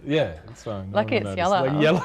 Yeah, it's fine. Lucky it's yellow. Like yellow.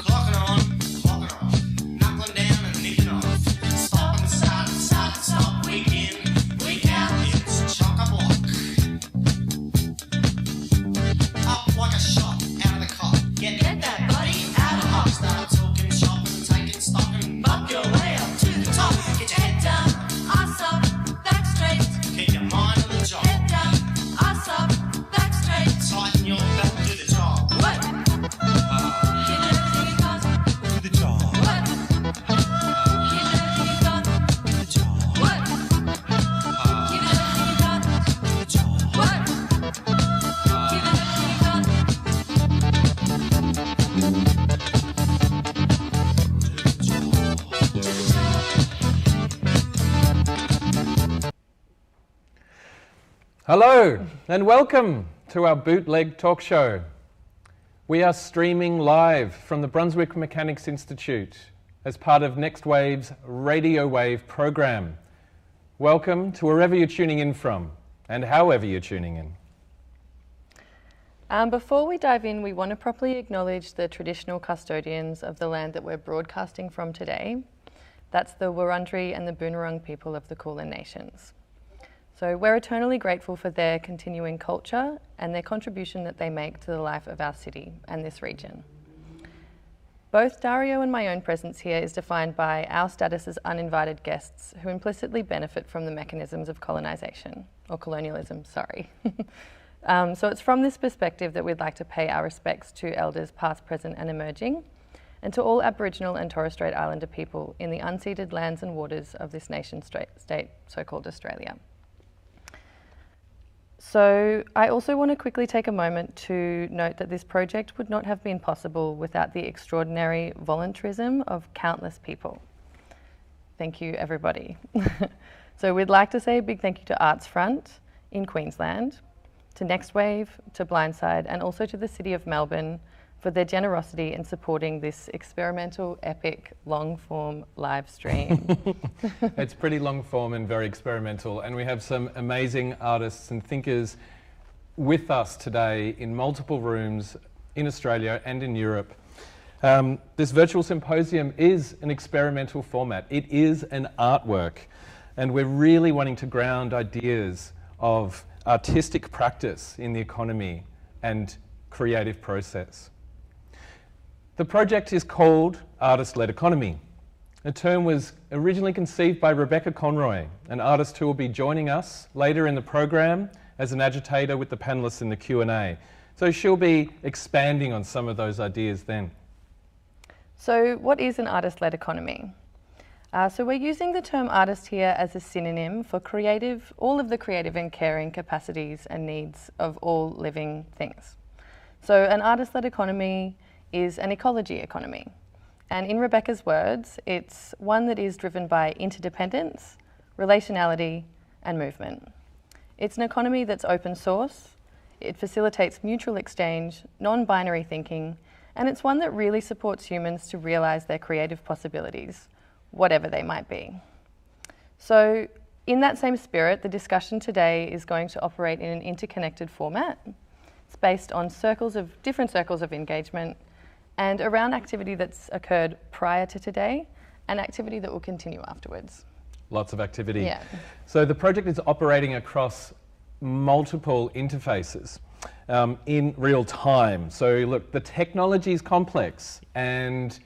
Clocking on, knuckling down and nicking off. Stop and stop, week in, week out, it's chock-a-block. Up like a shot, out of the cot. Get that buddy out of the hop. Start talking shop and taking stock and bump your way up to the top. Get your head down, ass up, back straight. Keep your mind on the job. Head down, ass up, back straight. Tighten your belt, do the job. What? Hello and welcome to our bootleg talk show. We are streaming live from the Brunswick Mechanics Institute as part of Next Wave's Radio Wave program. Welcome to wherever you're tuning in from and however you're tuning in. Before we dive in, we want to properly acknowledge the traditional custodians of the land that we're broadcasting from today. That's the Wurundjeri and the Boonwurrung people of the Kulin Nations. So we're eternally grateful for their continuing culture and their contribution that they make to the life of our city and this region. Both Dario and my own presence here is defined by our status as uninvited guests who implicitly benefit from the mechanisms of colonisation, or colonialism, sorry. So it's from this perspective that we'd like to pay our respects to elders past, present and emerging, and to all Aboriginal and Torres Strait Islander people in the unceded lands and waters of this nation-state, so-called Australia. So I also want to quickly take a moment to note that this project would not have been possible without the extraordinary voluntarism of countless people. Thank you, everybody. So we'd like to say a big thank you to Arts Front in Queensland, to Next Wave, to Blindside, and also to the City of Melbourne for their generosity in supporting this experimental, epic, long-form live stream. It's pretty long-form and very experimental, and we have some amazing artists and thinkers with us today in multiple rooms in Australia and in Europe. This virtual symposium is an experimental format. It is an artwork, and we're really wanting to ground ideas of artistic practice in the economy and creative process. The project is called Artist-Led Economy. The term was originally conceived by Rebecca Conroy, an artist who will be joining us later in the program as an agitator with the panellists in the Q&A. So she'll be expanding on some of those ideas then. So what is an artist-led economy? So we're using the term artist here as a synonym for creative, all of the creative and caring capacities and needs of all living things. So an artist-led economy is an ecology economy. And in Rebecca's words, it's one that is driven by interdependence, relationality, and movement. It's an economy that's open source, it facilitates mutual exchange, non-binary thinking, and it's one that really supports humans to realise their creative possibilities, whatever they might be. So in that same spirit, the discussion today is going to operate in an interconnected format. It's based on different circles of engagement and around activity that's occurred prior to today and activity that will continue afterwards. Lots of activity. Yeah. So the project is operating across multiple interfaces in real time. So look, the technology is complex and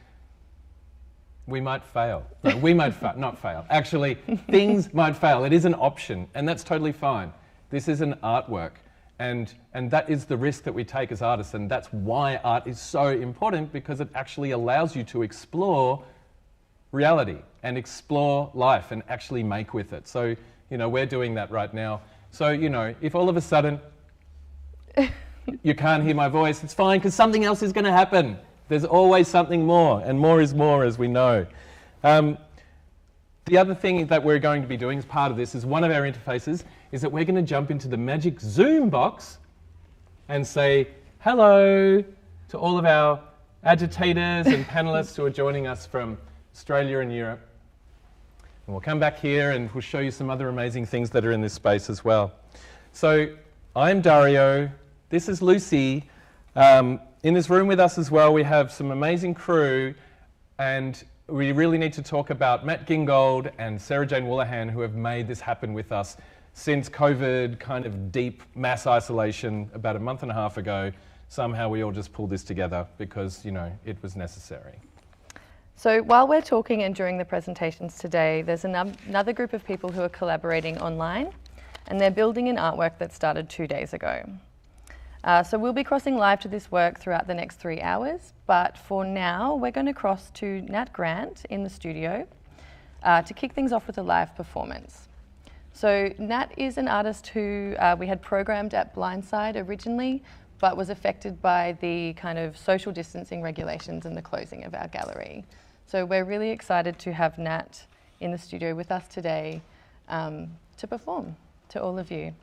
we might fail. No, we might not fail. Actually, things might fail. It is an option, and that's totally fine. This is an artwork, and that is the risk that we take as artists, and that's why art is so important, because it actually allows you to explore reality and explore life and actually make with it. So, you know, we're doing that right now. So, you know, if all of a sudden you can't hear my voice, it's fine, because something else is going to happen. There's always something more, and more is more, as we know. The other thing that we're going to be doing as part of this is one of our interfaces is that we're going to jump into the magic Zoom box and say hello to all of our agitators and panellists who are joining us from Australia and Europe. And we'll come back here and we'll show you some other amazing things that are in this space as well. So I'm Dario, this is Lucy. In this room with us as well, we have some amazing crew, and we really need to talk about Matt Gingold and Sarah Jane Woolahan, who have made this happen with us since COVID, kind of deep mass isolation about a month and a half ago. Somehow we all just pulled this together because, you know, it was necessary. So while we're talking and during the presentations today, there's another group of people who are collaborating online, and they're building an artwork that started 2 days ago. So we'll be crossing live to this work throughout the next 3 hours, but for now we're going to cross to Nat Grant in the studio to kick things off with a live performance. So Nat is an artist who we had programmed at Blindside originally, but was affected by the kind of social distancing regulations and the closing of our gallery. So we're really excited to have Nat in the studio with us today to perform to all of you.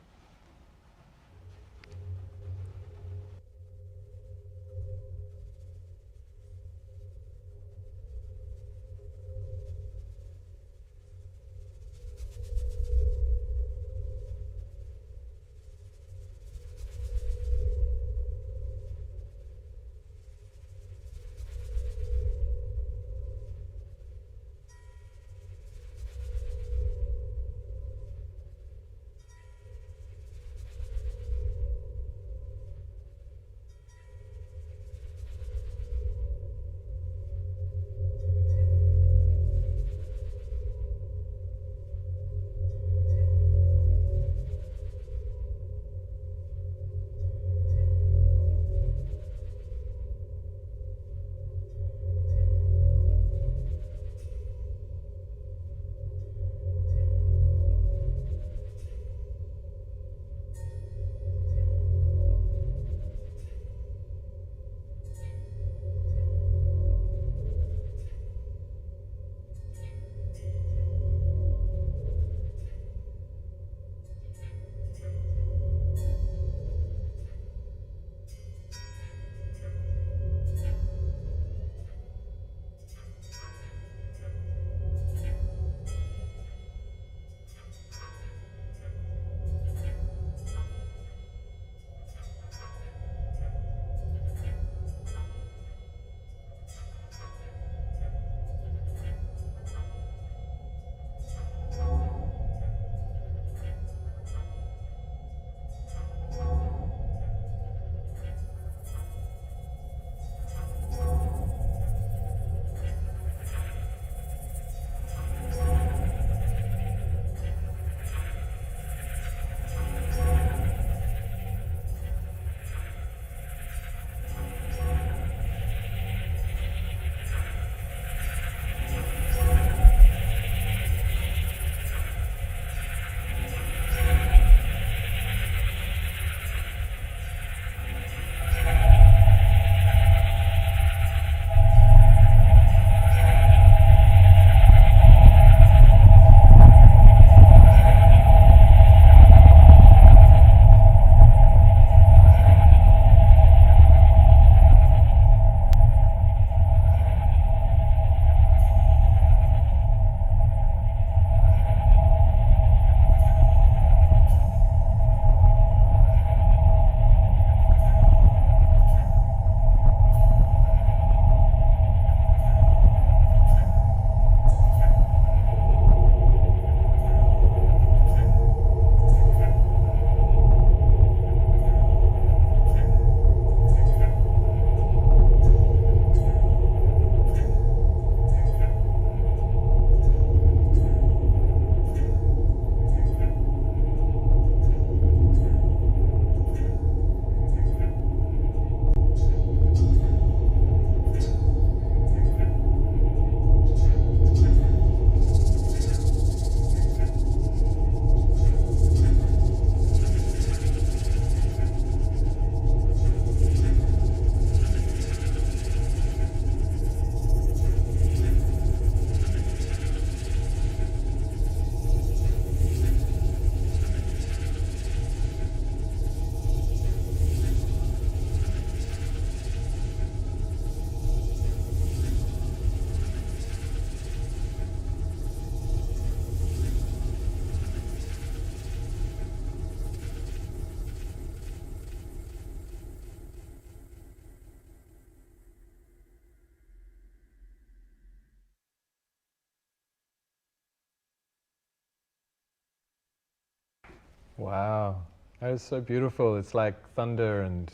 Wow, that is so beautiful. It's like thunder and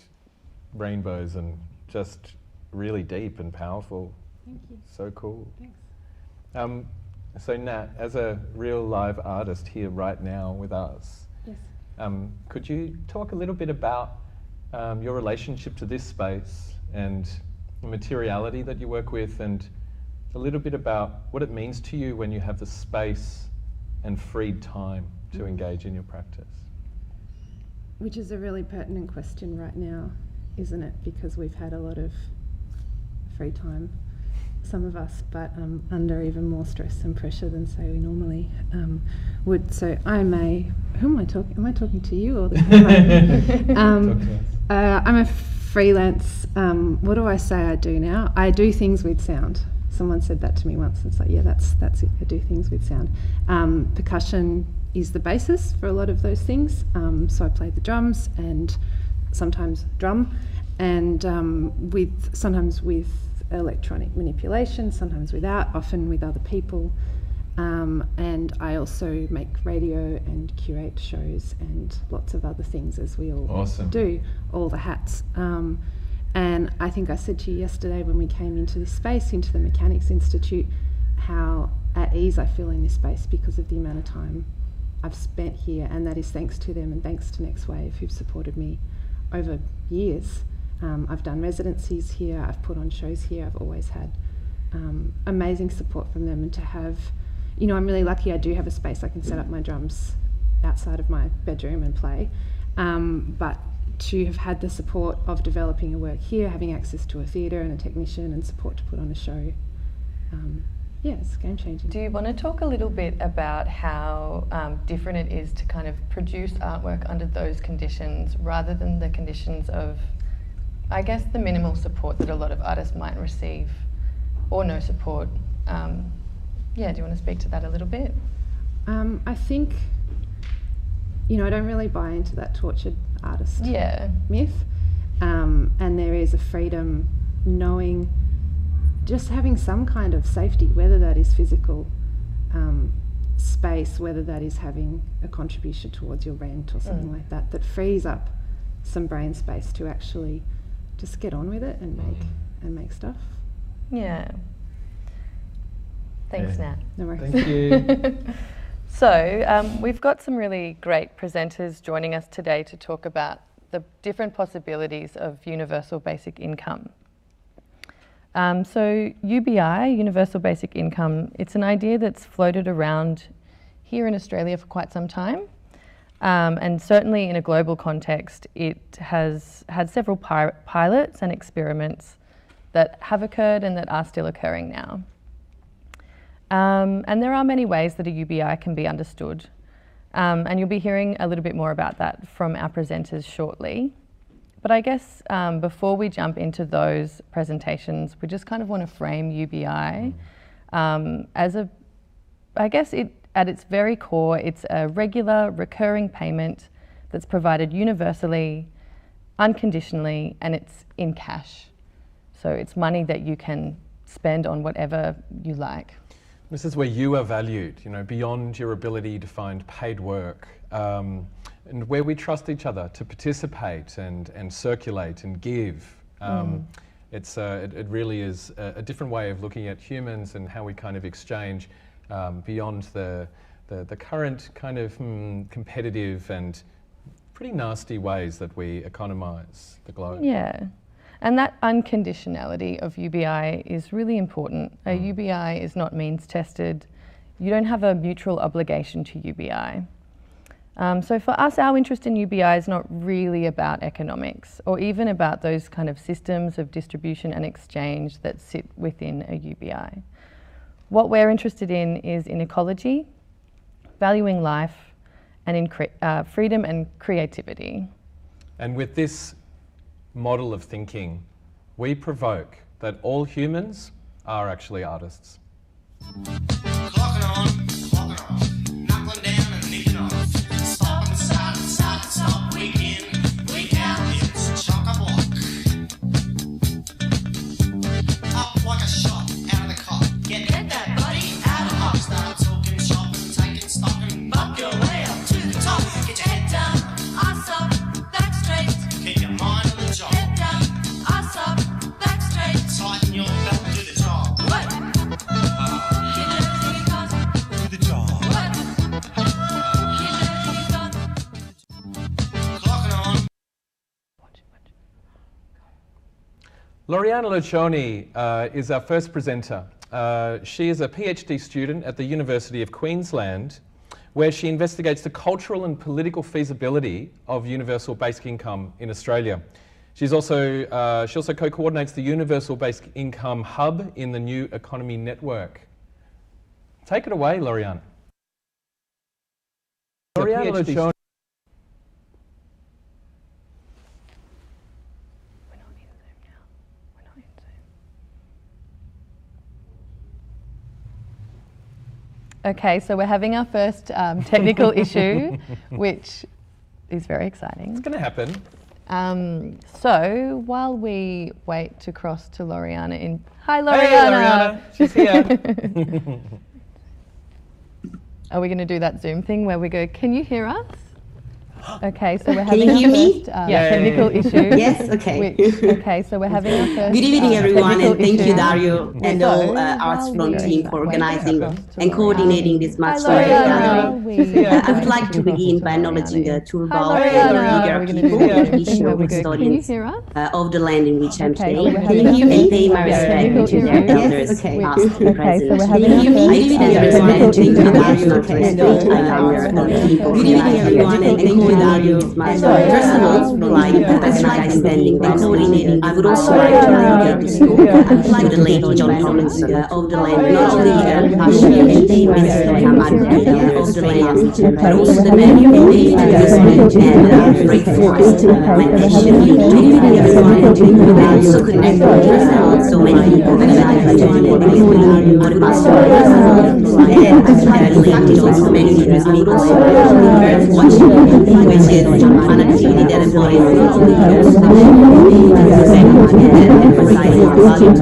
rainbows and just really deep and powerful. Thank you. So cool. Thanks. So Nat, as a real live artist here right now with us, Yes. could you talk a little bit about your relationship to this space and the materiality that you work with, and a little bit about what it means to you when you have the space and freed time to engage in your practice? Which is a really pertinent question right now, isn't it? Because we've had a lot of free time, some of us, but under even more stress and pressure than, say, we normally would. So who am I talking? Am I talking to you or the camera? Talk to us. I'm a freelance. What do I say I do now? I do things with sound. Someone said that to me once. It's like, yeah, that's it. I do things with sound. Percussion is the basis for a lot of those things. So I play the drums and sometimes drum, and sometimes with electronic manipulation, sometimes without, often with other people. And I also make radio and curate shows and lots of other things, as we all Awesome. do, all the hats. And I think I said to you yesterday when we came into this space, into the Mechanics Institute, how at ease I feel in this space because of the amount of time I've spent here, and that is thanks to them and thanks to Next Wave, who've supported me over years. I've done residencies here, I've put on shows here, I've always had amazing support from them, and to have, I'm really lucky I do have a space I can set up my drums outside of my bedroom and play, but to have had the support of developing a work here, having access to a theatre and a technician and support to put on a show, it's game changing. Do you want to talk a little bit about how different it is to kind of produce artwork under those conditions rather than the conditions of, I guess, the minimal support that a lot of artists might receive, or no support? Do you want to speak to that a little bit? I think, I don't really buy into that tortured artist myth, and there is a freedom knowing, just having some kind of safety, whether that is physical space, whether that is having a contribution towards your rent or something like that, that frees up some brain space to actually just get on with it and make stuff. Yeah. Thanks, Nat. No worries. Thank you. So we've got some really great presenters joining us today to talk about the different possibilities of universal basic income. So UBI, Universal Basic Income, it's an idea that's floated around here in Australia for quite some time. And certainly in a global context, it has had several pilots and experiments that have occurred and that are still occurring now. And there are many ways that a UBI can be understood. And you'll be hearing a little bit more about that from our presenters shortly. But I guess before we jump into those presentations, we just kind of want to frame UBI as at its very core, it's a regular, recurring payment that's provided universally, unconditionally, and it's in cash. So it's money that you can spend on whatever you like. This is where you are valued, beyond your ability to find paid work, and where we trust each other to participate and circulate and give. It really is a different way of looking at humans and how we kind of exchange beyond the current kind of competitive and pretty nasty ways that we economise the globe. Yeah. And that unconditionality of UBI is really important. A UBI is not means tested. You don't have a mutual obligation to UBI. So for us, our interest in UBI is not really about economics or even about those kind of systems of distribution and exchange that sit within a UBI. What we're interested in is in ecology, valuing life, and in freedom and creativity. And with this model of thinking, we provoke that all humans are actually artists. Clocking on, knuckling down and nicking off. Stop and stop, week in, week out, it's chock-a-block. Up like a shot, out of the cot. Get that buddy out of the hop. Start talking shop and taking stock and bump your way up to the top. Get your head down. Loriana Luciani is our first presenter. She is a PhD student at the University of Queensland, where she investigates the cultural and political feasibility of universal basic income in Australia. She also co-coordinates the Universal Basic Income Hub in the New Economy Network. Take it away, Loriana. Loriana Luciani. Okay, so we're having our first technical issue, which is very exciting. It's going to happen. So while we wait to cross to Loriana in... Hi, Loriana! Hey, Loriana! She's here. Are we going to do that Zoom thing where we go, can you hear us? Okay, so we're Can having you hear our me? first technical issue. Yes, okay. Okay, so we're having our first Good evening, everyone, and thank you, issue. Dario, and So, all Arts while From we team for wait organizing across to and coordinating Loriana. this much Hi, needed Loriana. gathering. I would Wait like to begin by Loriana acknowledging the in. turbo Hi, and Loriana. eager We're going to people do and the thing where traditional we go, can you custodians hear us? of the land in which I'm Okay, today, so we're having and our pay my first respect technical to their issue. elders, Yes, past and okay, present. so we're having our I first pay my technical respect to issue. international Yes, custodians okay, and so we're Arts From having our team for first organizing technical and issue. coordinating this much So, first of all, like organizing, standing, and coordinating. I would also like to dedicate this talk to the late John Tomlinson of the land, not only a passionate and famous Ham advocate of the land, but also the man who made this and great forest plantation leading everyone, and also connected so many people that I like to including on the pastor and late also many years. I would also very watching, which is an activity that embodies not only and emphasizing our value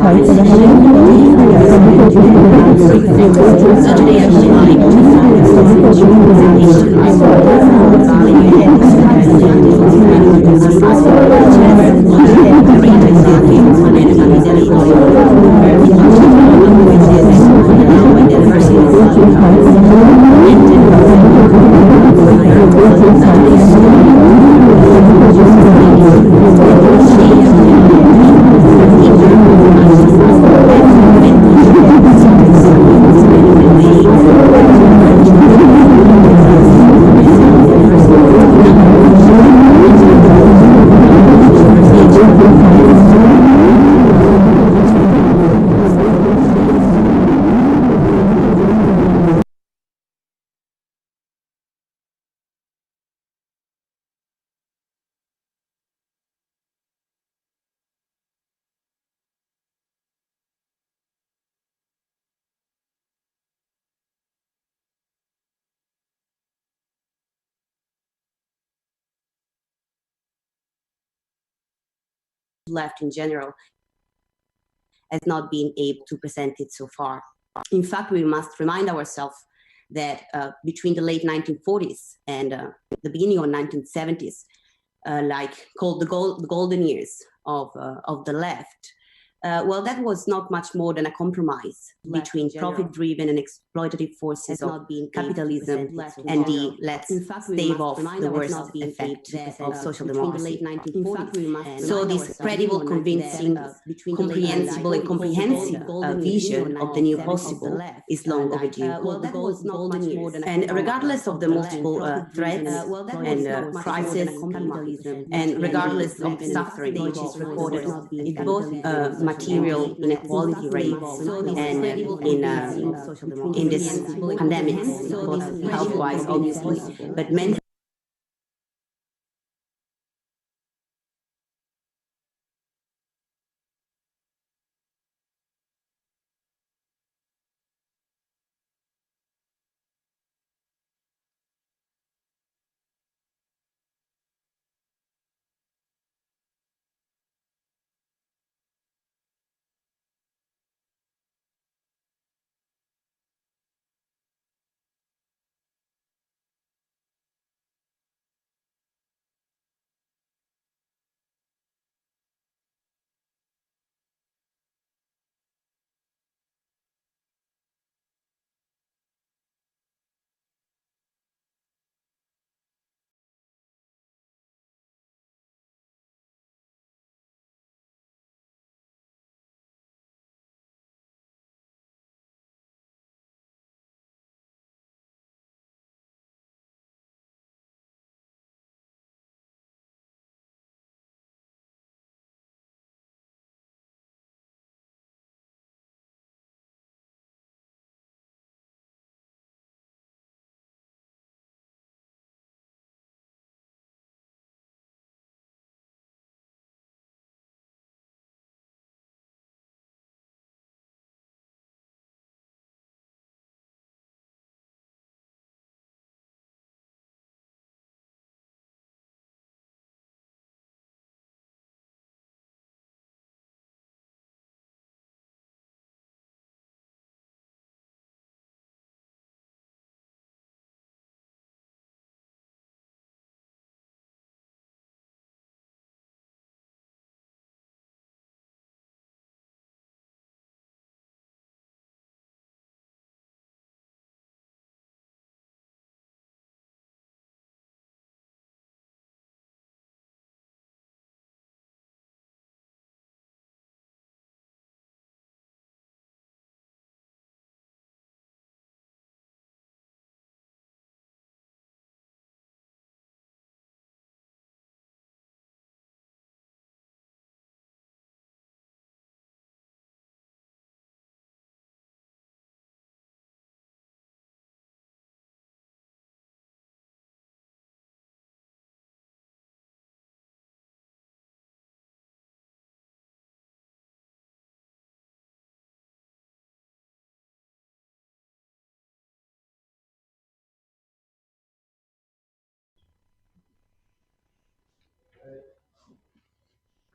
so today I would like to focus on presentation left in general has not been able to present it so far. In fact, we must remind ourselves that between the late 1940s and the beginning of 1970s, like called the golden years of the left, well, that was not much more than a compromise between profit-driven and exploitative forces of capitalism and the let's stave off the worst effect of social democracy. So this credible, convincing, comprehensible and comprehensive vision of the new possible is long overdue. And regardless of the multiple threats and crises, and regardless of the suffering which is recorded in both material inequality rates and in this pandemic, both health-wise, obviously, but mental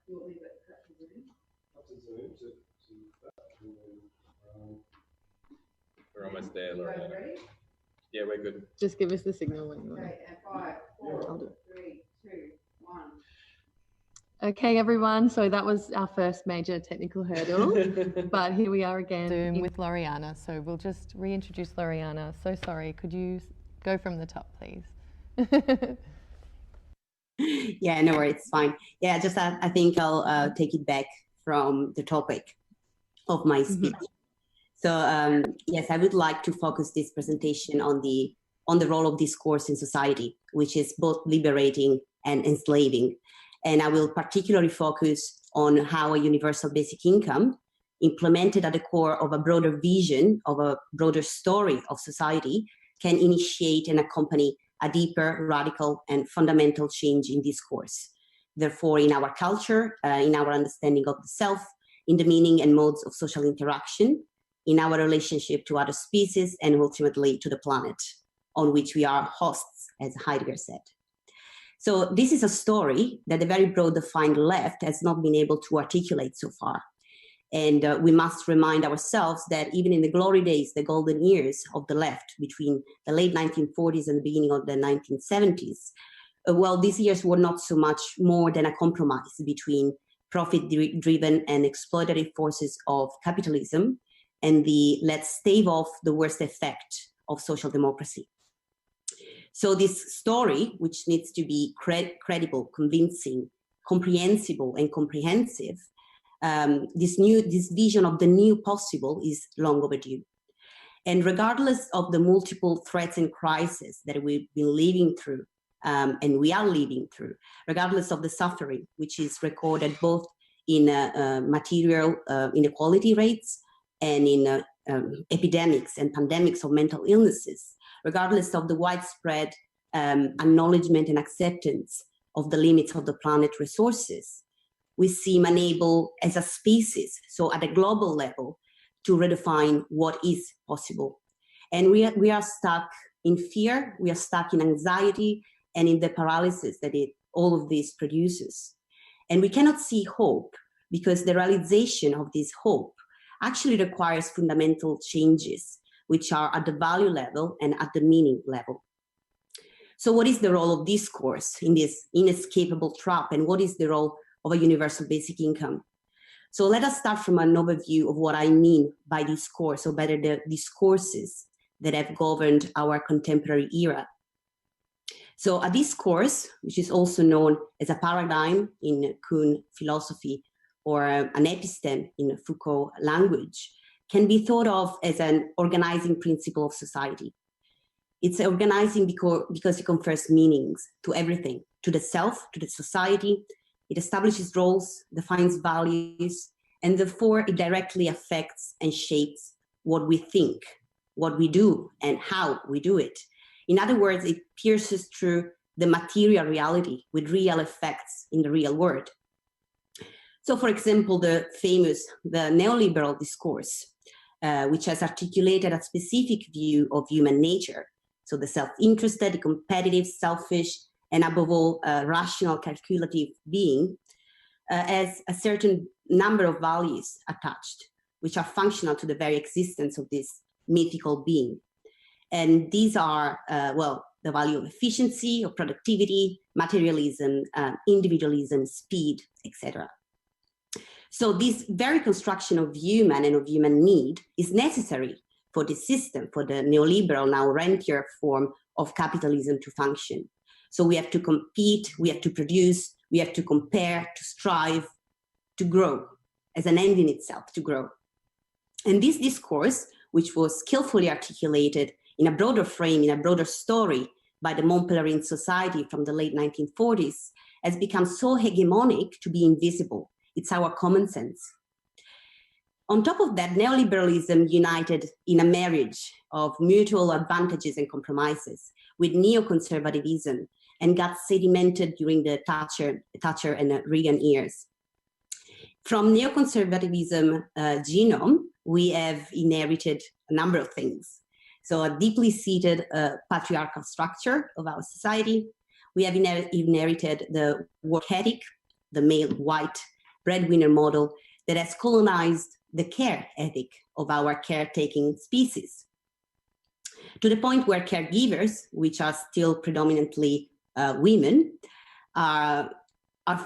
We're almost there, Loriana. Yeah, we're good. Just give us the signal when you want. Okay, and 5, 4, 3, 2, 1. Okay, everyone. So that was our first major technical hurdle, but here we are again. Zoom with Loriana. So we'll just reintroduce Loriana. So sorry. Could you go from the top, please? Yeah, no worries, it's fine. Yeah, just I think I'll take it back from the topic of my speech. So yes, I would like to focus this presentation on the role of discourse in society, which is both liberating and enslaving. And I will particularly focus on how a universal basic income, implemented at the core of a broader vision, of a broader story of society, can initiate and accompany a deeper, radical, and fundamental change in discourse. Therefore, in our culture, in our understanding of the self, in the meaning and modes of social interaction, in our relationship to other species, and ultimately to the planet on which we are hosts, as Heidegger said. So this is a story that the very broad defined left has not been able to articulate so far. And we must remind ourselves that even in the glory days, the golden years of the left between the late 1940s and the beginning of the 1970s, well, these years were not so much more than a compromise between profit-driven and exploitative forces of capitalism and the let's stave off the worst effect of social democracy. So this story, which needs to be credible, convincing, comprehensible, and comprehensive, this vision of the new possible is long overdue. And regardless of the multiple threats and crises that we've been living through, and we are living through, regardless of the suffering, which is recorded both in material inequality rates and in epidemics and pandemics of mental illnesses, regardless of the widespread acknowledgement and acceptance of the limits of the planet's resources, we seem unable as a species, so at a global level, to redefine what is possible. And we are stuck in fear, we are stuck in anxiety, and in the paralysis that all of this produces. And we cannot see hope because the realization of this hope actually requires fundamental changes, which are at the value level and at the meaning level. So what is the role of discourse in this inescapable trap, and what is the role of a universal basic income? So let us start from an overview of what I mean by discourse, or better, the discourses that have governed our contemporary era. So a discourse, which is also known as a paradigm in Kuhn philosophy, or an episteme in Foucault language, can be thought of as an organizing principle of society. It's organizing because it confers meanings to everything, to the self, to the society. It establishes roles, defines values, and therefore it directly affects and shapes what we think, what we do, and how we do it. In other words, it pierces through the material reality with real effects in the real world. So, for example, the neoliberal discourse, which has articulated a specific view of human nature, so the self-interested, the competitive, selfish, and above all, rational, calculative being, has a certain number of values attached, which are functional to the very existence of this mythical being. And these are, the value of efficiency, of productivity, materialism, individualism, speed, etc. So this very construction of human and of human need is necessary for this system, for the neoliberal, now rentier form of capitalism to function. So we have to compete, we have to produce, we have to compare, to strive, to grow, as an end in itself, to grow. And this discourse, which was skillfully articulated in a broader frame, in a broader story by the Montpellierin society from the late 1940s, has become so hegemonic to be invisible. It's our common sense. On top of that, neoliberalism united in a marriage of mutual advantages and compromises with neoconservatism and got sedimented during the Thatcher and Reagan years. From neoconservatism genome, we have inherited a number of things. So a deeply seated patriarchal structure of our society. We have inherited the work ethic, the male white breadwinner model that has colonized the care ethic of our caretaking species, to the point where caregivers, which are still predominantly women, are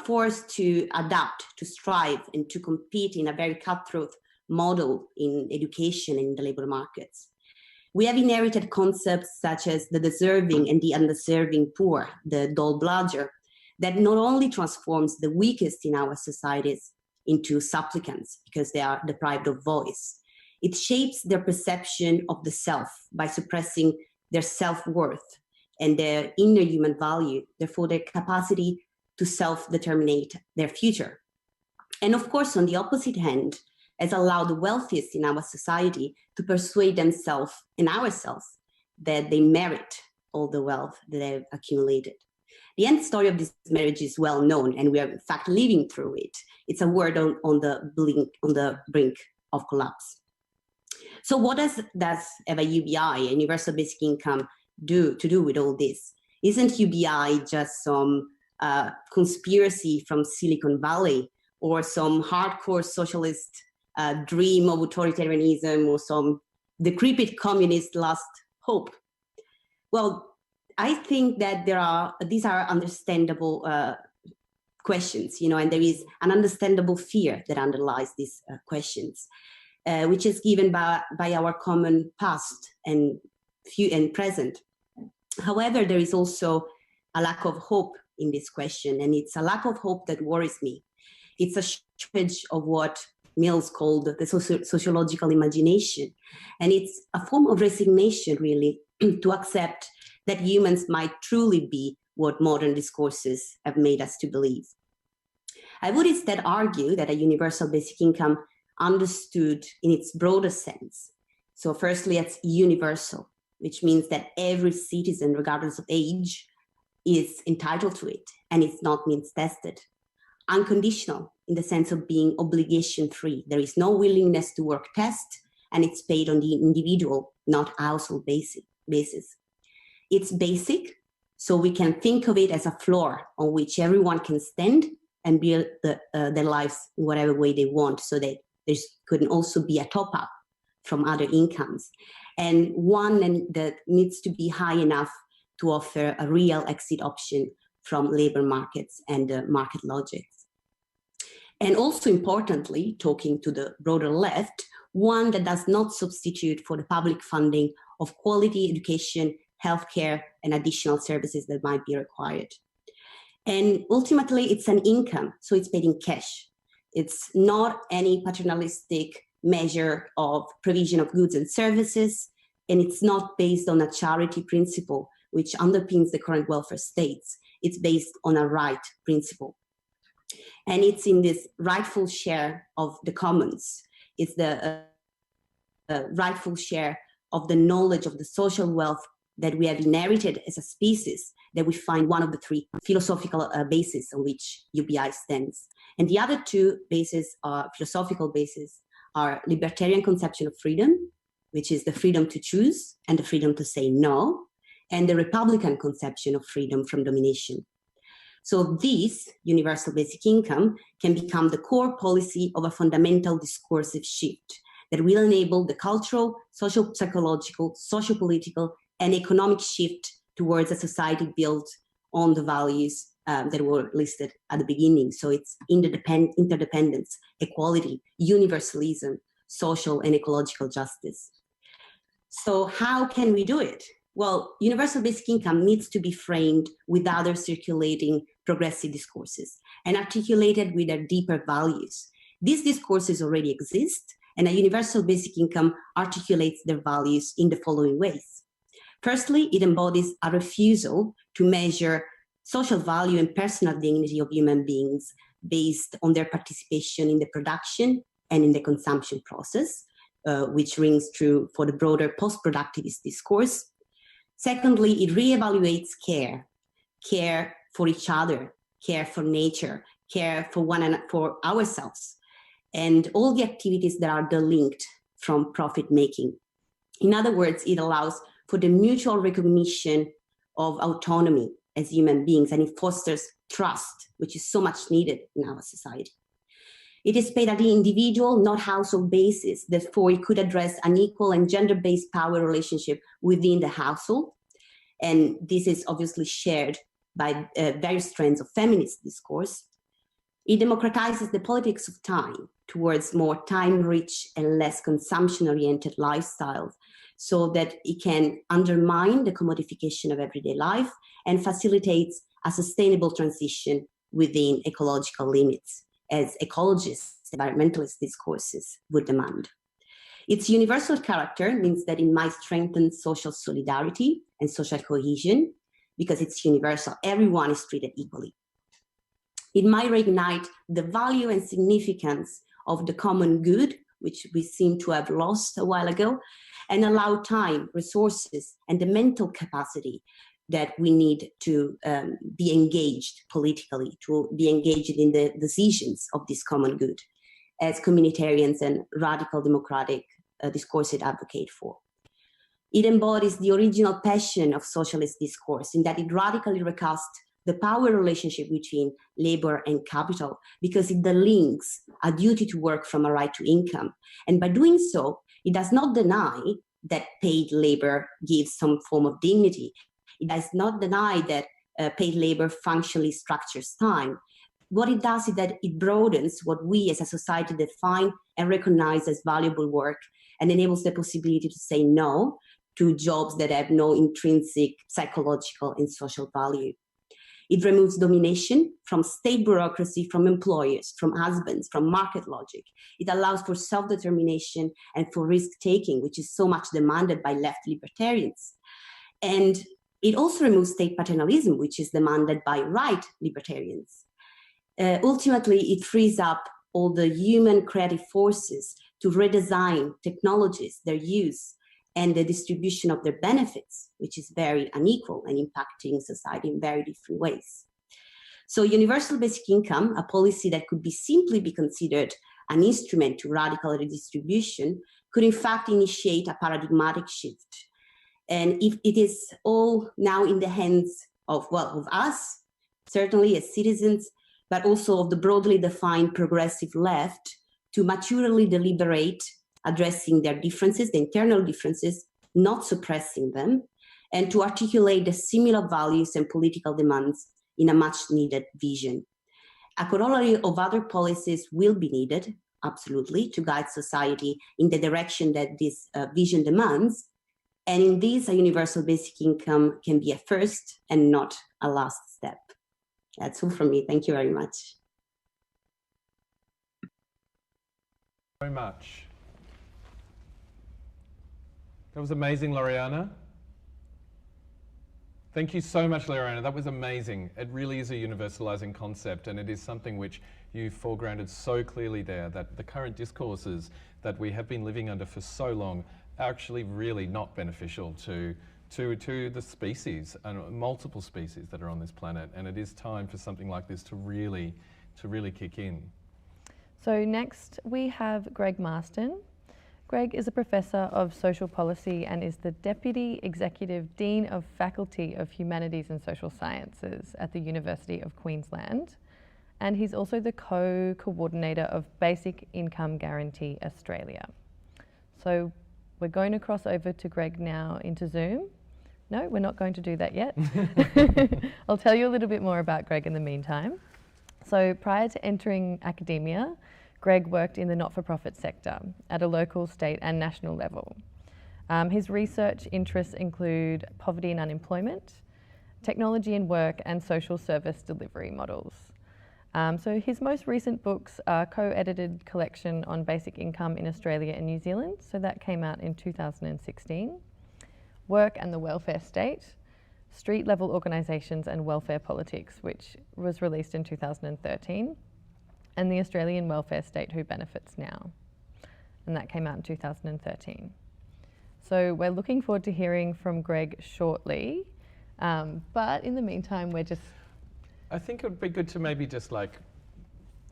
forced to adapt, to strive, and to compete in a very cutthroat model in education and in the labor markets. We have inherited concepts such as the deserving and the undeserving poor, the dole bludger, that not only transforms the weakest in our societies into supplicants because they are deprived of voice, it shapes their perception of the self by suppressing their self-worth and their inner human value, therefore their capacity to self-determinate their future. And of course, on the opposite hand, has allowed the wealthiest in our society to persuade themselves and ourselves that they merit all the wealth that they've accumulated. The end story of this marriage is well known, and we are in fact living through it. It's a word on the brink of collapse. So what does have a UBI, a universal basic income, do with all this? Isn't UBI just some conspiracy from Silicon Valley, or some hardcore socialist dream of authoritarianism, or some decrepit communist last hope? Well, I think that these are understandable questions, and there is an understandable fear that underlies these questions, which is given by our common past and present. However, there is also a lack of hope in this question, and it's a lack of hope that worries me. It's a shortage of what Mills called the sociological imagination, and it's a form of resignation, really, to accept that humans might truly be what modern discourses have made us to believe. I would instead argue that a universal basic income, understood in its broader sense, so firstly, it's universal, which means that every citizen, regardless of age, is entitled to it, and it's not means tested. Unconditional, in the sense of being obligation-free. There is no willingness to work test, and it's paid on the individual, not household basis. It's basic, so we can think of it as a floor on which everyone can stand and build their lives in whatever way they want, so that there could also be a top-up from other incomes, and one that needs to be high enough to offer a real exit option from labor markets and market logics. And also importantly, talking to the broader left, one that does not substitute for the public funding of quality education, healthcare, and additional services that might be required. And ultimately, it's an income, so it's paid in cash. It's not any paternalistic measure of provision of goods and services, and it's not based on a charity principle, which underpins the current welfare states. It's based on a right principle. And it's in this rightful share of the commons. It's the rightful share of the knowledge of the social wealth that we have inherited as a species that we find one of the three philosophical bases on which UBI stands. And the other two bases are philosophical bases are libertarian conception of freedom, which is the freedom to choose and the freedom to say no, and the Republican conception of freedom from domination. So this universal basic income can become the core policy of a fundamental discursive shift that will enable the cultural, social, psychological, socio-political, and economic shift towards a society built on the values that were listed at the beginning. So it's interdependence, equality, universalism, social and ecological justice. So how can we do it? Well, universal basic income needs to be framed with other circulating progressive discourses and articulated with their deeper values. These discourses already exist, and a universal basic income articulates their values in the following ways. Firstly, it embodies a refusal to measure social value and personal dignity of human beings based on their participation in the production and in the consumption process, which rings true for the broader post-productivist discourse. Secondly, it reevaluates care for each other, care for nature, care for for ourselves, and all the activities that are delinked from profit-making. In other words, it allows for the mutual recognition of autonomy as human beings, and it fosters trust, which is so much needed in our society. It is paid at the individual, not household basis. Therefore, it could address unequal and gender-based power relationship within the household. And this is obviously shared by various strands of feminist discourse. It democratizes the politics of time towards more time-rich and less consumption-oriented lifestyles, so that it can undermine the commodification of everyday life and facilitates a sustainable transition within ecological limits, as ecologists, environmentalist discourses would demand. Its universal character means that it might strengthen social solidarity and social cohesion because it's universal. Everyone is treated equally. It might reignite the value and significance of the common good, which we seem to have lost a while ago, and allow time, resources, and the mental capacity that we need to be engaged politically, to be engaged in the decisions of this common good, as communitarians and radical democratic discourses advocate for. It embodies the original passion of socialist discourse in that it radically recasts the power relationship between labor and capital, because it links a duty to work from a right to income. And by doing so, it does not deny that paid labor gives some form of dignity. It does not deny that paid labor functionally structures time. What it does is that it broadens what we as a society define and recognize as valuable work, and enables the possibility to say no to jobs that have no intrinsic psychological and social value. It removes domination from state bureaucracy, from employers, from husbands, from market logic. It allows for self-determination and for risk-taking, which is so much demanded by left libertarians. And it also removes state paternalism, which is demanded by right libertarians. Ultimately, it frees up all the human creative forces to redesign technologies, their use, and the distribution of their benefits, which is very unequal and impacting society in very different ways. So universal basic income, a policy that could simply be considered an instrument to radical redistribution, could in fact initiate a paradigmatic shift. And if it is all now in the hands of us, certainly as citizens, but also of the broadly defined progressive left, to maturely deliberate, addressing their differences, the internal differences, not suppressing them, and to articulate the similar values and political demands in a much needed vision. A corollary of other policies will be needed, absolutely, to guide society in the direction that this vision demands. And in this, a universal basic income can be a first and not a last step. That's all from me. Thank you very much. Very much. That was amazing, Loriana. Thank you so much, Loriana. That was amazing. It really is a universalizing concept, and it is something which you foregrounded so clearly there, that the current discourses that we have been living under for so long are actually really not beneficial to the species, and multiple species that are on this planet. And it is time for something like this to really kick in. So next we have Greg Marston. Greg is a Professor of Social Policy and is the Deputy Executive Dean of Faculty of Humanities and Social Sciences at the University of Queensland. And he's also the co-coordinator of Basic Income Guarantee Australia. So we're going to cross over to Greg now into Zoom. No, we're not going to do that yet. I'll tell you a little bit more about Greg in the meantime. So prior to entering academia, Greg worked in the not-for-profit sector at a local, state and national level. His research interests include poverty and unemployment, technology and work, and social service delivery models. So his most recent books are co-edited collection on basic income in Australia and New Zealand, so that came out in 2016. Work and the Welfare State, Street Level Organisations and Welfare Politics, which was released in 2013. And the Australian Welfare State, Who Benefits Now? And that came out in 2013. So we're looking forward to hearing from Greg shortly. But in the meantime, I think it would be good to maybe just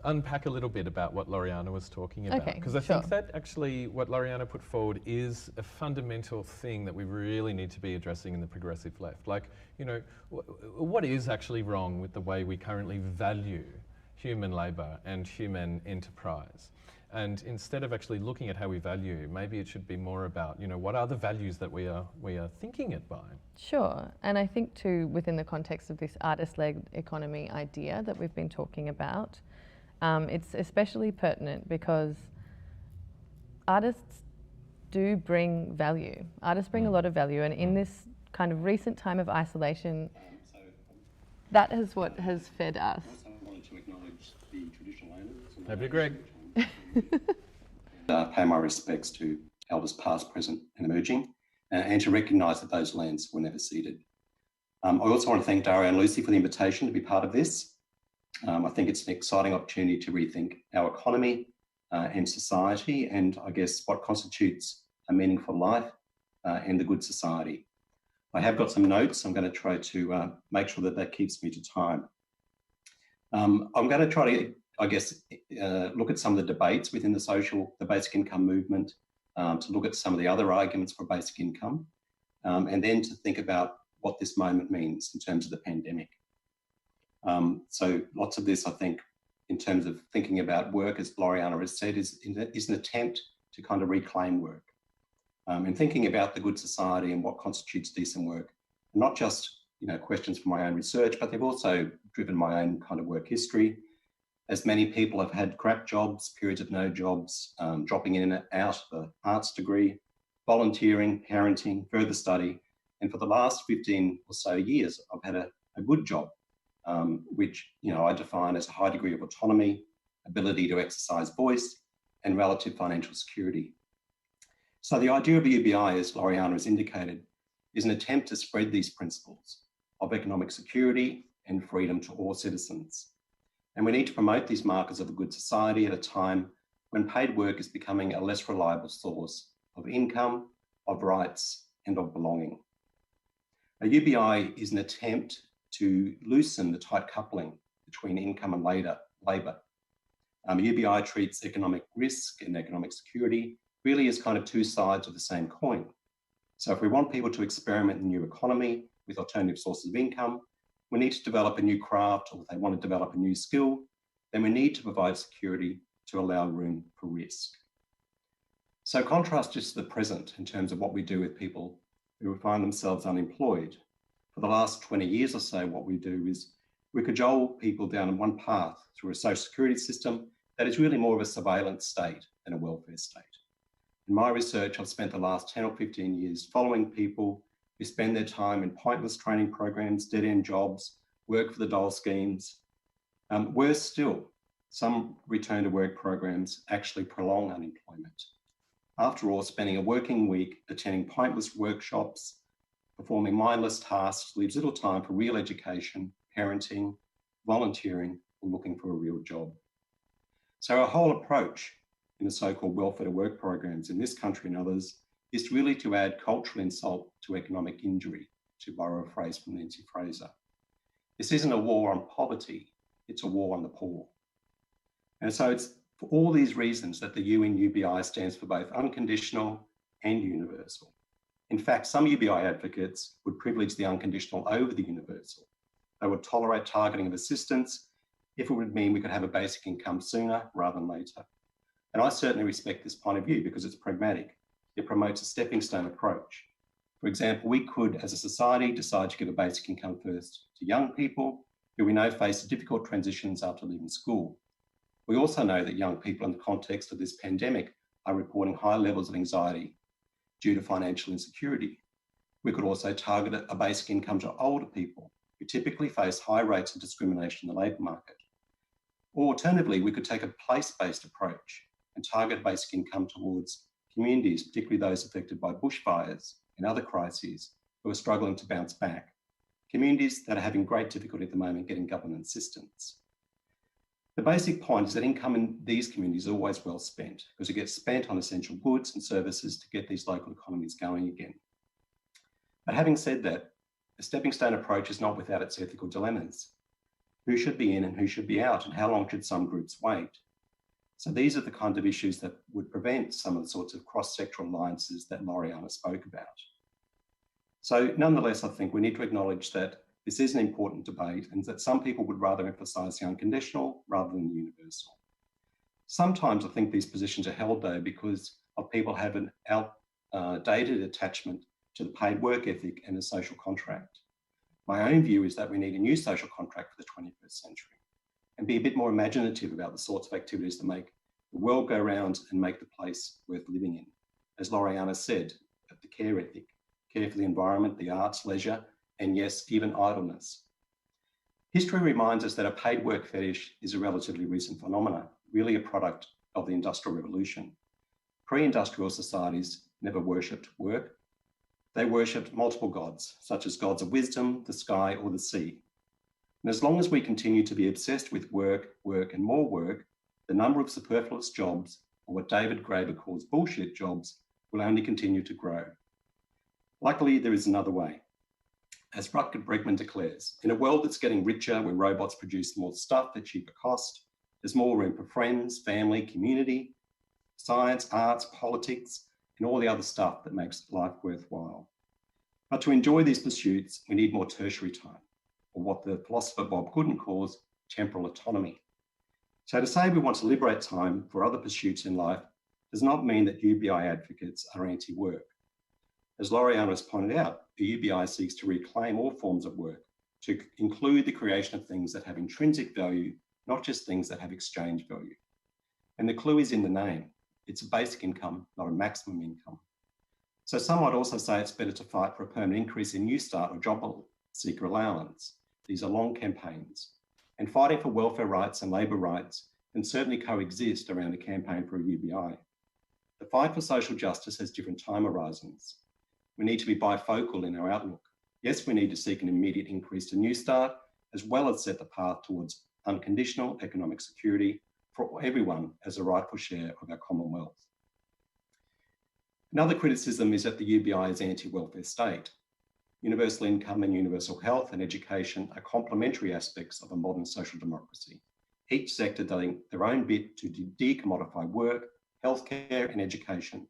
unpack a little bit about what Loriana was talking about. Because I think that actually what Loriana put forward is a fundamental thing that we really need to be addressing in the progressive left. What is actually wrong with the way we currently value human labour and human enterprise. And instead of actually looking at how we value, maybe it should be more about, what are the values that we are thinking it by? Sure, and I think too, within the context of this artist-led economy idea that we've been talking about, it's especially pertinent because artists do bring value. Artists bring a lot of value, and in this kind of recent time of isolation, that is what has fed us. I also wanted to acknowledge the traditional owners. Have you, Greg? Pay my respects to elders past, present and emerging, and to recognise that those lands were never ceded. I also want to thank Dario and Lucy for the invitation to be part of this. I think it's an exciting opportunity to rethink our economy and society, and I guess what constitutes a meaningful life and the good society. I have got some notes. I'm going to try to make sure that keeps me to time. I'm going to try to, I guess, look at some of the debates within the basic income movement, to look at some of the other arguments for basic income, and then to think about what this moment means in terms of the pandemic. So lots of this, I think, in terms of thinking about work, as Loriana has said, is an attempt to kind of reclaim work. And thinking about the good society and what constitutes decent work, and not just questions from my own research, but they've also driven my own kind of work history. As many people have had crap jobs, periods of no jobs, dropping in and out of an arts degree, volunteering, parenting, further study, and for the last 15 or so years, I've had a good job, which I define as a high degree of autonomy, ability to exercise voice, and relative financial security. So the idea of a UBI, as Loriana has indicated, is an attempt to spread these principles of economic security and freedom to all citizens. And we need to promote these markers of a good society at a time when paid work is becoming a less reliable source of income, of rights, and of belonging. A UBI is an attempt to loosen the tight coupling between income and labour. A UBI treats economic risk and economic security really as kind of two sides of the same coin. So if we want people to experiment in the new economy with alternative sources of income, we need to develop a new craft, or if they want to develop a new skill, then we need to provide security to allow room for risk. So contrast just to the present in terms of what we do with people who find themselves unemployed. For the last 20 years or so, what we do is we cajole people down one path through a social security system that is really more of a surveillance state than a welfare state. In my research, I've spent the last 10 or 15 years following people who spend their time in pointless training programs, dead-end jobs, work for the dole schemes. Worse still, some return to work programs actually prolong unemployment. After all, spending a working week attending pointless workshops, performing mindless tasks leaves little time for real education, parenting, volunteering, or looking for a real job. So our whole approach in the so-called welfare to work programs in this country and others is really to add cultural insult to economic injury, to borrow a phrase from Nancy Fraser. This isn't a war on poverty, it's a war on the poor. And so it's for all these reasons that the U in UBI stands for both unconditional and universal. In fact, some UBI advocates would privilege the unconditional over the universal. They would tolerate targeting of assistance if it would mean we could have a basic income sooner rather than later. And I certainly respect this point of view because it's pragmatic. It promotes a stepping stone approach. For example, we could, as a society, decide to give a basic income first to young people who we know face difficult transitions after leaving school. We also know that young people in the context of this pandemic are reporting high levels of anxiety due to financial insecurity. We could also target a basic income to older people who typically face high rates of discrimination in the labour market. Or alternatively, we could take a place-based approach and target basic income towards communities, particularly those affected by bushfires and other crises who are struggling to bounce back. Communities that are having great difficulty at the moment getting government assistance. The basic point is that income in these communities is always well spent because it gets spent on essential goods and services to get these local economies going again. But having said that, the stepping stone approach is not without its ethical dilemmas. Who should be in and who should be out, and how long should some groups wait? So these are the kind of issues that would prevent some of the sorts of cross-sectoral alliances that Loriana spoke about. So nonetheless, I think we need to acknowledge that This is an important debate, and that some people would rather emphasise the unconditional rather than the universal. Sometimes I think these positions are held, though, because of people have an outdated attachment to the paid work ethic and the social contract. My own view is that we need a new social contract for the 21st century and be a bit more imaginative about the sorts of activities that make the world go round and make the place worth living in. As Loriana said, of the care ethic, care for the environment, the arts, leisure, and yes, even idleness. History reminds us that a paid work fetish is a relatively recent phenomenon, really a product of the Industrial Revolution. Pre-industrial societies never worshipped work. They worshipped multiple gods, such as gods of wisdom, the sky, or the sea. And as long as we continue to be obsessed with work, work, and more work, the number of superfluous jobs, or what David Graeber calls bullshit jobs, will only continue to grow. Luckily, there is another way. As Rutger Bregman declares, in a world that's getting richer, where robots produce more stuff at cheaper cost, there's more room for friends, family, community, science, arts, politics, and all the other stuff that makes life worthwhile. But to enjoy these pursuits, we need more tertiary time, or what the philosopher Bob Gooden calls temporal autonomy. So to say we want to liberate time for other pursuits in life does not mean that UBI advocates are anti-work. As Loriana has pointed out, the UBI seeks to reclaim all forms of work, to include the creation of things that have intrinsic value, not just things that have exchange value. And the clue is in the name. It's a basic income, not a maximum income. So some might also say it's better to fight for a permanent increase in New Start or job seeker allowance. These are long campaigns. And fighting for welfare rights and labour rights can certainly coexist around a campaign for a UBI. The fight for social justice has different time horizons. We need to be bifocal in our outlook. Yes, we need to seek an immediate increase to New Start, as well as set the path towards unconditional economic security for everyone as a rightful share of our Commonwealth. Another criticism is that the UBI is anti-welfare state. Universal income and universal health and education are complementary aspects of a modern social democracy, each sector doing their own bit to decommodify work, healthcare and education.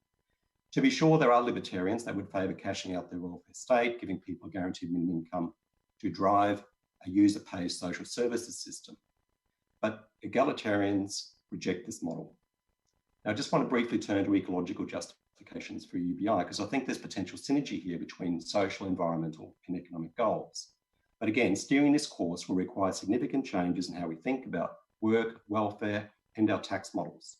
To be sure, there are libertarians that would favour cashing out their welfare state, giving people a guaranteed minimum income to drive a user-pays social services system. But egalitarians reject this model. Now, I just want to briefly turn to ecological justifications for UBI, because I think there's potential synergy here between social, environmental and economic goals. But again, steering this course will require significant changes in how we think about work, welfare and our tax models.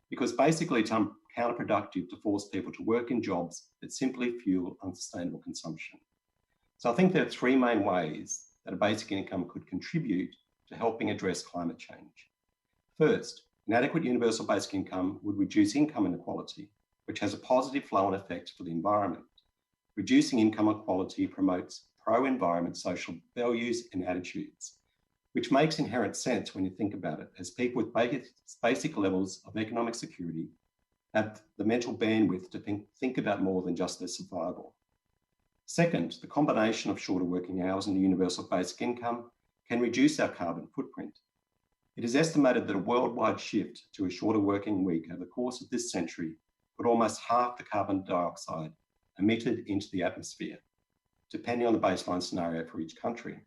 Because basically it's counterproductive to force people to work in jobs that simply fuel unsustainable consumption. So I think there are three main ways that a basic income could contribute to helping address climate change. First, an adequate universal basic income would reduce income inequality, which has a positive flow-on effect for the environment. Reducing income inequality promotes pro-environment social values and attitudes, which makes inherent sense when you think about it, as people with basic levels of economic security have the mental bandwidth to think about more than just their survival. Second, the combination of shorter working hours and the universal basic income can reduce our carbon footprint. It is estimated that a worldwide shift to a shorter working week over the course of this century would almost halve the carbon dioxide emitted into the atmosphere, depending on the baseline scenario for each country.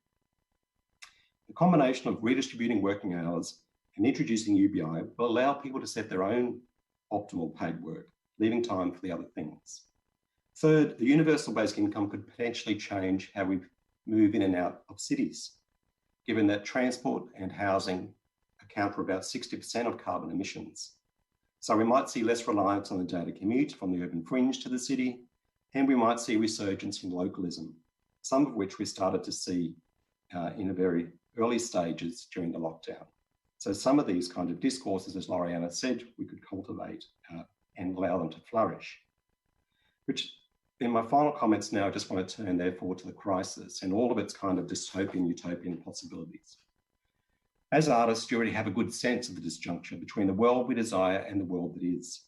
The combination of redistributing working hours and introducing UBI will allow people to set their own optimal paid work, leaving time for the other things. Third, the universal basic income could potentially change how we move in and out of cities, given that transport and housing account for about 60% of carbon emissions. So we might see less reliance on the daily commute from the urban fringe to the city, and we might see resurgence in localism, some of which we started to see in the very early stages during the lockdown. So some of these kind of discourses, as Loriana said, we could cultivate and allow them to flourish. Which, in my final comments now, I just want to turn therefore to the crisis and all of its kind of dystopian, utopian possibilities. As artists, you already have a good sense of the disjuncture between the world we desire and the world that is.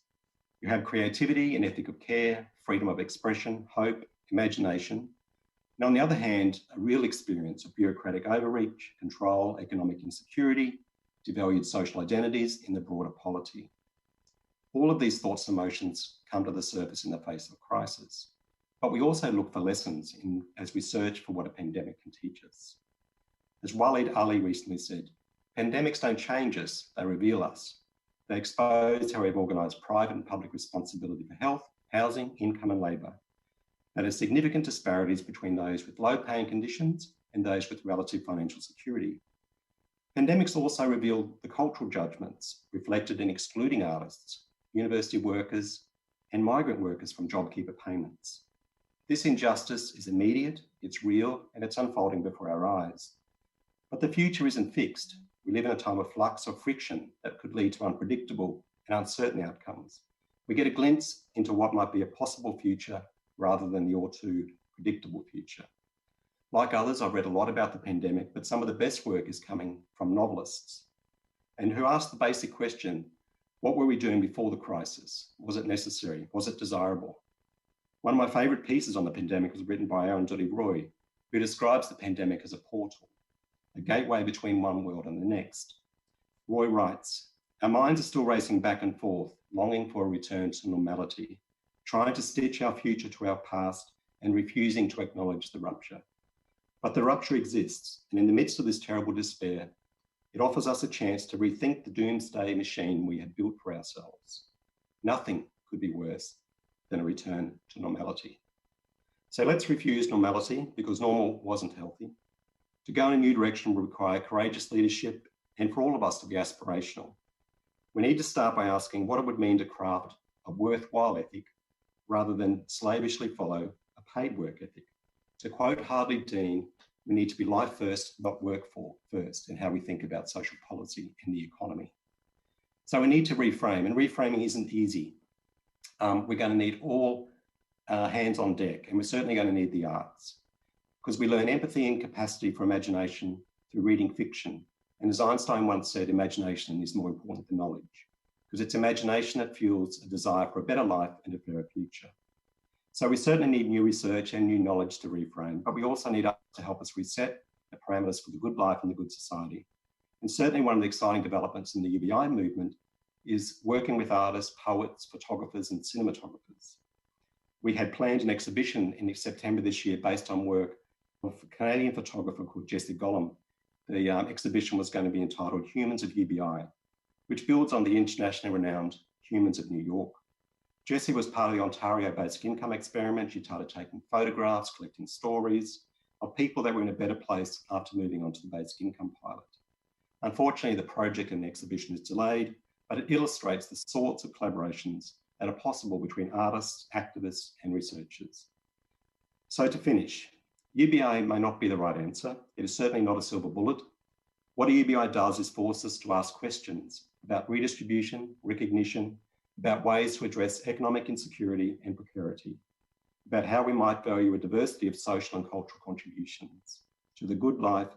You have creativity, an ethic of care, freedom of expression, hope, imagination. And on the other hand, a real experience of bureaucratic overreach, control, economic insecurity, devalued social identities in the broader polity. All of these thoughts and emotions come to the surface in the face of crisis. but we also look for lessons as we search for what a pandemic can teach us. As Waleed Ali recently said, pandemics don't change us, they reveal us. They expose how we've organised private and public responsibility for health, housing, income and labour. There are significant disparities between those with low paying conditions and those with relative financial security. Pandemics also revealed the cultural judgments reflected in excluding artists, university workers and migrant workers from JobKeeper payments. This injustice is immediate, it's real and it's unfolding before our eyes. But the future isn't fixed. We live in a time of flux or friction that could lead to unpredictable and uncertain outcomes. We get a glimpse into what might be a possible future rather than the all too predictable future. Like others, I've read a lot about the pandemic, but some of the best work is coming from novelists and who ask the basic question, what were we doing before the crisis? Was it necessary? Was it desirable? One of my favourite pieces on the pandemic was written by Arundhati Roy, who describes the pandemic as a portal, a gateway between one world and the next. Roy writes, our minds are still racing back and forth, longing for a return to normality, trying to stitch our future to our past and refusing to acknowledge the rupture. But the rupture exists, and in the midst of this terrible despair, it offers us a chance to rethink the doomsday machine we have built for ourselves. Nothing could be worse than a return to normality. So let's refuse normality because normal wasn't healthy. To go in a new direction will require courageous leadership and for all of us to be aspirational. We need to start by asking what it would mean to craft a worthwhile ethic rather than slavishly follow a paid work ethic. To quote Hartley Dean, we need to be life first, not work for first in how we think about social policy and the economy. So we need to reframe, and reframing isn't easy. We're going to need all hands on deck, and we're certainly going to need the arts, because we learn empathy and capacity for imagination through reading fiction. And as Einstein once said, imagination is more important than knowledge, because it's imagination that fuels a desire for a better life and a fairer future. So we certainly need new research and new knowledge to reframe, but we also need others to help us reset the parameters for the good life and the good society. And certainly one of the exciting developments in the UBI movement is working with artists, poets, photographers and cinematographers. We had planned an exhibition in September this year based on work of a Canadian photographer called Jesse Gollum. The exhibition was going to be entitled Humans of UBI, which builds on the internationally renowned Humans of New York. Jessie was part of the Ontario Basic Income Experiment. She started taking photographs, collecting stories of people that were in a better place after moving on to the Basic Income pilot. Unfortunately, the project and the exhibition is delayed, but it illustrates the sorts of collaborations that are possible between artists, activists, and researchers. So to finish, UBI may not be the right answer. It is certainly not a silver bullet. What UBI does is force us to ask questions about redistribution, recognition, about ways to address economic insecurity and precarity, about how we might value a diversity of social and cultural contributions to the good life.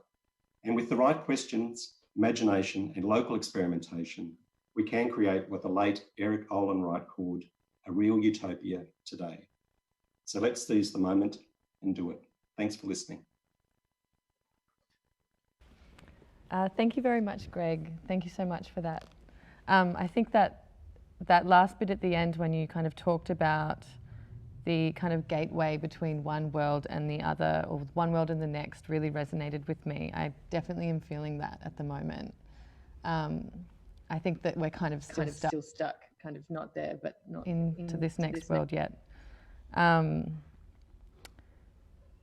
And with the right questions, imagination and local experimentation, we can create what the late Eric Olin Wright called a real utopia today. So let's seize the moment and do it. Thanks for listening. Thank you very much, Greg. Thank you so much for that. I think that last bit at the end when you kind of talked about the kind of gateway between one world and the other, or one world and the next, really resonated with me. I definitely am feeling that at the moment. I think that we're kind of still stuck, kind of not there, but not into this next world yet.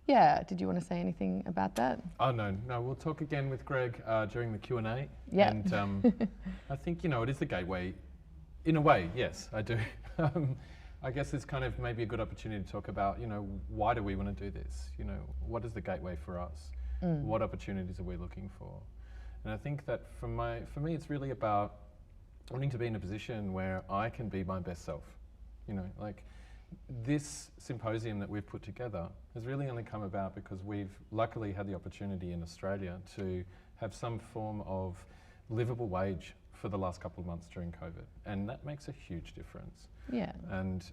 Yeah, did you want to say anything about that? Oh, no, we'll talk again with Greg during the Q&A. Yeah. And I think, it is the gateway. In a way, yes, I do. I guess it's kind of maybe a good opportunity to talk about, why do we want to do this? What is the gateway for us? What opportunities are we looking for? And I think that for me, it's really about wanting to be in a position where I can be my best self. Like this symposium that we've put together has really only come about because we've luckily had the opportunity in Australia to have some form of livable wage for the last couple of months during COVID, and that makes a huge difference. Yeah. And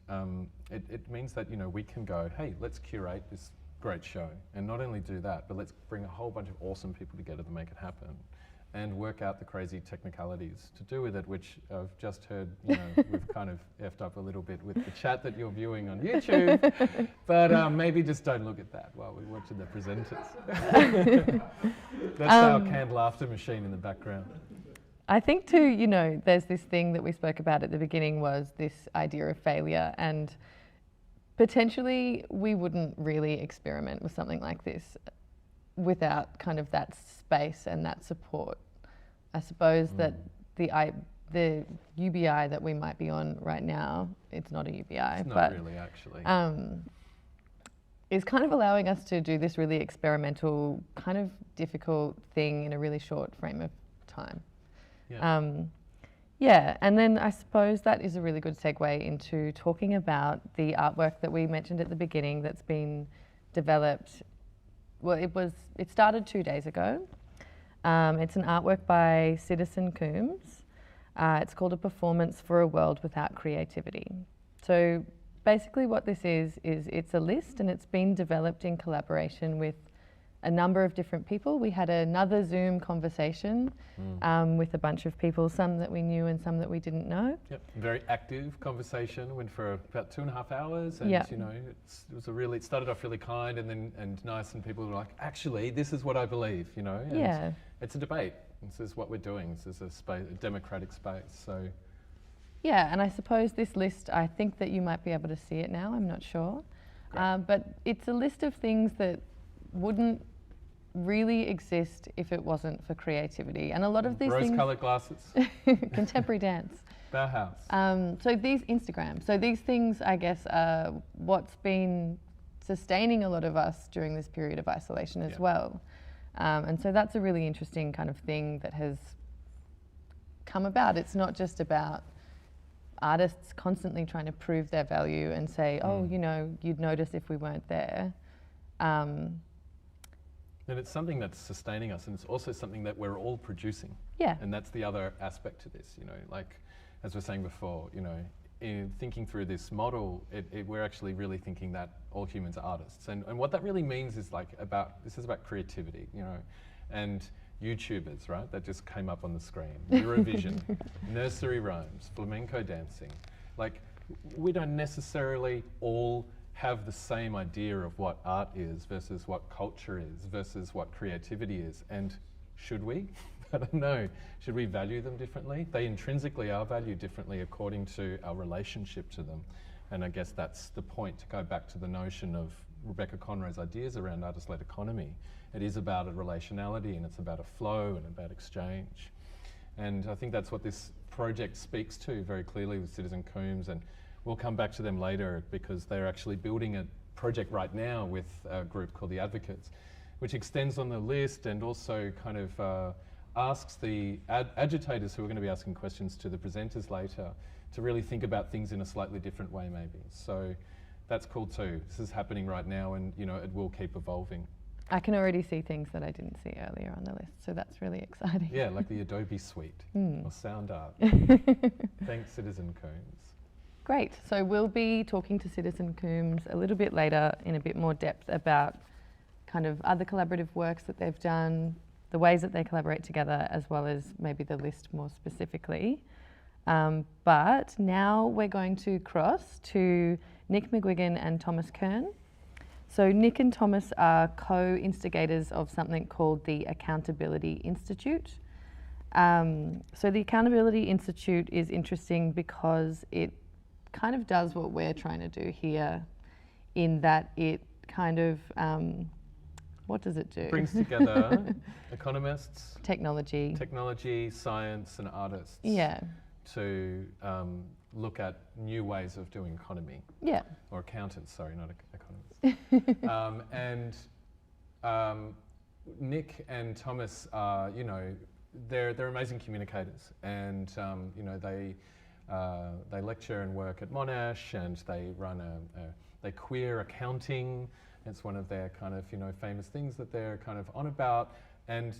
it means that we can go, hey, let's curate this great show, and not only do that, but let's bring a whole bunch of awesome people together to make it happen. and work out the crazy technicalities to do with it, which I've just heard, you know, we've kind of effed up a little bit with the chat that you're viewing on YouTube, but maybe just don't look at that while we're watching the presenters. That's our canned laughter machine in the background. I think too, you know, there's this thing that we spoke about at the beginning was this idea of failure, and potentially we wouldn't really experiment with something like this without kind of that space and that support. I suppose that the UBI that we might be on right now, it's not a UBI, It's not but really, actually. is kind of allowing us to do this really experimental, kind of difficult thing in a really short frame of time. Yeah. And then I suppose that is a really good segue into talking about the artwork that we mentioned at the beginning that's been developed. Well, it started 2 days ago. It's an artwork by Citizen Coombes. It's called A Performance for a World Without Creativity. So basically what this is it's a list, and it's been developed in collaboration with a number of different people. We had another Zoom conversation with a bunch of people, some that we knew and some that we didn't know. Yep, very active conversation, went for about 2.5 hours, and Yep. you know, it started off really kind and nice, and people were like, actually, this is what I believe, you know. And Yeah. it's a debate. This is what we're doing. This is a space, a democratic space. So Yeah, and I suppose this list, I think that you might be able to see it now, I'm not sure. But it's a list of things that wouldn't really exist if it wasn't for creativity. And a lot of these things... Rose-coloured glasses, contemporary dance. Bauhaus. So these Instagram. So these things, I guess, are what's been sustaining a lot of us during this period of isolation as well. And so that's a really interesting kind of thing that has come about. It's not just about artists constantly trying to prove their value and say, oh, you know, you'd notice if we weren't there. And it's something that's sustaining us, and it's also something that we're all producing. Yeah. And that's the other aspect to this, you know, like, as we were saying before, you know, in thinking through this model, we're actually really thinking that all humans are artists. And what that really means is like this is about creativity, you know, and YouTubers, right, that just came up on the screen, Eurovision, nursery rhymes, flamenco dancing. Like, we don't necessarily all have the same idea of what art is versus what culture is versus what creativity is. And should we? I don't know. Should we value them differently? They intrinsically are valued differently according to our relationship to them. And I guess that's the point, to go back to the notion of Rebecca Conroy's ideas around artist-led economy. It is about a relationality, and it's about a flow and about exchange. And I think that's what this project speaks to very clearly with Citizen Coombes, and we'll come back to them later because they're actually building a project right now with a group called the Advocates, which extends on the list and also kind of asks the agitators who are going to be asking questions to the presenters later to really think about things in a slightly different way maybe. So that's cool too. This is happening right now, and you know, it will keep evolving. I can already see things that I didn't see earlier on the list, so that's really exciting. Yeah, like the Adobe Suite or sound art. Thanks, Citizen Coombes. Great. So we'll be talking to Citizen Coombes a little bit later in a bit more depth about kind of other collaborative works that they've done, the ways that they collaborate together, as well as maybe the list more specifically. But now we're going to cross to Nick McGuigan and Thomas Kern. So Nick and Thomas are co-instigators of something called the Accountability Institute. So the Accountability Institute is interesting because it kind of does what we're trying to do here, in that it kind of, what does it do? Brings together economists, technology, science, and artists. Yeah. To look at new ways of doing economy. Yeah. Or accountants, sorry, not economists. And Nick and Thomas are, you know, they're amazing communicators, and you know, they lecture and work at Monash, and they run they queer accounting. It's one of their kind of, you know, famous things that they're kind of on about. And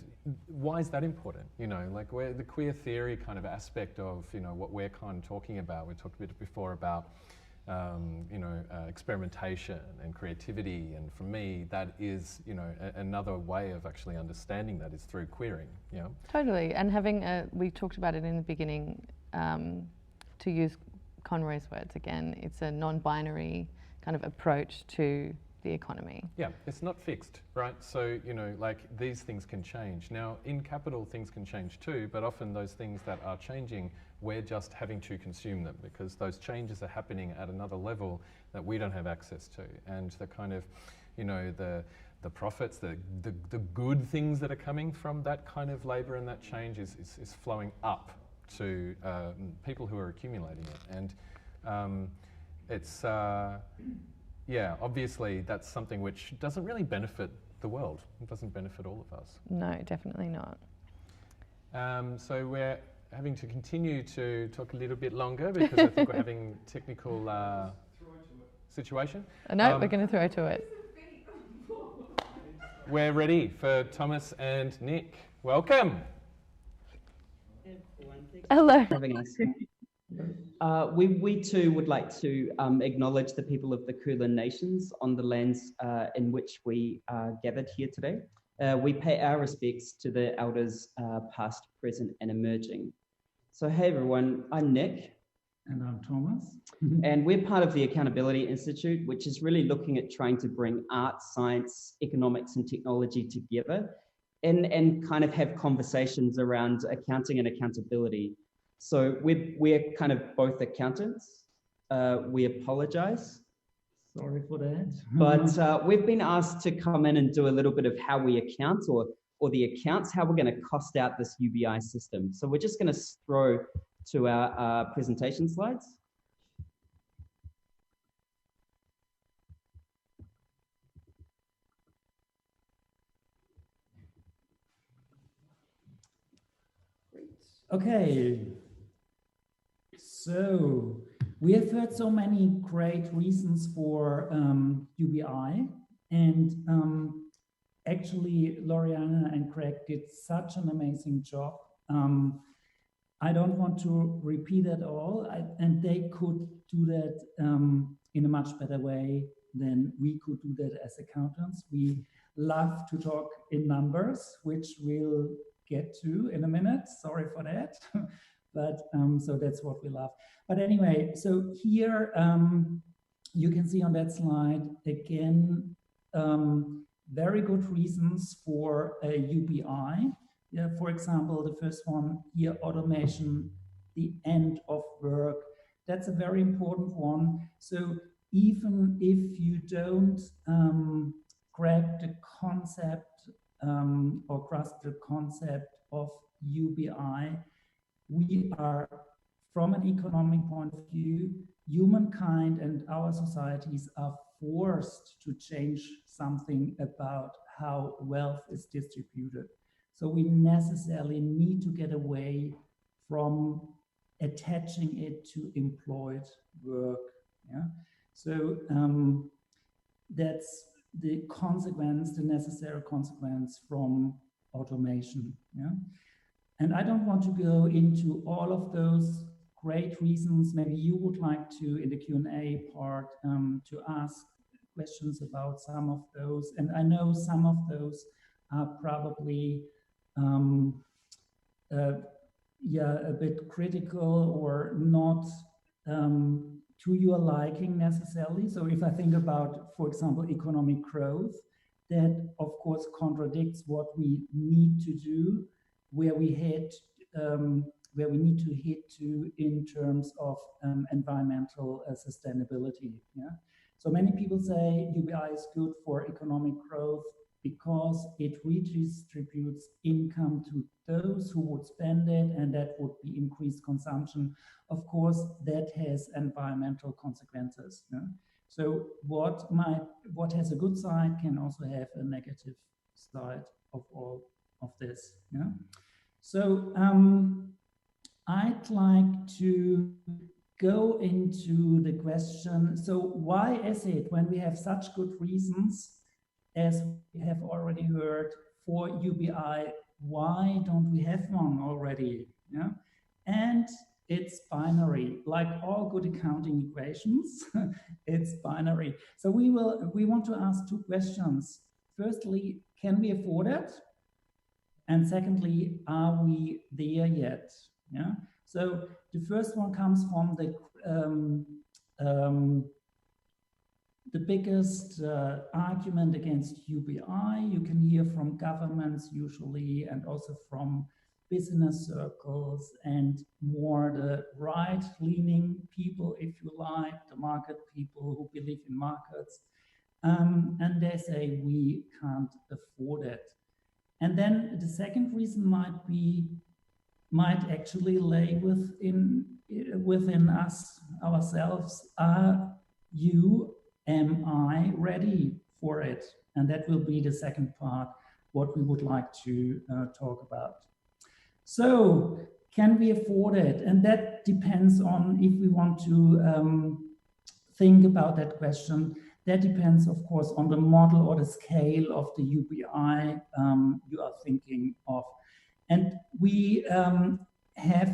why is that important? You know, like where the queer theory kind of aspect of, you know, what we're kind of talking about. We talked a bit before about experimentation and creativity. And for me, that is, another way of actually understanding that is through queering. Yeah. Totally. And having we talked about it in the beginning, to use Conroy's words again, it's a non-binary kind of approach to the economy. Yeah, it's not fixed, right? So, these things can change. Now, in capital, things can change too, but often those things that are changing, we're just having to consume them because those changes are happening at another level that we don't have access to. And the kind of, the profits, the good things that are coming from that kind of labour and that change is flowing up to people who are accumulating it. And it's... yeah, obviously that's something which doesn't really benefit the world. It doesn't benefit all of us. No, definitely not. So we're having to continue to talk a little bit longer because I think we're having technical situation. No, we're going to throw to it. We're ready for Thomas and Nick. Welcome. Hello. Having us. We too would like to acknowledge the people of the Kulin Nations on the lands in which we are gathered here today. We pay our respects to the elders past, present and emerging. So hey everyone, I'm Nick. And I'm Thomas. And we're part of the Accountability Institute, which is really looking at trying to bring art, science, economics and technology together and kind of have conversations around accounting and accountability. So we're kind of both accountants. We apologize. Sorry for that. But we've been asked to come in and do a little bit of how we account or the accounts, how we're going to cost out this UBI system. So we're just going to throw to our presentation slides. Okay. So we have heard so many great reasons for UBI, and actually Loriana and Craig did such an amazing job. I don't want to repeat it all, and they could do that in a much better way than we could do that as accountants. We love to talk in numbers, which we'll get to in a minute. Sorry for that. But so that's what we love. But anyway, so here you can see on that slide again, very good reasons for a UBI. Yeah, for example, the first one here, automation, the end of work. That's a very important one. So even if you don't grab the concept or grasp the concept of UBI, we are, from an economic point of view, humankind and our societies are forced to change something about how wealth is distributed. So we necessarily need to get away from attaching it to employed work. Yeah? So that's the consequence, the necessary consequence from automation. Yeah? And I don't want to go into all of those great reasons. Maybe you would like to, in the Q&A part, to ask questions about some of those. And I know some of those are probably a bit critical or not to your liking necessarily. So if I think about, for example, economic growth, that of course contradicts what we need to do, where we need to hit to in terms of environmental sustainability. Yeah. So many people say UBI is good for economic growth because it redistributes income to those who would spend it, and that would be increased consumption. Of course, that has environmental consequences. Yeah? So what has a good side can also have a negative side of all of this. Yeah? So I'd like to go into the question, so why is it when we have such good reasons, as we have already heard, for UBI, why don't we have one already? Yeah? And it's binary, like all good accounting equations. It's binary. So we want to ask two questions. Firstly, can we afford it? And secondly, are we there yet? Yeah. So the first one comes from the biggest argument against UBI. You can hear from governments usually, and also from business circles and more the right-leaning people, if you like, the market people who believe in markets. And they say we can't afford it. And then the second reason might actually lay within us ourselves. Am I ready for it? And that will be the second part, what we would like to talk about. So, can we afford it? And that depends on if we want to think about that question. That depends, of course, on the model or the scale of the UBI you are thinking of. And we have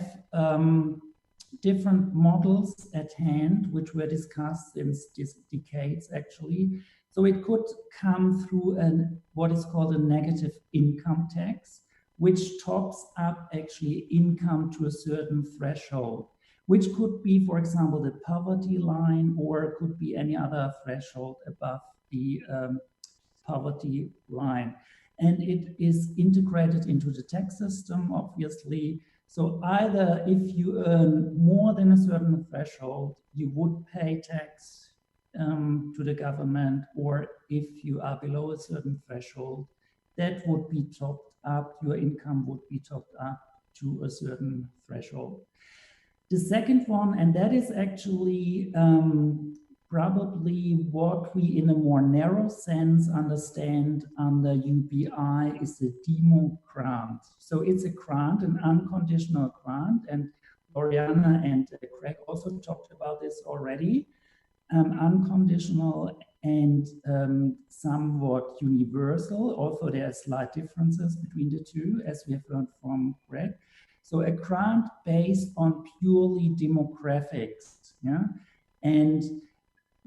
different models at hand, which were discussed since decades, actually. So it could come through what is called a negative income tax, which tops up actually income to a certain threshold, which could be, for example, the poverty line, or it could be any other threshold above the poverty line. And it is integrated into the tax system, obviously. So either if you earn more than a certain threshold, you would pay tax to the government, or if you are below a certain threshold, that would be topped up, your income would be topped up to a certain threshold. The second one, and that is actually probably what we in a more narrow sense understand under UBI, is the demo grant. So it's a grant, an unconditional grant, and Loriana and Craig also talked about this already. Unconditional and somewhat universal. Also, there are slight differences between the two, as we have learned from Craig. So a grant based on purely demographics, yeah?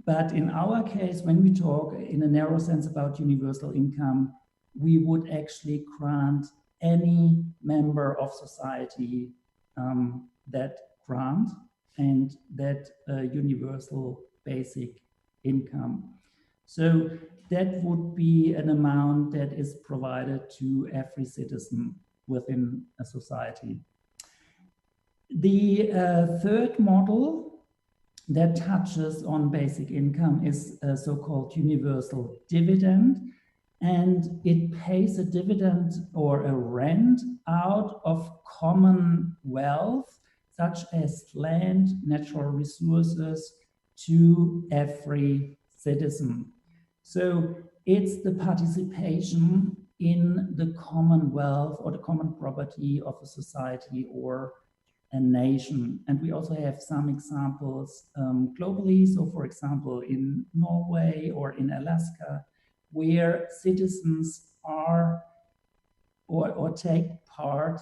But in our case, when we talk in a narrow sense about universal income, we would actually grant any member of society that grant and that universal basic income. So that would be an amount that is provided to every citizen within a society. The third model that touches on basic income is a so-called universal dividend, and it pays a dividend or a rent out of common wealth, such as land, natural resources, to every citizen. So it's the participation in the common wealth or the common property of a society or a nation. And we also have some examples globally. So for example, in Norway or in Alaska, where citizens are or take part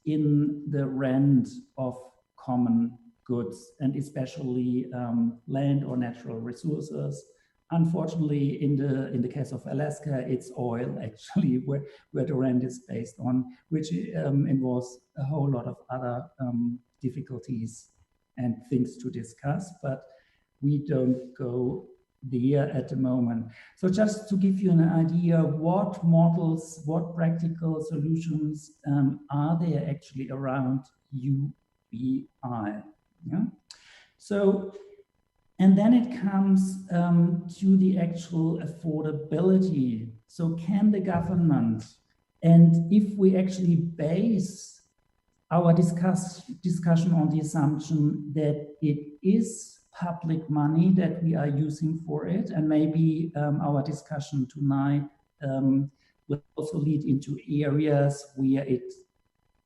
in the rent of common goods, and especially land or natural resources. Unfortunately, in the case of Alaska, it's oil actually where the rent is based on, which involves a whole lot of other difficulties and things to discuss, but we don't go there at the moment. So just to give you an idea, what models, what practical solutions are there actually around UBI? Yeah. So, and then it comes to the actual affordability. So can the government, and if we actually base our discussion on the assumption that it is public money that we are using for it, and maybe our discussion tonight will also lead into areas where it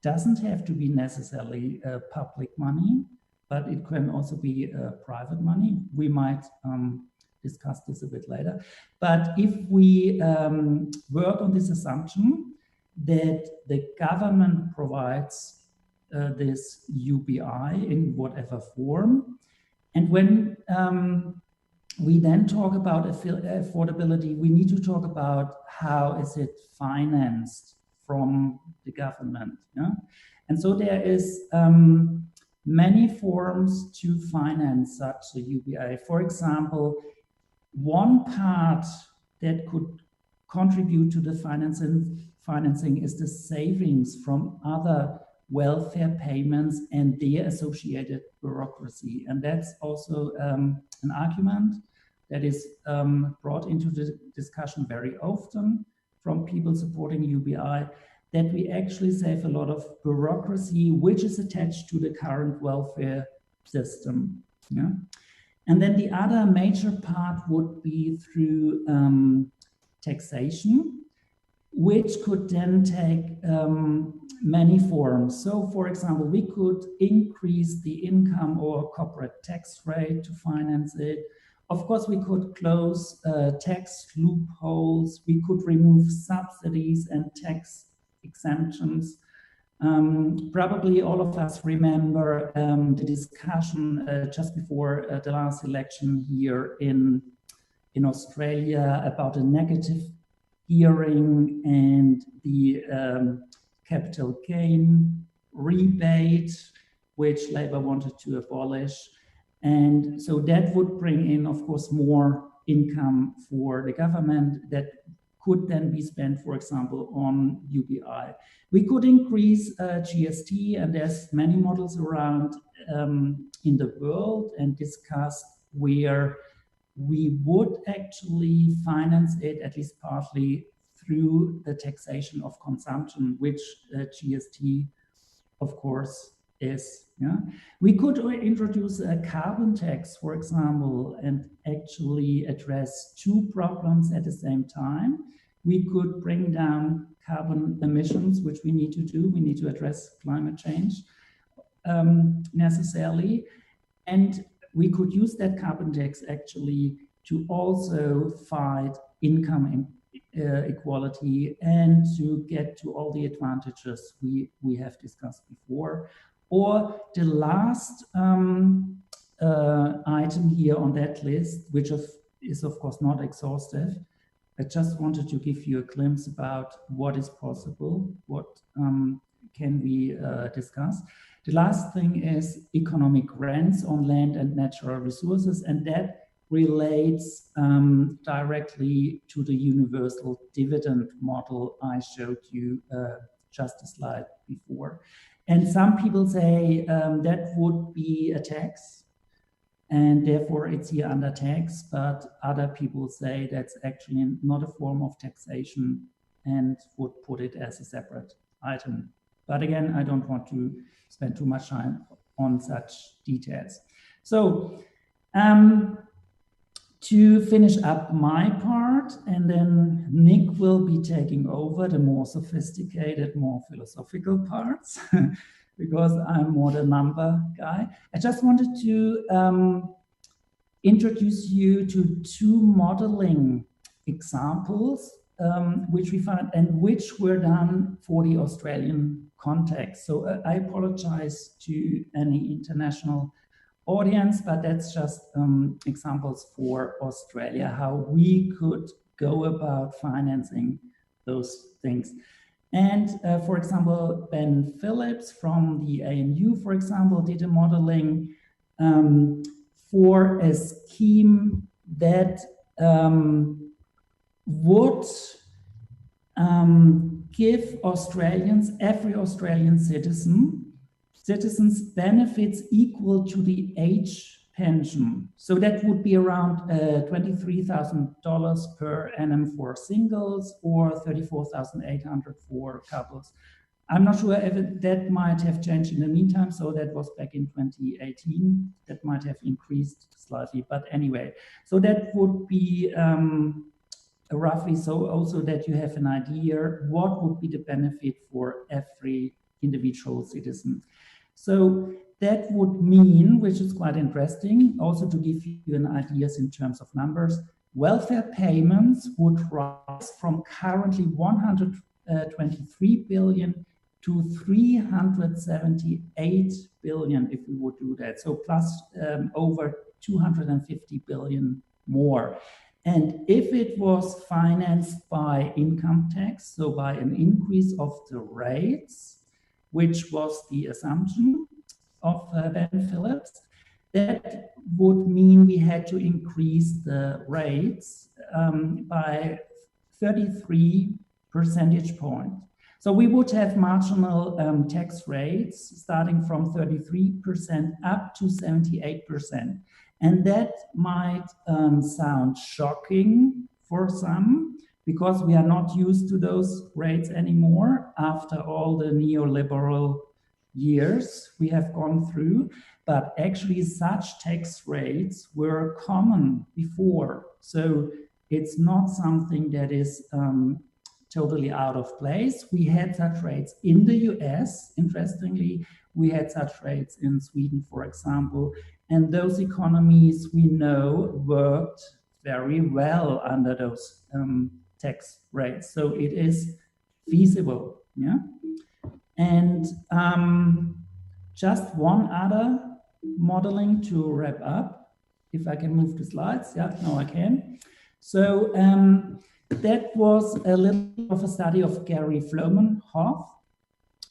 doesn't have to be necessarily public money, but it can also be private money. We might discuss this a bit later. But if we work on this assumption that the government provides this UBI in whatever form. And when we then talk about affordability, we need to talk about how is it financed from the government. Yeah? And so there is many forms to finance such a UBI. For example, one part that could contribute to the financing is the savings from other welfare payments and their associated bureaucracy. And that's also an argument that is brought into the discussion very often from people supporting UBI, that we actually save a lot of bureaucracy which is attached to the current welfare system. Yeah? And then the other major part would be through taxation, which could then take many forms. So for example, we could increase the income or corporate tax rate to finance it. Of course, we could close tax loopholes. We could remove subsidies and tax exemptions. Probably all of us remember the discussion just before the last election here in Australia about a negative gearing and the capital gain rebate, which Labour wanted to abolish. And so that would bring in, of course, more income for the government that could then be spent, for example, on UBI. We could increase GST, and there's many models around in the world, and discuss where we would actually finance it, at least partly, through the taxation of consumption, which GST, of course, is. Yeah? We could introduce a carbon tax, for example, and actually address two problems at the same time. We could bring down carbon emissions, which we need to do. We need to address climate change necessarily. And we could use that carbon tax actually to also fight income equality and to get to all the advantages we have discussed before. Or the last item here on that list, which is of course not exhaustive. I just wanted to give you a glimpse about what is possible, what can we discuss. The last thing is economic rents on land and natural resources, and that relates directly to the universal dividend model I showed you just a slide before. And some people say that would be a tax, and therefore it's here under tax, but other people say that's actually not a form of taxation and would put it as a separate item. But again, I don't want to spend too much time on such details. So to finish up my part, and then Nick will be taking over the more sophisticated, more philosophical parts, because I'm more the number guy. I just wanted to introduce you to two modeling examples, which we found and which were done for the Australian context. So I apologize to any international audience, but that's just examples for Australia, how we could go about financing those things. And for example, Ben Phillips from the ANU, for example, did a modeling for a scheme that would give Australians, every Australian citizens benefits equal to the age pension. So that would be around $23,000 per annum for singles or $34,800 for couples. I'm not sure if that might have changed in the meantime. So that was back in 2018. That might have increased slightly, but anyway. So that would be roughly so also that you have an idea what would be the benefit for every individual citizen. So that would mean, which is quite interesting, also to give you an idea in terms of numbers, welfare payments would rise from currently 123 billion to 378 billion if we would do that. So plus over 250 billion more. And if it was financed by income tax, so by an increase of the rates, which was the assumption of Ben Phillips, that would mean we had to increase the rates by 33 percentage points. So we would have marginal tax rates starting from 33% up to 78%. And that might sound shocking for some, because we are not used to those rates anymore after all the neoliberal years we have gone through. But actually such tax rates were common before. So it's not something that is totally out of place. We had such rates in the US, interestingly. We had such rates in Sweden, for example. And those economies we know worked very well under those tax rates. So it is feasible, yeah? And just one other modeling to wrap up. If I can move the slides, yeah, no, I can. So that was a little of a study of Gary Floman-Hoff,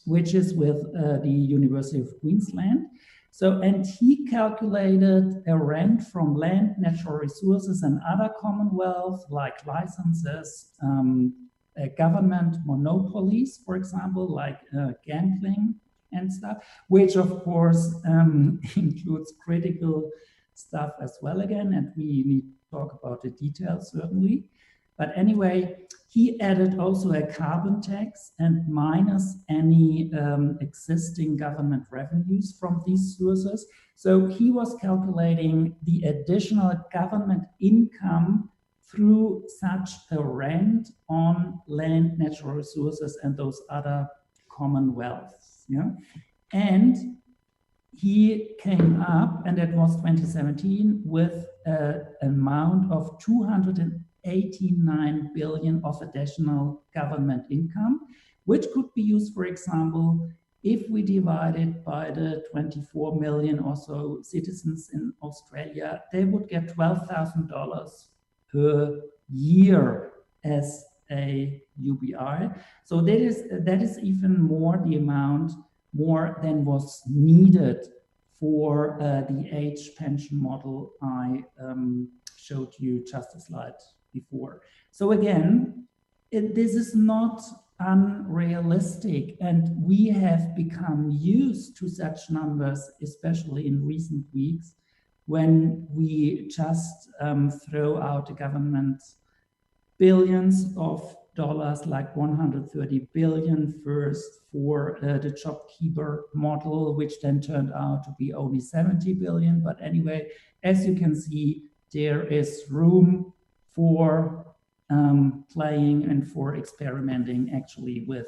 which is with the University of Queensland. So, and he calculated a rent from land, natural resources, and other commonwealth, like licenses, government monopolies, for example, like gambling and stuff, which of course includes critical stuff as well again, and we need to talk about the details certainly. But anyway, he added also a carbon tax and minus any existing government revenues from these sources. So he was calculating the additional government income through such a rent on land, natural resources, and those other commonwealths. Yeah? And he came up, and that was 2017, with an amount of 289 billion of additional government income, which could be used, for example, if we divide it by the 24 million or so citizens in Australia, they would get $12,000 per year as a UBI. So that is even more the amount, more than was needed for the age pension model I showed you just a slide before. So again, this is not unrealistic, and we have become used to such numbers, especially in recent weeks, when we just throw out the government billions of dollars, like 130 billion first for the JobKeeper model, which then turned out to be only 70 billion. But anyway, as you can see, there is room for playing and for experimenting actually with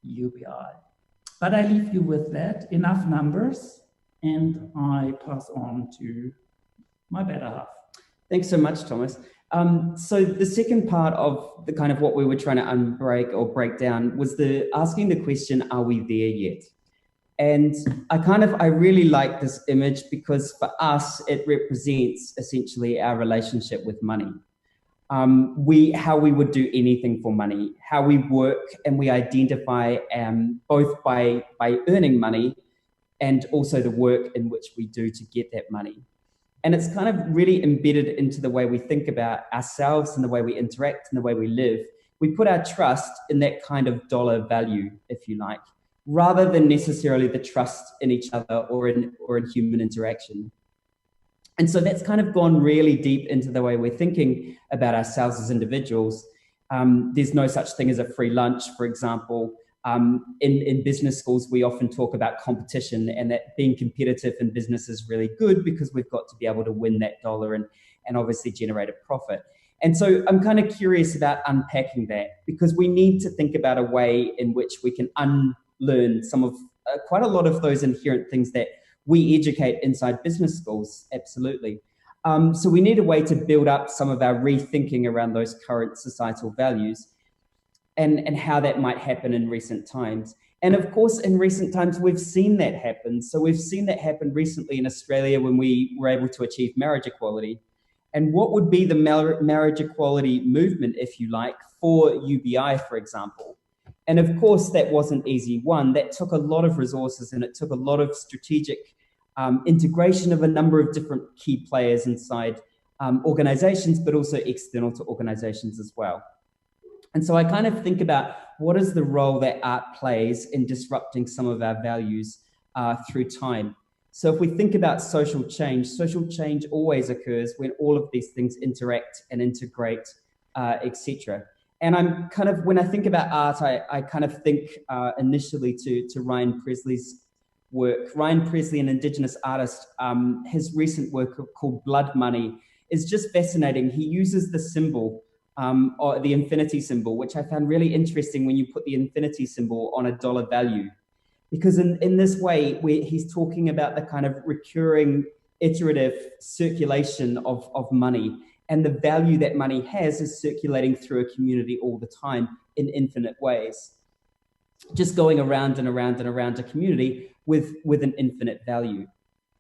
UBI. But I leave you with that, enough numbers, and I pass on to my better half. Thanks so much, Thomas. So the second part of the kind of what we were trying to unbreak or break down was asking the question, are we there yet? And I really like this image because for us, it represents essentially our relationship with money. How we would do anything for money, how we work and we identify both by earning money and also the work in which we do to get that money. And it's kind of really embedded into the way we think about ourselves and the way we interact and the way we live. We put our trust in that kind of dollar value, if you like, rather than necessarily the trust in each other or in human interaction. And so that's kind of gone really deep into the way we're thinking about ourselves as individuals. There's no such thing as a free lunch, for example. In business schools, we often talk about competition and that being competitive in business is really good because we've got to be able to win that dollar and obviously generate a profit. And so I'm kind of curious about unpacking that, because we need to think about a way in which we can unlearn some of quite a lot of those inherent things that we educate inside business schools, absolutely. So we need a way to build up some of our rethinking around those current societal values and how that might happen in recent times. And of course, in recent times, we've seen that happen. So we've seen that happen recently in Australia when we were able to achieve marriage equality. And what would be the marriage equality movement, if you like, for UBI, for example? And of course, that wasn't easy. One, that took a lot of resources and it took a lot of strategic integration of a number of different key players inside organizations, but also external to organizations as well. And so I kind of think about what is the role that art plays in disrupting some of our values through time. So if we think about social change always occurs when all of these things interact and integrate, etc. And I'm kind of, when I think about art, I kind of think initially to Ryan Presley's work. Ryan Presley, an Indigenous artist, his recent work called Blood Money is just fascinating. He uses the symbol, or the infinity symbol, which I found really interesting when you put the infinity symbol on a dollar value. Because in this way, he's talking about the kind of recurring, iterative circulation of money, and the value that money has is circulating through a community all the time in infinite ways, just going around and around and around a community with an infinite value.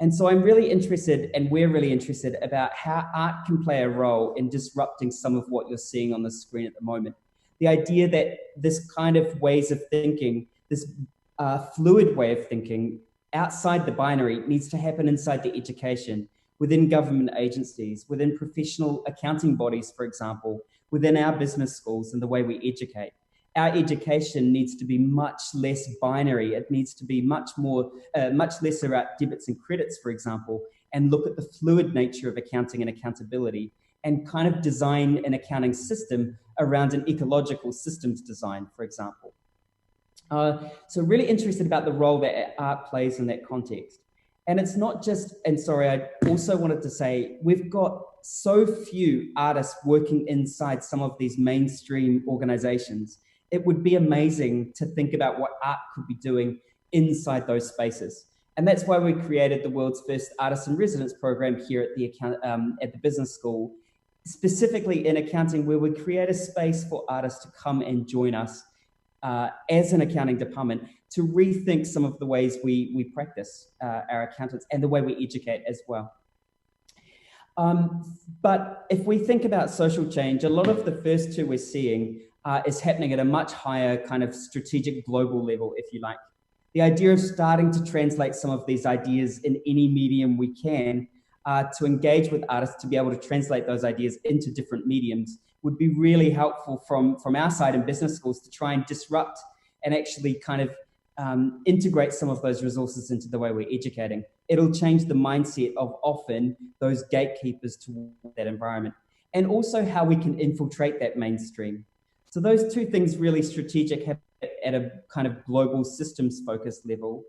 And so I'm really interested, and we're really interested about how art can play a role in disrupting some of what you're seeing on the screen at the moment. The idea that this kind of ways of thinking, this fluid way of thinking outside the binary needs to happen inside the education, within government agencies, within professional accounting bodies, for example, within our business schools and the way we educate. Our education needs to be much less binary. It needs to be much less about debits and credits, for example, and look at the fluid nature of accounting and accountability and kind of design an accounting system around an ecological systems design, for example. So really interested about the role that art plays in that context. And it's not just, and sorry, I also wanted to say, we've got so few artists working inside some of these mainstream organizations. It would be amazing to think about what art could be doing inside those spaces. And that's why we created the world's first artist in residence program here at the business school, specifically in accounting, where we create a space for artists to come and join us as an accounting department to rethink some of the ways we practice our accountants and the way we educate as well. But if we think about social change, a lot of the first two we're seeing is happening at a much higher kind of strategic global level, if you like. The idea of starting to translate some of these ideas in any medium we can to engage with artists to be able to translate those ideas into different mediums would be really helpful from our side in business schools to try and disrupt and actually kind of integrate some of those resources into the way we're educating. It'll change the mindset of often those gatekeepers to that environment, and also how we can infiltrate that mainstream. So those two things really strategic at a kind of global systems focused level.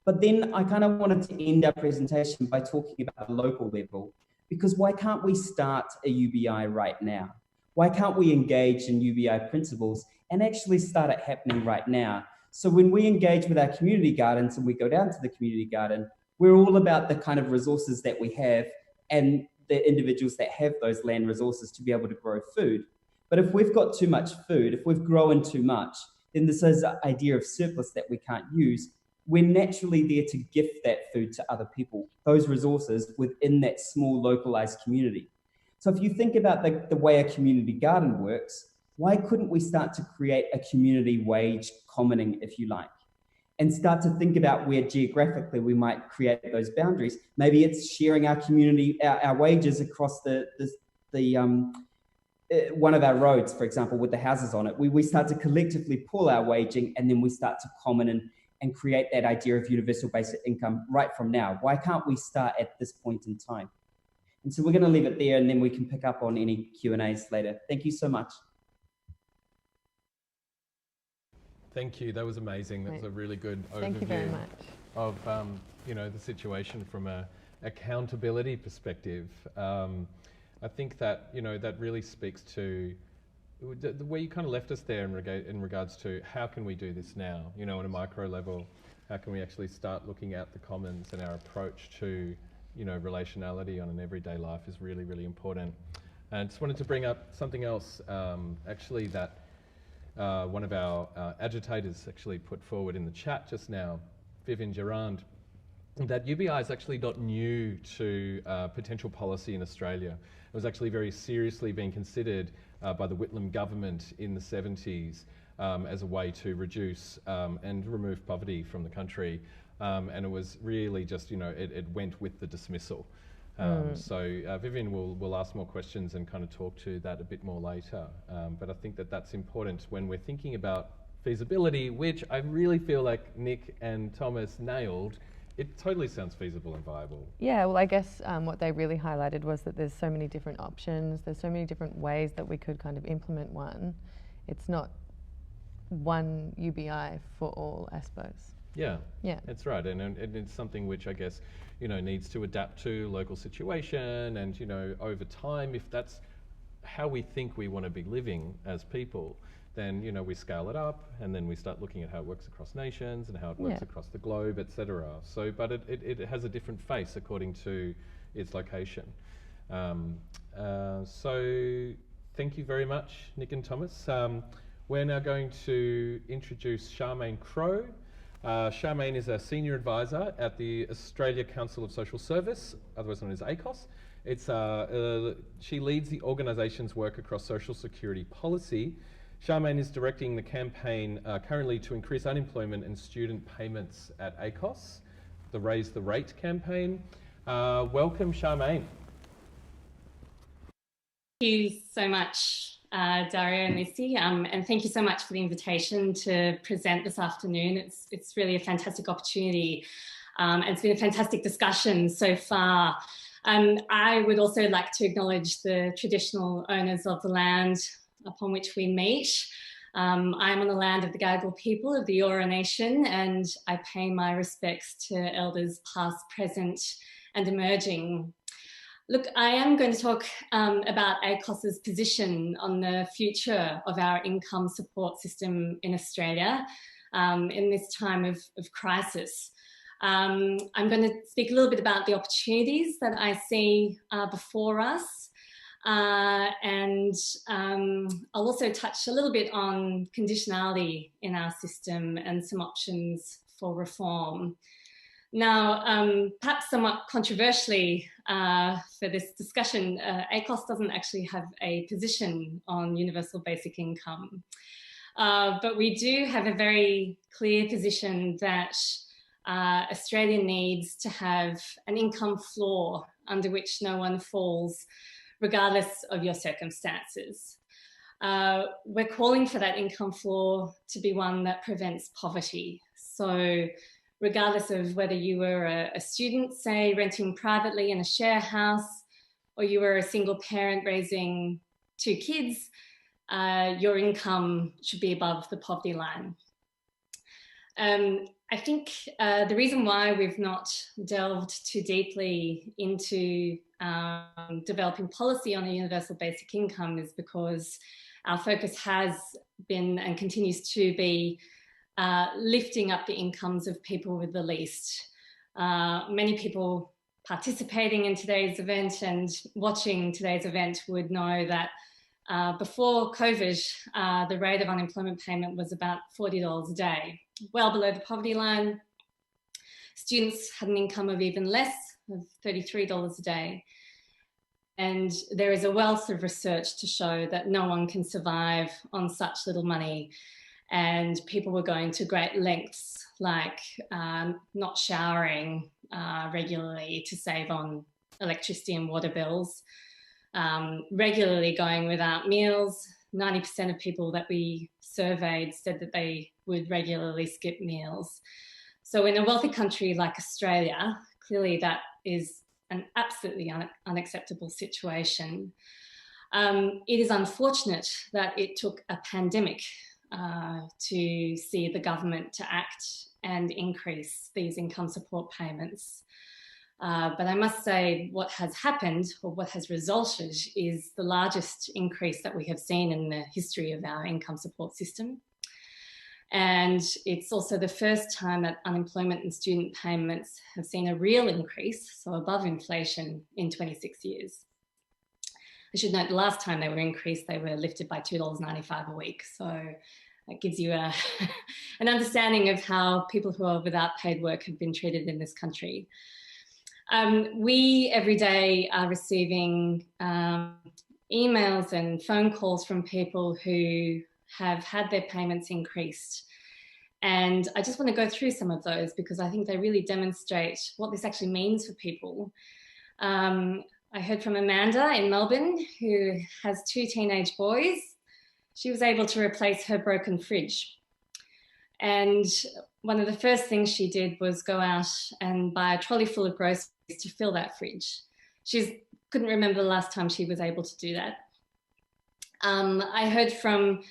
But then I kind of wanted to end our presentation by talking about the local level, because why can't we start a UBI right now? Why can't we engage in UBI principles and actually start it happening right now? So when we engage with our community gardens and we go down to the community garden, we're all about the kind of resources that we have and the individuals that have those land resources to be able to grow food. But if we've got too much food, if we've grown too much, then this is an idea of surplus that we can't use. We're naturally there to gift that food to other people, those resources within that small localized community. So if you think about the way a community garden works, why couldn't we start to create a community wage commoning, if you like, and start to think about where geographically we might create those boundaries? Maybe it's sharing our community, our wages across one of our roads, for example, with the houses on it. We start to collectively pull our waging, and then we start to common and create that idea of universal basic income right from now. Why can't we start at this point in time? And so we're going to leave it there, and then we can pick up on any Q&As later. Thank you so much. Thank you. That was amazing. That was a really good overview. Thank you very much. Of the situation from a accountability perspective. I think that that really speaks to the way you kind of left us there in regards to how can we do this now, on a micro level. How can we actually start looking at the commons, and our approach to relationality on an everyday life is really, really important. And I just wanted to bring up something else actually that one of our agitators actually put forward in the chat just now, Vivian Gerard, that UBI is actually not new to potential policy in Australia. It was actually very seriously being considered by the Whitlam government in the 70s as a way to reduce and remove poverty from the country. And it was really just, it went with the dismissal. So Vivian will ask more questions and kind of talk to that a bit more later. But I think that that's important when we're thinking about feasibility, which I really feel like Nick and Thomas nailed. It totally sounds feasible and viable. Yeah, well, I guess what they really highlighted was that there's so many different options, there's so many different ways that we could kind of implement one. It's not one UBI for all, I suppose. Yeah, that's right. And it's something which I guess, needs to adapt to local situation and, over time, if that's how we think we want to be living as people, then, we scale it up and then we start looking at how it works across nations and how it works across the globe, etc. So, but it has a different face according to its location. So thank you very much, Nick and Thomas. We're now going to introduce Charmaine Crowe. Charmaine is a senior advisor at the Australia Council of Social Service, otherwise known as ACOS. She leads the organisation's work across social security policy. Charmaine is directing the campaign currently to increase unemployment and student payments at ACOS, the Raise the Rate campaign. Welcome, Charmaine. Thank you so much, Dario and Lucy, and thank you so much for the invitation to present this afternoon. It's really a fantastic opportunity, and it's been a fantastic discussion so far. I would also like to acknowledge the traditional owners of the land upon which we meet. I'm on the land of the Gadigal people of the Eora Nation, and I pay my respects to elders past, present and emerging. Look, I am going to talk about ACOS's position on the future of our income support system in Australia in this time of crisis. I'm going to speak a little bit about the opportunities that I see before us. And I'll also touch a little bit on conditionality in our system and some options for reform. Now, perhaps somewhat controversially for this discussion, ACOS doesn't actually have a position on universal basic income. But we do have a very clear position that Australia needs to have an income floor under which no one falls, regardless of your circumstances. We're calling for that income floor to be one that prevents poverty. So regardless of whether you were a student, say, renting privately in a share house, or you were a single parent raising 2 kids, your income should be above the poverty line. I think the reason why we've not delved too deeply into developing policy on a universal basic income is because our focus has been and continues to be lifting up the incomes of people with the least. Many people participating in today's event and watching today's event would know that before COVID, the rate of unemployment payment was about $40 a day, well below the poverty line. Students had an income of even less, of $33 a day. And there is a wealth of research to show that no one can survive on such little money. And people were going to great lengths, like not showering regularly to save on electricity and water bills, regularly going without meals. 90% of people that we surveyed said that they would regularly skip meals. So in a wealthy country like Australia, clearly that is an absolutely unacceptable situation. It is unfortunate that it took a pandemic to see the government to act and increase these income support payments. But I must say what has happened, or what has resulted, is the largest increase that we have seen in the history of our income support system. And it's also the first time that unemployment and student payments have seen a real increase, so above inflation, in 26 years. I should note the last time they were increased, they were lifted by $2.95 a week. So That gives you an understanding of how people who are without paid work have been treated in this country. We every day are receiving emails and phone calls from people who have had their payments increased. And I just want to go through some of those because I think they really demonstrate what this actually means for people. I heard from Amanda in Melbourne, who has 2 teenage boys. She was able to replace her broken fridge. And one of the first things she did was go out and buy a trolley full of groceries to fill that fridge. She couldn't remember the last time she was able to do that. I heard from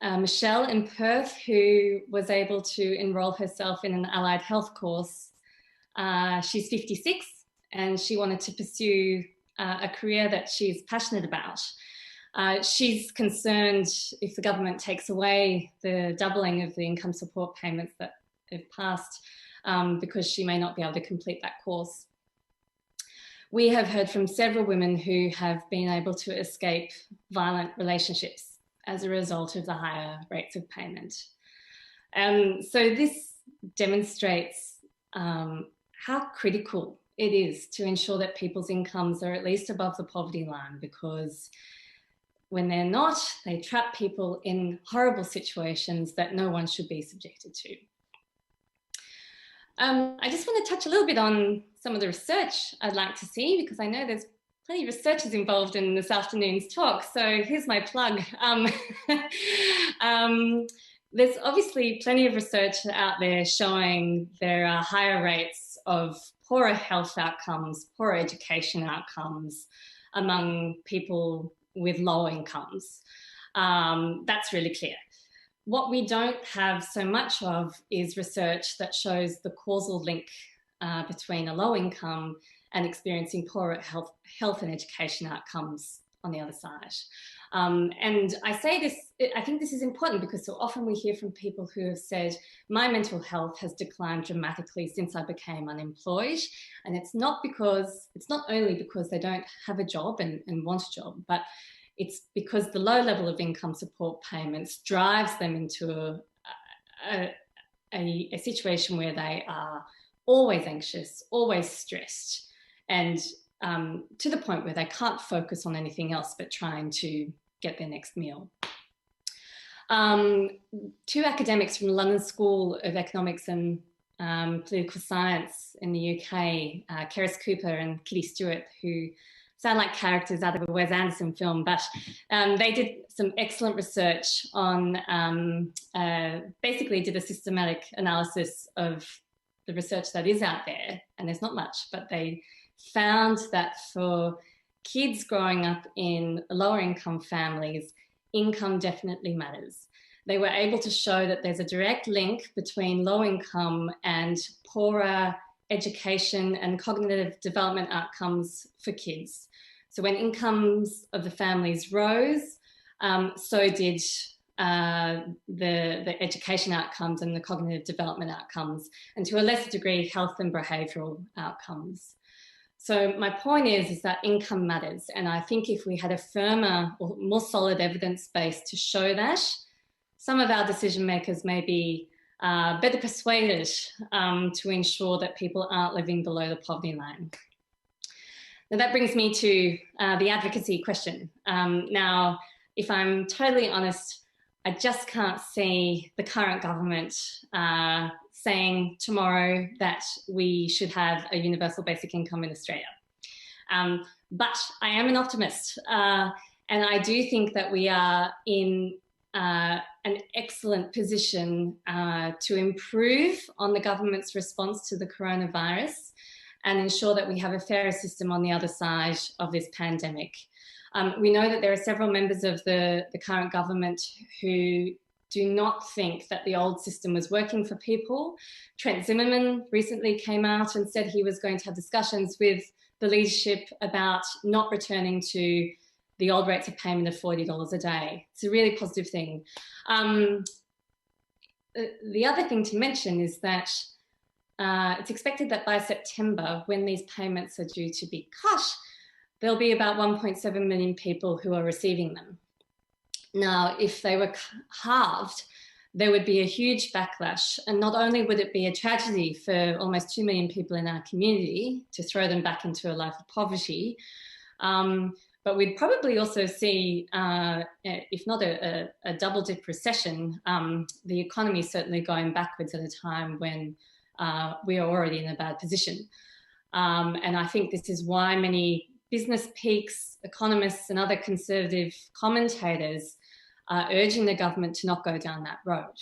Michelle in Perth, who was able to enroll herself in an allied health course. She's 56 and she wanted to pursue a career that she's passionate about. She's concerned if the government takes away the doubling of the income support payments that have passed because she may not be able to complete that course. We have heard from several women who have been able to escape violent relationships as a result of the higher rates of payment. So this demonstrates how critical it is to ensure that people's incomes are at least above the poverty line, because when they're not, they trap people in horrible situations that no one should be subjected to. I just want to touch a little bit on some of the research I'd like to see, because I know there's plenty of researchers involved in this afternoon's talk. So here's my plug. There's obviously plenty of research out there showing there are higher rates of poorer health outcomes, poorer education outcomes among people with low incomes. That's really clear. What we don't have so much of is research that shows the causal link between a low income and experiencing poorer health and education outcomes on the other side. And I say this, I think this is important because so often we hear from people who have said, my mental health has declined dramatically since I became unemployed. And it's not only because they don't have a job and want a job, but it's because the low level of income support payments drives them into a situation where they are always anxious, always stressed, and to the point where they can't focus on anything else but trying to get their next meal. 2 academics from the London School of Economics and Political Science in the UK, Keris Cooper and Kitty Stewart, who sound like characters out of a Wes Anderson film, but they did some excellent research on, basically did a systematic analysis of the research that is out there, and there's not much, but they found that for kids growing up in lower income families, income definitely matters. They were able to show that there's a direct link between low income and poorer education and cognitive development outcomes for kids. So when incomes of the families rose, so did the education outcomes and the cognitive development outcomes, and to a lesser degree, health and behavioural outcomes. So my point is that income matters. And I think if we had a firmer or more solid evidence base to show that, some of our decision makers may be better persuaded to ensure that people aren't living below the poverty line. Now that brings me to the advocacy question. Now, if I'm totally honest, I just can't see the current government saying tomorrow that we should have a universal basic income in Australia. But I am an optimist, and I do think that we are in an excellent position to improve on the government's response to the coronavirus and ensure that we have a fairer system on the other side of this pandemic. We know that there are several members of the current government who do not think that the old system was working for people. Trent Zimmerman recently came out and said he was going to have discussions with the leadership about not returning to the old rates of payment of $40 a day. It's a really positive thing. The other thing to mention is that it's expected that by September, when these payments are due to be cut, there'll be about 1.7 million people who are receiving them. Now, if they were halved, there would be a huge backlash. And not only would it be a tragedy for almost 2 million people in our community to throw them back into a life of poverty, but we'd probably also see, if not a double-dip recession, the economy certainly going backwards at a time when we are already in a bad position. And I think this is why many business peaks, economists and other conservative commentators are urging the government to not go down that road.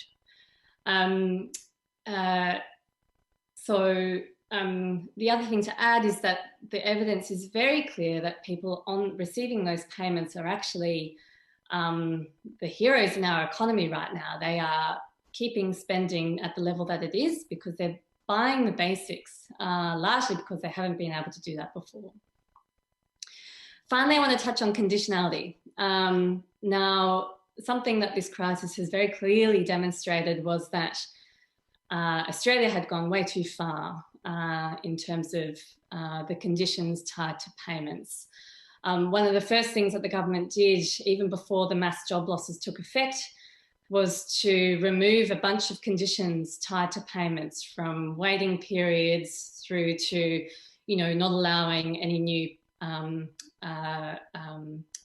The other thing to add is that the evidence is very clear that people on receiving those payments are actually the heroes in our economy right now. They are keeping spending at the level that it is because they're buying the basics, largely because they haven't been able to do that before. Finally, I want to touch on conditionality. Now, something that this crisis has very clearly demonstrated was that Australia had gone way too far in terms of the conditions tied to payments. One of the first things that the government did, even before the mass job losses took effect, was to remove a bunch of conditions tied to payments, from waiting periods through to, not allowing any new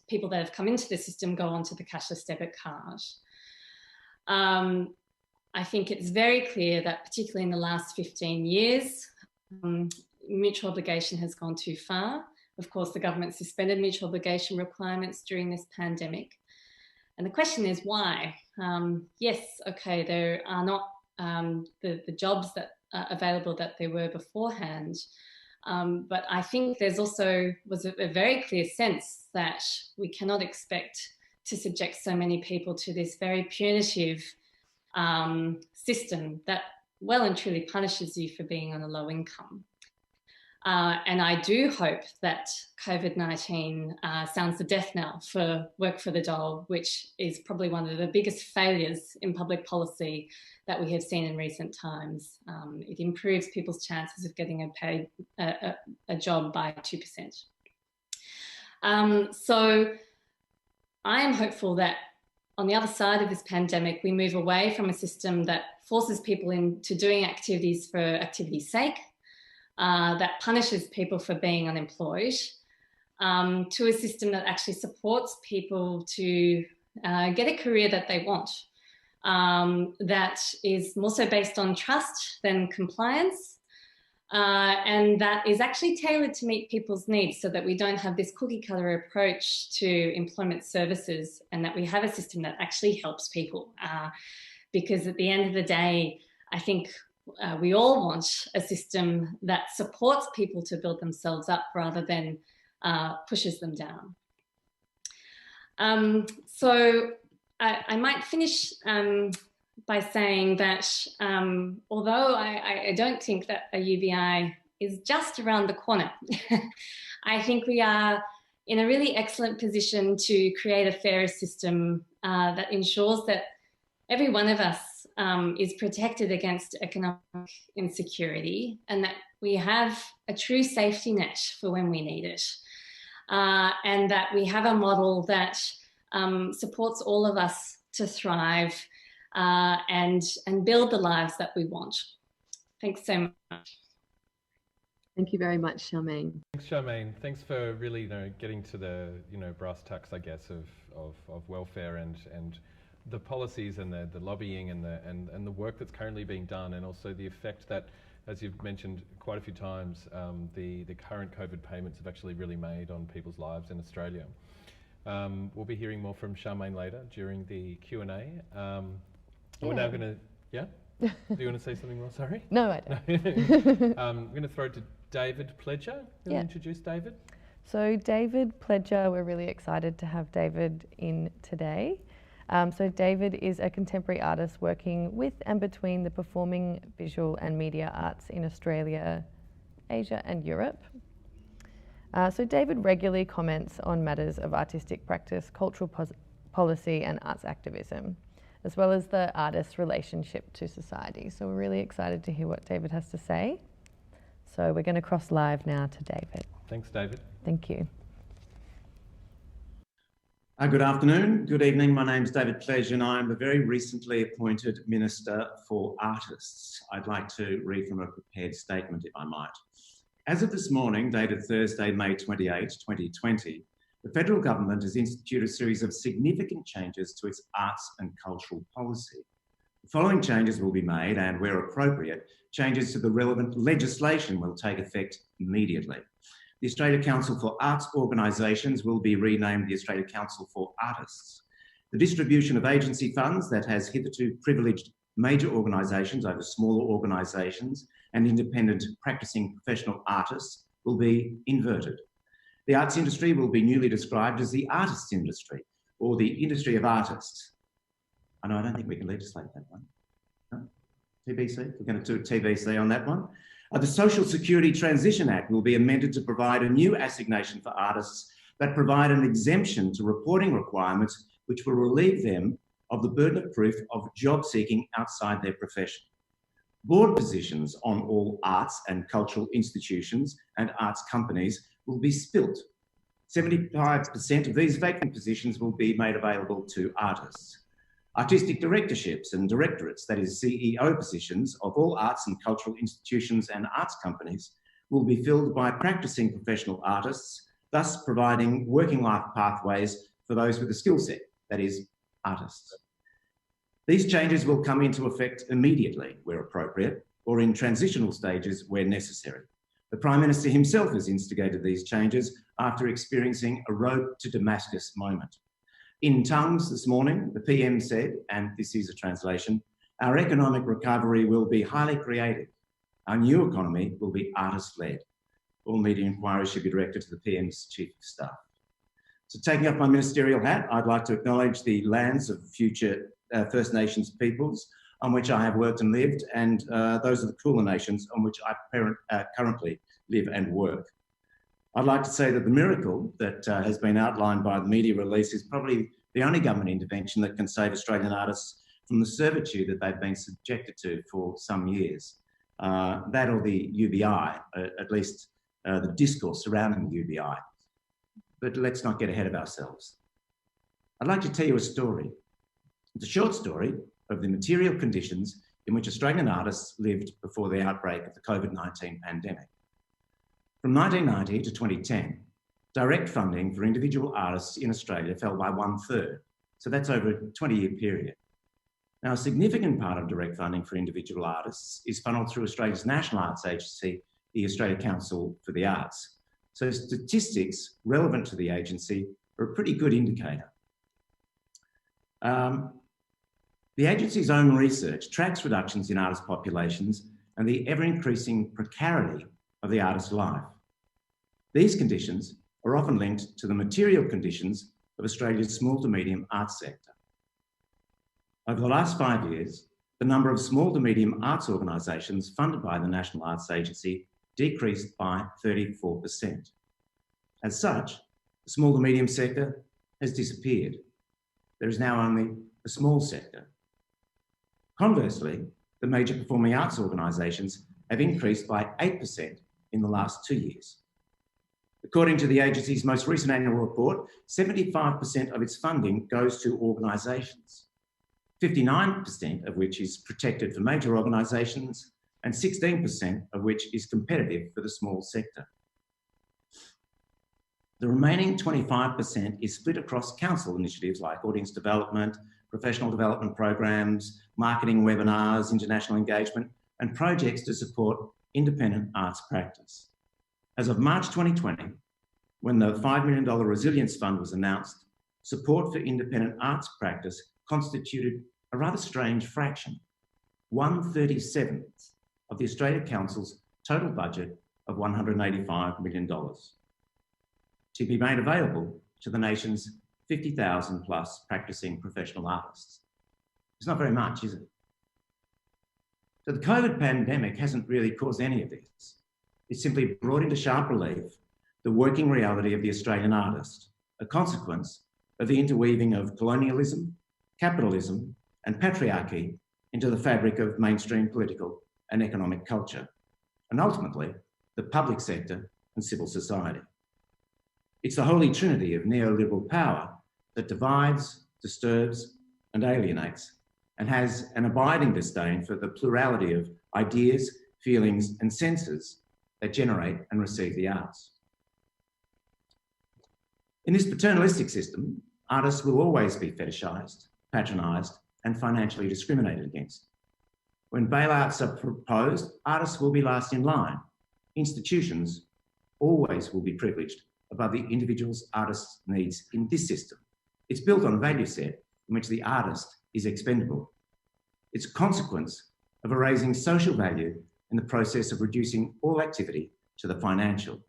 people that have come into the system go onto the cashless debit card. I think it's very clear that particularly in the last 15 years, mutual obligation has gone too far. Of course, the government suspended mutual obligation requirements during this pandemic. And the question is why? Yes, okay, there are not the jobs that are available that there were beforehand. But I think there's also was a very clear sense that we cannot expect to subject so many people to this very punitive system that well and truly punishes you for being on a low income. And I do hope that COVID-19 sounds the death knell for work for the dole, which is probably one of the biggest failures in public policy that we have seen in recent times. It improves people's chances of getting a job by 2%. So I am hopeful that on the other side of this pandemic, we move away from a system that forces people into doing activities for activity's sake, that punishes people for being unemployed, to a system that actually supports people to get a career that they want, that is more so based on trust than compliance, and that is actually tailored to meet people's needs so that we don't have this cookie cutter approach to employment services, and that we have a system that actually helps people. Because at the end of the day, I think we all want a system that supports people to build themselves up rather than pushes them down. So I might finish by saying that although I don't think that a UBI is just around the corner, I think we are in a really excellent position to create a fairer system that ensures that every one of us is protected against economic insecurity, and that we have a true safety net for when we need it, and that we have a model that supports all of us to thrive and build the lives that we want. Thanks so much. Thank you very much, Charmaine. Thanks, Charmaine. Thanks for really getting to the brass tacks, I guess, of welfare and the policies and the lobbying and the work that's currently being done, and also the effect that, as you've mentioned quite a few times, the current COVID payments have actually really made on people's lives in Australia. We'll be hearing more from Charmaine later during the Q&A. We're now going to, yeah? Do you want to say something more? Sorry? No, I don't. I'm going to throw it to David Pledger. Can you introduce David? So David Pledger, we're really excited to have David in today. So David is a contemporary artist working with and between the performing, visual and media arts in Australia, Asia and Europe. So David regularly comments on matters of artistic practice, cultural policy and arts activism, as well as the artist's relationship to society. So we're really excited to hear what David has to say. So we're going to cross live now to David. Thanks, David. Thank you. Good afternoon, good evening. My name's David Pleasure and I'm the very recently appointed Minister for Artists. I'd like to read from a prepared statement, if I might. As of this morning, dated Thursday, May 28, 2020, the federal government has instituted a series of significant changes to its arts and cultural policy. The following changes will be made and, where appropriate, changes to the relevant legislation will take effect immediately. The Australia Council for Arts Organisations will be renamed the Australia Council for Artists. The distribution of agency funds that has hitherto privileged major organisations over smaller organisations and independent practising professional artists will be inverted. The arts industry will be newly described as the artists industry or the industry of artists. I know, I don't think we can legislate that one. No? TBC, we're going to do a TBC on that one. The Social Security Transition Act will be amended to provide a new assignation for artists that provide an exemption to reporting requirements which will relieve them of the burden of proof of job seeking outside their profession. Board positions on all arts and cultural institutions and arts companies will be spilt. 75% of these vacant positions will be made available to artists. Artistic directorships and directorates, that is CEO positions of all arts and cultural institutions and arts companies, will be filled by practising professional artists, thus providing working life pathways for those with a skill set, that is artists. These changes will come into effect immediately where appropriate or in transitional stages where necessary. The Prime Minister himself has instigated these changes after experiencing a road to Damascus moment. In tongues this morning, the PM said, and this is a translation, our economic recovery will be highly creative. Our new economy will be artist-led. All media inquiries should be directed to the PM's Chief of Staff. So taking up my ministerial hat, I'd like to acknowledge the lands of future First Nations peoples on which I have worked and lived, and those of the Kulin Nations on which I currently live and work. I'd like to say that the miracle that has been outlined by the media release is probably the only government intervention that can save Australian artists from the servitude that they've been subjected to for some years. That or the UBI, at least the discourse surrounding the UBI. But let's not get ahead of ourselves. I'd like to tell you a story. It's a short story of the material conditions in which Australian artists lived before the outbreak of the COVID-19 pandemic. From 1990 to 2010, direct funding for individual artists in Australia fell by 1/3. So that's over a 20-year period. Now, a significant part of direct funding for individual artists is funneled through Australia's national arts agency, the Australia Council for the Arts. So statistics relevant to the agency are a pretty good indicator. The agency's own research tracks reductions in artist populations and the ever-increasing precarity of the artist's life. These conditions are often linked to the material conditions of Australia's small to medium arts sector. Over the last 5 years, the number of small to medium arts organisations funded by the National Arts Agency decreased by 34%. As such, the small to medium sector has disappeared. There is now only a small sector. Conversely, the major performing arts organisations have increased by 8% in the last 2 years. According to the agency's most recent annual report, 75% of its funding goes to organisations, 59% of which is protected for major organisations and 16% of which is competitive for the small sector. The remaining 25% is split across council initiatives like audience development, professional development programs, marketing webinars, international engagement, and projects to support independent arts practice. As of March 2020, when the $5 million Resilience Fund was announced, support for independent arts practice constituted a rather strange fraction, 1/37 of the Australia Council's total budget of $185 million, to be made available to the nation's 50,000 plus practicing professional artists. It's not very much, is it? So the COVID pandemic hasn't really caused any of this. It simply brought into sharp relief the working reality of the Australian artist, a consequence of the interweaving of colonialism, capitalism, and patriarchy into the fabric of mainstream political and economic culture, and ultimately the public sector and civil society. It's the holy trinity of neoliberal power that divides, disturbs, and alienates, and has an abiding disdain for the plurality of ideas, feelings, and senses that generate and receive the arts. In this paternalistic system, artists will always be fetishised, patronised, and financially discriminated against. When bailouts are proposed, artists will be last in line. Institutions always will be privileged above the individual's artist's needs in this system. It's built on a value set in which the artist is expendable. It's a consequence of erasing social value in the process of reducing all activity to the financial.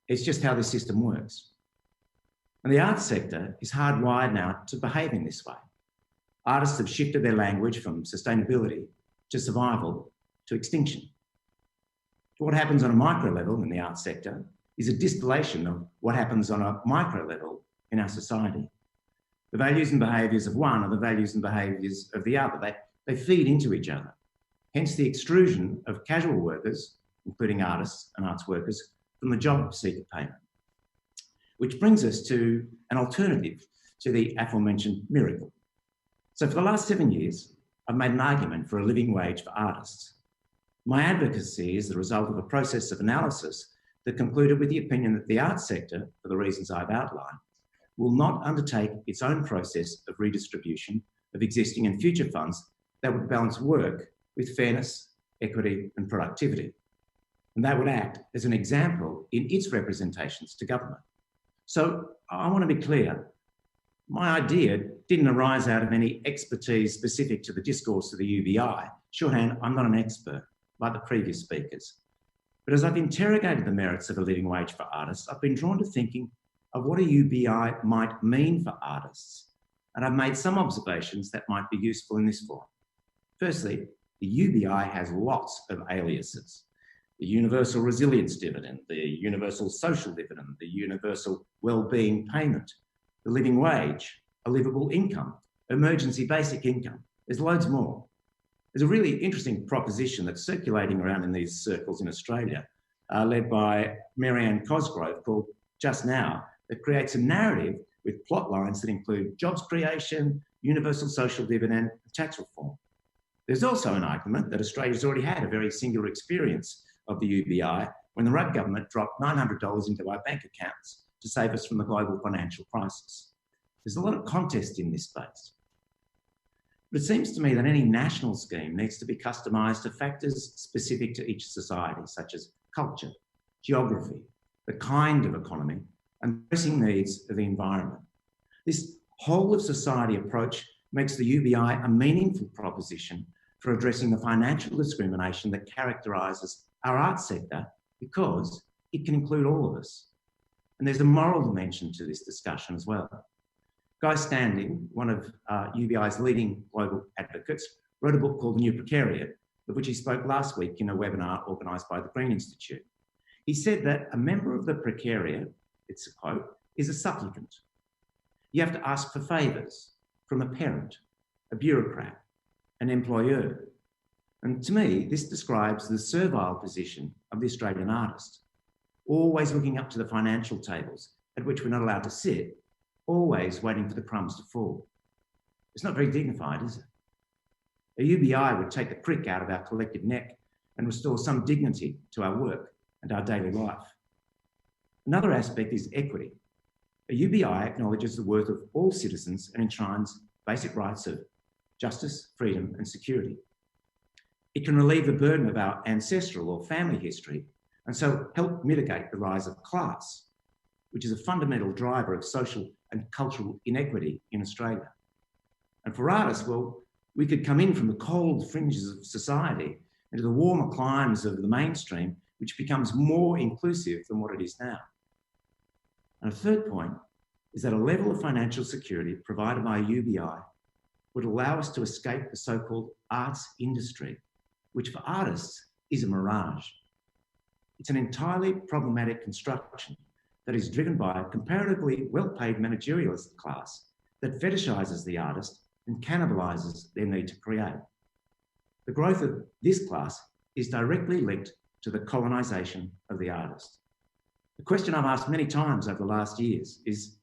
It's just how the system works. And the arts sector is hardwired now to behave in this way. Artists have shifted their language from sustainability to survival to extinction. What happens on a micro level in the arts sector is a distillation of what happens on a micro level in our society. The values and behaviours of one are the values and behaviours of the other. They feed into each other. Hence the extrusion of casual workers, including artists and arts workers, from the job seeker payment. Which brings us to an alternative to the aforementioned miracle. So for the last 7 years, I've made an argument for a living wage for artists. My advocacy is the result of a process of analysis that concluded with the opinion that the arts sector, for the reasons I've outlined, will not undertake its own process of redistribution of existing and future funds that would balance work with fairness, equity, and productivity. And that would act as an example in its representations to government. So I want to be clear. My idea didn't arise out of any expertise specific to the discourse of the UBI. Shorthand, I'm not an expert, like the previous speakers. But as I've interrogated the merits of a living wage for artists, I've been drawn to thinking of what a UBI might mean for artists. And I've made some observations that might be useful in this forum. Firstly, the UBI has lots of aliases. The Universal Resilience Dividend, the Universal Social Dividend, the Universal Wellbeing Payment, the living wage, a livable income, emergency basic income. There's loads more. There's a really interesting proposition that's circulating around in these circles in Australia, led by Marianne Cosgrove, called Just Now, that creates a narrative with plot lines that include jobs creation, universal social dividend, and tax reform. There's also an argument that Australia's already had a very singular experience of the UBI when the Rudd government dropped $900 into our bank accounts to save us from the global financial crisis. There's a lot of contest in this space. But it seems to me that any national scheme needs to be customised to factors specific to each society, such as culture, geography, the kind of economy, and pressing needs of the environment. This whole of society approach makes the UBI a meaningful proposition for addressing the financial discrimination that characterises our arts sector, because it can include all of us. And there's a moral dimension to this discussion as well. Guy Standing, one of UBI's leading global advocates, wrote a book called The New Precariat, of which he spoke last week in a webinar organised by the Green Institute. He said that a member of the precariat, it's a quote, is a supplicant. You have to ask for favours from a parent, a bureaucrat, an employer. And to me, this describes the servile position of the Australian artist, always looking up to the financial tables at which we're not allowed to sit, always waiting for the crumbs to fall. It's not very dignified, is it? A UBI would take the prick out of our collective neck and restore some dignity to our work and our daily life. Another aspect is equity. A UBI acknowledges the worth of all citizens and enshrines basic rights of justice, freedom, and security. It can relieve the burden of our ancestral or family history and so help mitigate the rise of class, which is a fundamental driver of social and cultural inequity in Australia. And for artists, well, we could come in from the cold fringes of society into the warmer climes of the mainstream, which becomes more inclusive than what it is now. And a third point is that a level of financial security provided by a UBI would allow us to escape the so-called arts industry, which for artists is a mirage. It's an entirely problematic construction that is driven by a comparatively well-paid managerialist class that fetishises the artist and cannibalises their need to create. The growth of this class is directly linked to the colonisation of the artist. The question I've asked many times over the last years is,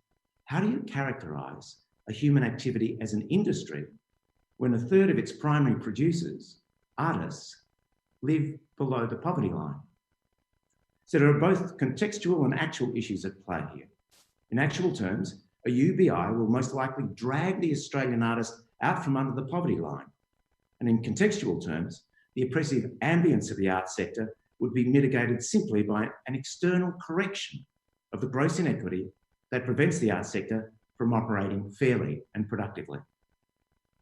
how do you characterise a human activity as an industry when a third of its primary producers, artists, live below the poverty line? So there are both contextual and actual issues at play here. In actual terms, a UBI will most likely drag the Australian artist out from under the poverty line. And in contextual terms, the oppressive ambience of the arts sector would be mitigated simply by an external correction of the gross inequity that prevents the arts sector from operating fairly and productively.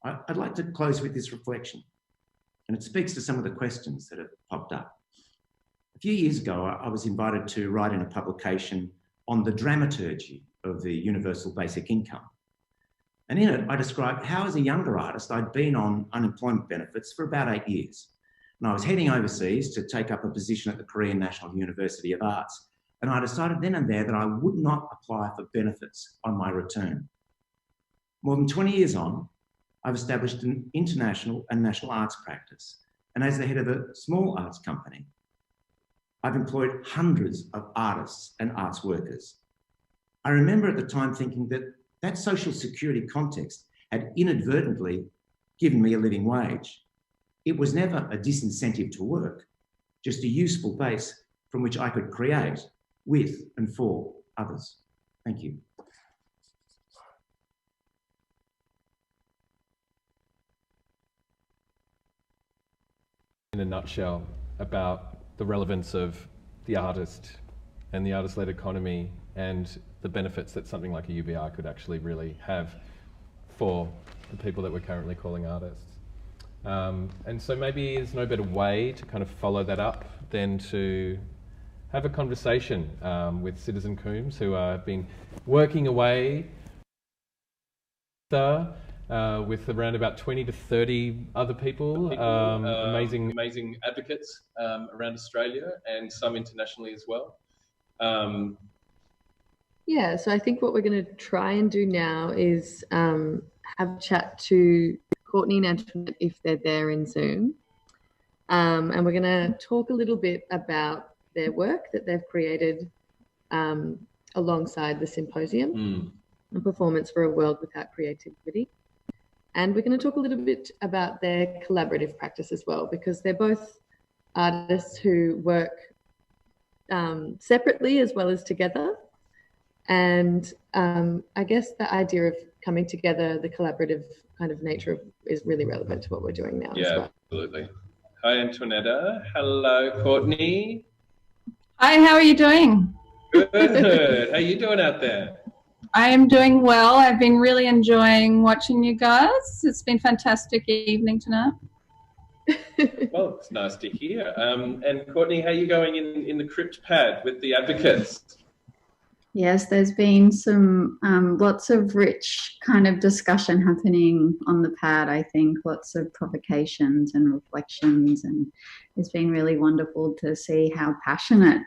I'd like to close with this reflection, and it speaks to some of the questions that have popped up. A few years ago, I was invited to write in a publication on the dramaturgy of the universal basic income. And in it, I described how, as a younger artist, I'd been on unemployment benefits for about 8 years. And I was heading overseas to take up a position at the Korean National University of Arts. And I decided then and there that I would not apply for benefits on my return. More than 20 years on, I've established an international and national arts practice. And as the head of a small arts company, I've employed hundreds of artists and arts workers. I remember at the time thinking that that social security context had inadvertently given me a living wage. It was never a disincentive to work, just a useful base from which I could create with and for others. Thank you. In a nutshell, about the relevance of the artist and the artist-led economy and the benefits that something like a UBI could actually really have for the people that we're currently calling artists. And so maybe there's no better way to kind of follow that up than to have a conversation with Citizen Coombes, who have been working away with around about 20 to 30 other people, amazing advocates around Australia and some internationally as well. Yeah, so I think what we're going to try and do now is have a chat to Courtney and Antoinette if they're there in Zoom. And we're going to talk a little bit about their work that they've created alongside the symposium, A Performance for a World Without Creativity. And we're going to talk a little bit about their collaborative practice as well, because they're both artists who work separately as well as together. And I guess the idea of coming together, the collaborative kind of nature is really relevant to what we're doing now. Yeah, as well. Absolutely. Hi, Antoinetta. Hello, Courtney. Hi, how are you doing? Good. How are you doing out there? I am doing well. I've been really enjoying watching you guys. It's been a fantastic evening tonight. Well, it's nice to hear. And Courtney, how are you going in the crypt pad with the advocates? Yes, there's been some lots of rich kind of discussion happening on the pad, I think, lots of provocations and reflections, and it's been really wonderful to see how passionate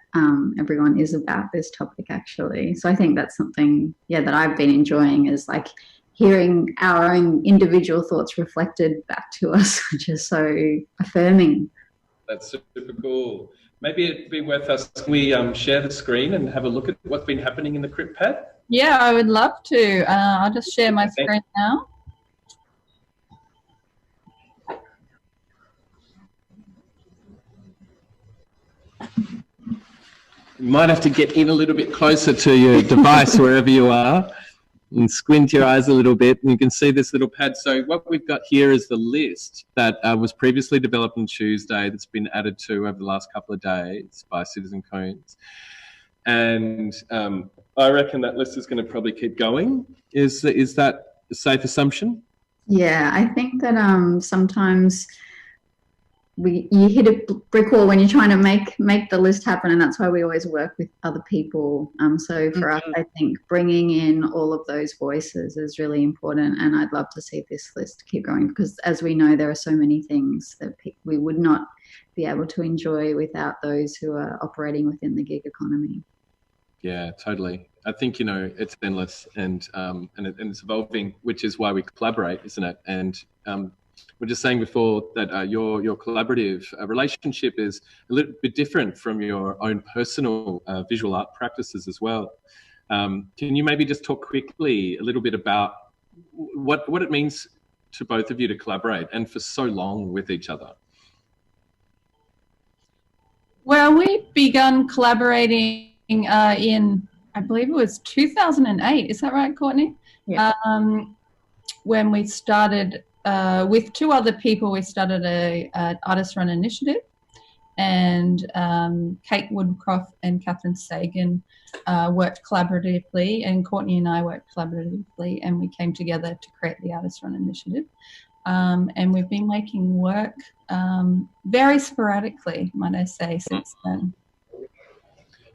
everyone is about this topic, actually. So I think that's something, yeah, that I've been enjoying, is like hearing our own individual thoughts reflected back to us, which is so affirming. That's super cool. Maybe it'd be worth us, can we share the screen and have a look at what's been happening in the crypt pad? Yeah, I would love to. I'll just share my screen now. You might have to get in a little bit closer to your device wherever you are and squint your eyes a little bit, and you can see this little pad. So what we've got here is the list that was previously developed on Tuesday that's been added to over the last couple of days by Citizen Coombes. And I reckon that list is going to probably keep going. Is that a safe assumption? Yeah, I think that sometimes you hit a brick wall when you're trying to make the list happen, and that's why we always work with other people. So for us, I think bringing in all of those voices is really important, and I'd love to see this list keep going, because as we know, there are so many things that we would not be able to enjoy without those who are operating within the gig economy. Yeah, totally. I think, it's endless and it's evolving, which is why we collaborate, isn't it? And we're just saying before that your collaborative relationship is a little bit different from your own personal visual art practices as well. Can you maybe just talk quickly a little bit about what it means to both of you to collaborate and for so long with each other? Well, we begun collaborating in, I believe it was 2008. Is that right, Courtney? Yeah. When we started with two other people, we started a artist-run initiative, and Kate Woodcroft and Catherine Sagan worked collaboratively, and Courtney and I worked collaboratively, and we came together to create the artist-run initiative. And we've been making work very sporadically, might I say, since then.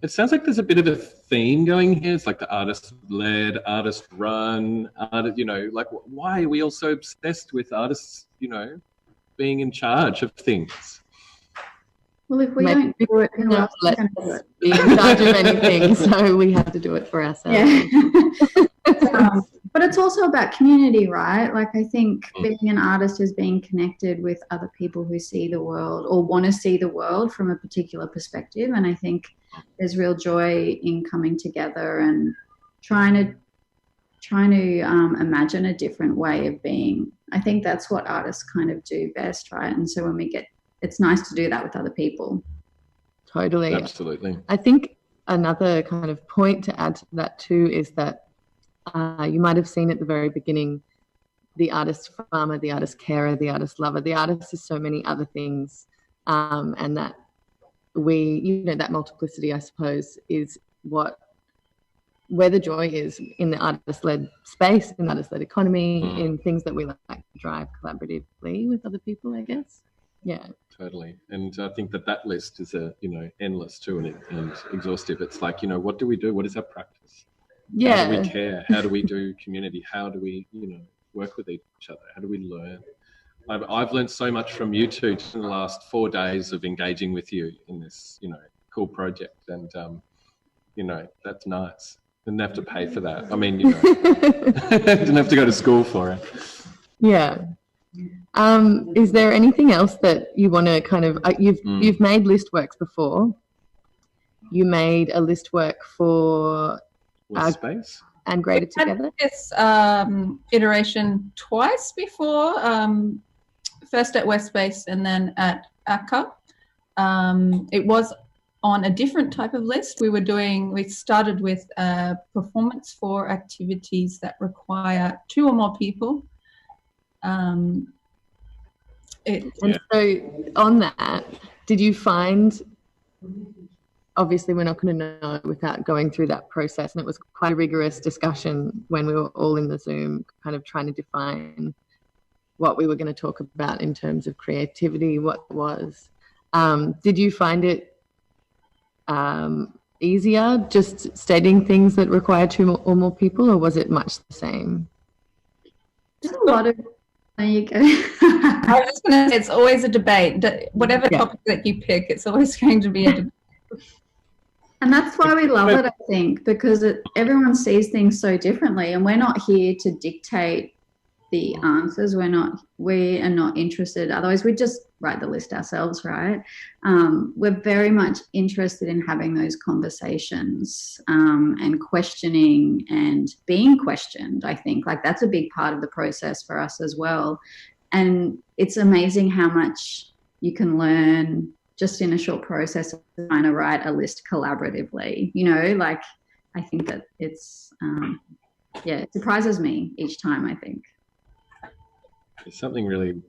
It sounds like there's a bit of a theme going here. It's like the artist-led, artist-run, you know, like why are we all so obsessed with artists, you know, being in charge of things? Well, if we don't do it, who else is going to do it? Be in charge of anything, so we have to do it for ourselves. Yeah. But it's also about community, right? Like, I think being an artist is being connected with other people who see the world or want to see the world from a particular perspective. And I think there's real joy in coming together and trying to imagine a different way of being. I think that's what artists kind of do best, right? And so it's nice to do that with other people. Totally. Absolutely. I think another kind of point to add to that too is that you might have seen at the very beginning the artist farmer, the artist carer, the artist lover. The artist is so many other things, and that that multiplicity, I suppose, is where the joy is in the artist-led space, in the artist-led economy, in things that we like to drive collaboratively with other people, I guess. Yeah. Totally. And I think that list is endless too and exhaustive. It's like, what do we do? What is our practice? Yeah. How do we care? How do we do community? How do we, work with each other? How do we learn? I've learned so much from you two in the last 4 days of engaging with you in this, cool project. And, that's nice. Didn't have to pay for that. I mean, didn't have to go to school for it. Yeah. Is there anything else that you want to kind of, you've made list works before. You made a list work for Space and Greater Together. This iteration twice before, first at West Space and then at ACCA. It was on a different type of list. We started with performance for activities that require 2 or more people. And so on that, did you find, obviously we're not going to know without going through that process, and it was quite a rigorous discussion when we were all in the Zoom kind of trying to define what we were going to talk about in terms of creativity, what it was. Did you find it easier just stating things that require 2 or more people, or was it much the same? Just a lot of... There you go. I was just going to say, it's always a debate. Whatever topic that you pick, it's always going to be a debate. And that's why we love it, I think, because everyone sees things so differently, and we're not here to dictate the answers. We are not interested. Otherwise, we'd just write the list ourselves, right? We're very much interested in having those conversations and questioning and being questioned, I think. Like, that's a big part of the process for us as well. And it's amazing how much you can learn just in a short process of trying to write a list collaboratively. Like, I think that it's, it surprises me each time, I think. It's something really,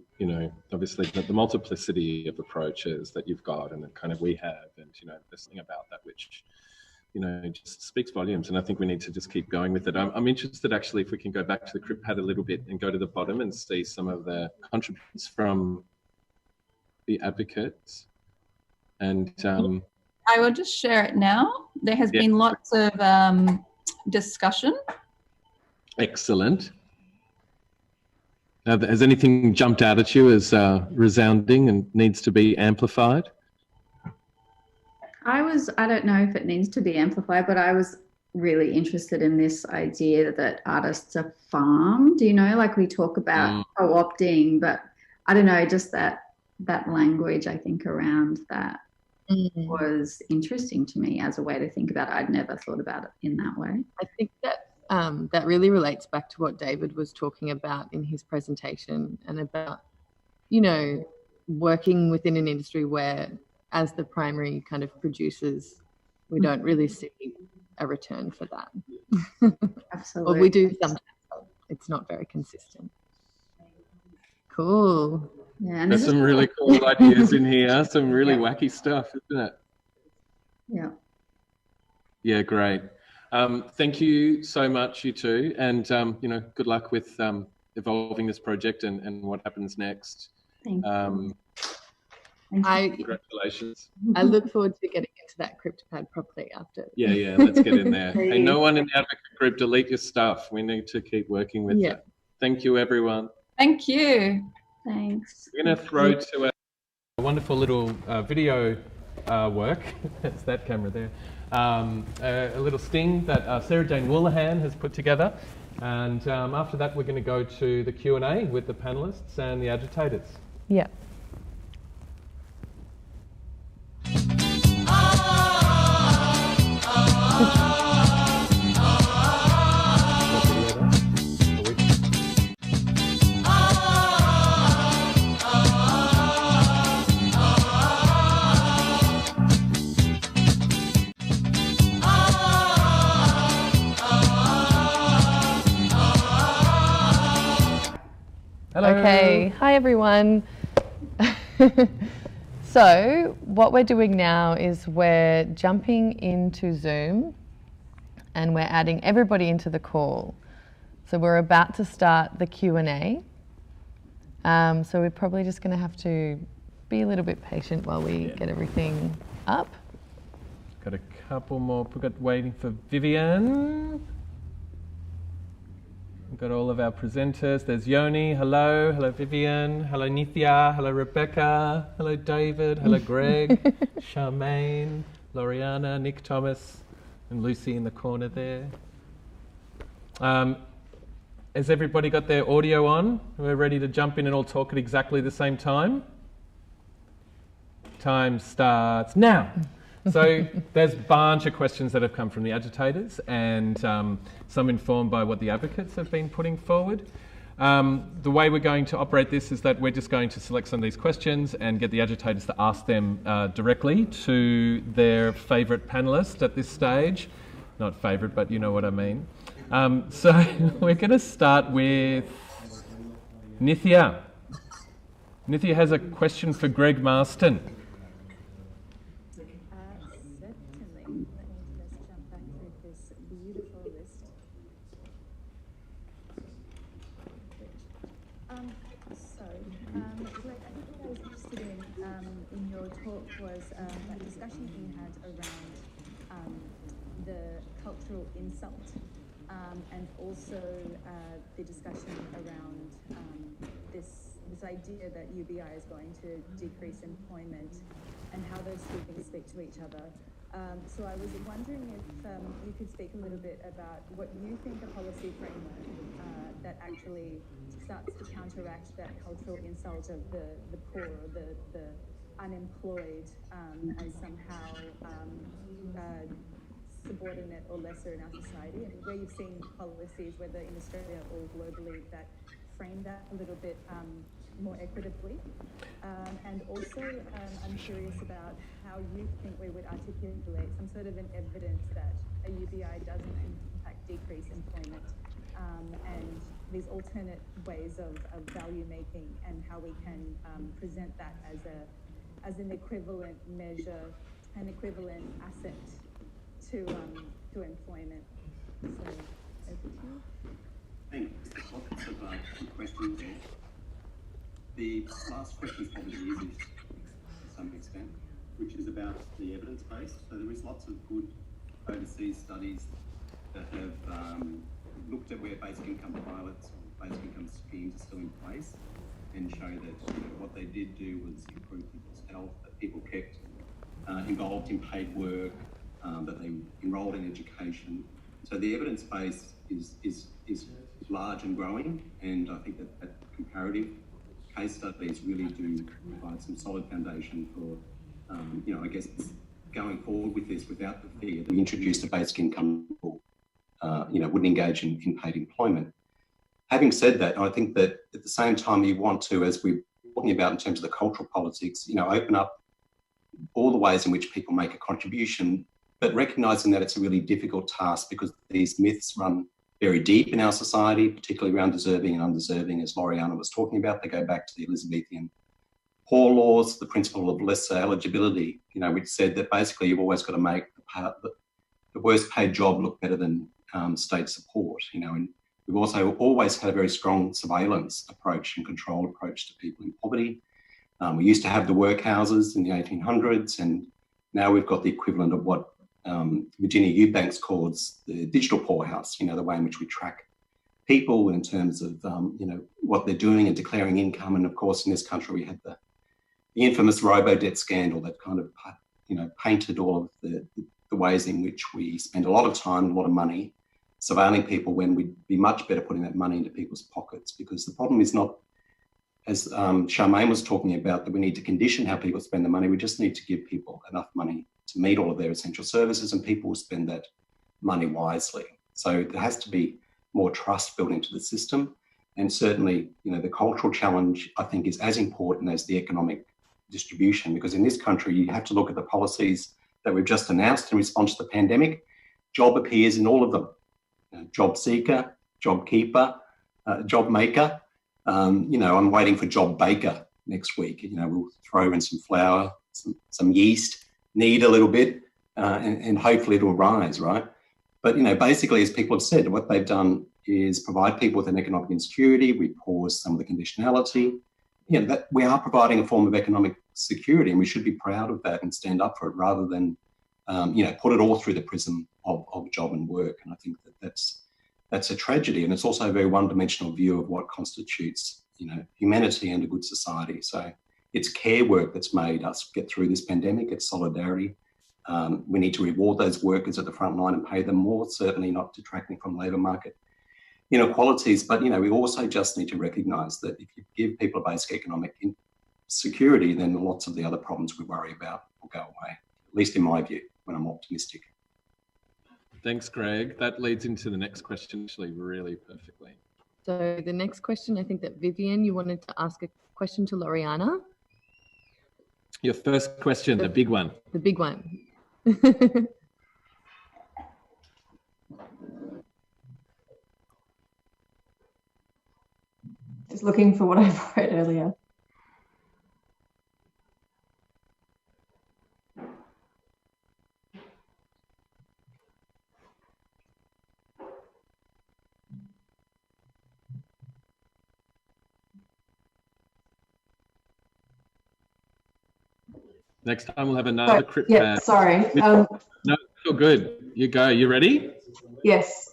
obviously the multiplicity of approaches that you've got and that kind of we have, and, there's something about that which, just speaks volumes. And I think we need to just keep going with it. I'm interested, actually, if we can go back to the crypt pad a little bit and go to the bottom and see some of the contributions from the advocates. And I will just share it now. There has been lots of discussion. Excellent. Has anything jumped out at you as resounding and needs to be amplified? I don't know if it needs to be amplified, but I was really interested in this idea that artists are farmed, like we talk about co-opting, but I don't know, just that language, I think, around that was interesting to me as a way to think about it. I'd never thought about it in that way. I think that that really relates back to what David was talking about in his presentation, and about, you know, working within an industry where, as the primary kind of producers, we don't really see a return for that. Absolutely. Well, we do sometimes, but it's not very consistent. Cool. Yeah, and There's some really cool ideas in here, some really wacky stuff, isn't it? Yeah. Yeah, great. Thank you so much, you two, and you know, good luck with evolving this project and what happens next. Thank you. Congratulations. I look forward to getting into that CryptoPad properly after. Yeah, let's get in there. Hey, no one in the advocate group, delete your stuff. We need to keep working with it. Thank you, everyone. Thank you. Thanks. We're going to throw to a wonderful little video work. That's that camera there. A little sting that Sarah Jane Woolahan has put together. And after that, we're going to go to the Q&A with the panelists and the agitators. Yeah. Hello. Okay, hi everyone. So what we're doing now is we're jumping into Zoom and we're adding everybody into the call. So we're about to start the Q&A. So we're probably just going to have to be a little bit patient while we get everything up. Got a couple more. We've got waiting for Vivian. We've got all of our presenters. There's Yoni. Hello. Hello, Vivian. Hello, Nithya. Hello, Rebecca. Hello, David. Hello, Greg. Charmaine. Loriana. Nick Thomas. And Lucy in the corner there. Has everybody got their audio on? We're ready to jump in and all talk at exactly the same time? Time starts now. So there's a bunch of questions that have come from the agitators, and some informed by what the advocates have been putting forward. The way we're going to operate this is that we're just going to select some of these questions and get the agitators to ask them directly to their favourite panellist at this stage. Not favourite, but you know what I mean. So we're going to start with Nithya. Nithya has a question for Greg Marston. Insult, and also the discussion around this idea that UBI is going to decrease employment and how those two things speak to each other. So I was wondering if you could speak a little bit about what you think a policy framework that actually starts to counteract that cultural insult of the poor, the unemployed, as somehow subordinate or lesser in our society, and where you've seen policies, whether in Australia or globally, that frame that a little bit more equitably. And also, I'm curious about how you think we would articulate some sort of an evidence that a UBI doesn't in fact decrease employment, and these alternate ways of value making, and how we can present that as an equivalent measure, an equivalent asset to employment. So, over to you. Thanks. Lots of good questions there. The last question is probably the easiest to some extent, which is about the evidence base. So there is lots of good overseas studies that have looked at where basic income pilots or basic income schemes are still in place, and show that what they did do was improve people's health, that people kept involved in paid work, that they enrolled in education. So the evidence base is large and growing, and I think that comparative case studies really do provide some solid foundation for I guess going forward with this without the fear that we introduced a basic income, wouldn't engage in paid employment. Having said that, I think that at the same time you want to, as we're talking about in terms of the cultural politics, open up all the ways in which people make a contribution, but recognising that it's a really difficult task because these myths run very deep in our society, particularly around deserving and undeserving, as Loriana was talking about. They go back to the Elizabethan poor laws, the principle of lesser eligibility, which said that basically you've always got to make the worst paid job look better than state support, and we've also always had a very strong surveillance approach and control approach to people in poverty. We used to have the workhouses in the 1800s, and now we've got the equivalent of what Virginia Eubanks calls the digital poorhouse, the way in which we track people in terms of, what they're doing and declaring income. And of course, in this country, we had the infamous robo-debt scandal that kind of, painted all of the ways in which we spend a lot of time, a lot of money surveilling people when we'd be much better putting that money into people's pockets. Because the problem is not, as Charmaine was talking about, that we need to condition how people spend the money. We just need to give people enough money to meet all of their essential services, and people will spend that money wisely. So there has to be more trust built into the system. And certainly, the cultural challenge, I think, is as important as the economic distribution, because in this country, you have to look at the policies that we've just announced in response to the pandemic. Job appears in all of them. Job seeker, job keeper, job maker. I'm waiting for job baker next week. We'll throw in some flour, some yeast, knead a little bit, and hopefully it'll rise, right? But, basically, as people have said, what they've done is provide people with an economic insecurity. We pause some of the conditionality. That we are providing a form of economic security, and we should be proud of that and stand up for it rather than, put it all through the prism of job and work. And I think that's a tragedy. And it's also a very one-dimensional view of what constitutes, humanity and a good society. So it's care work that's made us get through this pandemic. It's solidarity. We need to reward those workers at the front line and pay them more, certainly not detracting from labour market inequalities. But, we also just need to recognise that if you give people a basic economic security, then lots of the other problems we worry about will go away, at least in my view, when I'm optimistic. Thanks, Greg. That leads into the next question actually really perfectly. So the next question, I think that Vivian, you wanted to ask a question to Loriana. Your first question, the big one. The big one. Just looking for what I wrote earlier. Next time we'll have another crypt. Yeah, sorry. No, it's all good. You go. You ready? Yes.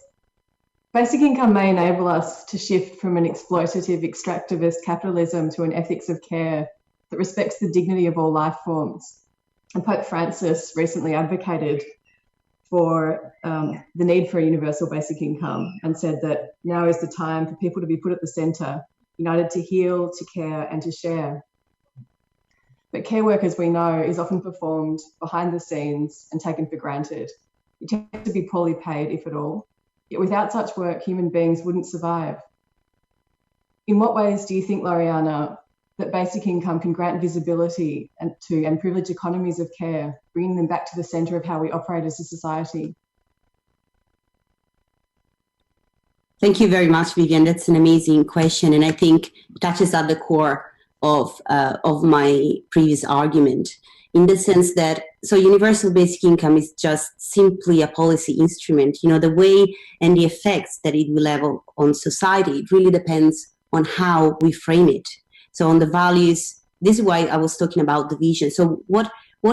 Basic income may enable us to shift from an exploitative, extractivist capitalism to an ethics of care that respects the dignity of all life forms. And Pope Francis recently advocated for the need for a universal basic income and said that now is the time for people to be put at the centre, united to heal, to care and to share. But care work, as we know, is often performed behind the scenes and taken for granted. It tends to be poorly paid, if at all. Yet without such work, human beings wouldn't survive. In what ways do you think, Loriana, that basic income can grant visibility and privilege economies of care, bringing them back to the centre of how we operate as a society? Thank you very much, Vivian. That's an amazing question, and I think it touches at the core of my previous argument, in the sense that, so universal basic income is just simply a policy instrument. The way and the effects that it will have on society, it really depends on how we frame it. So on the values, this is why I was talking about the vision. So what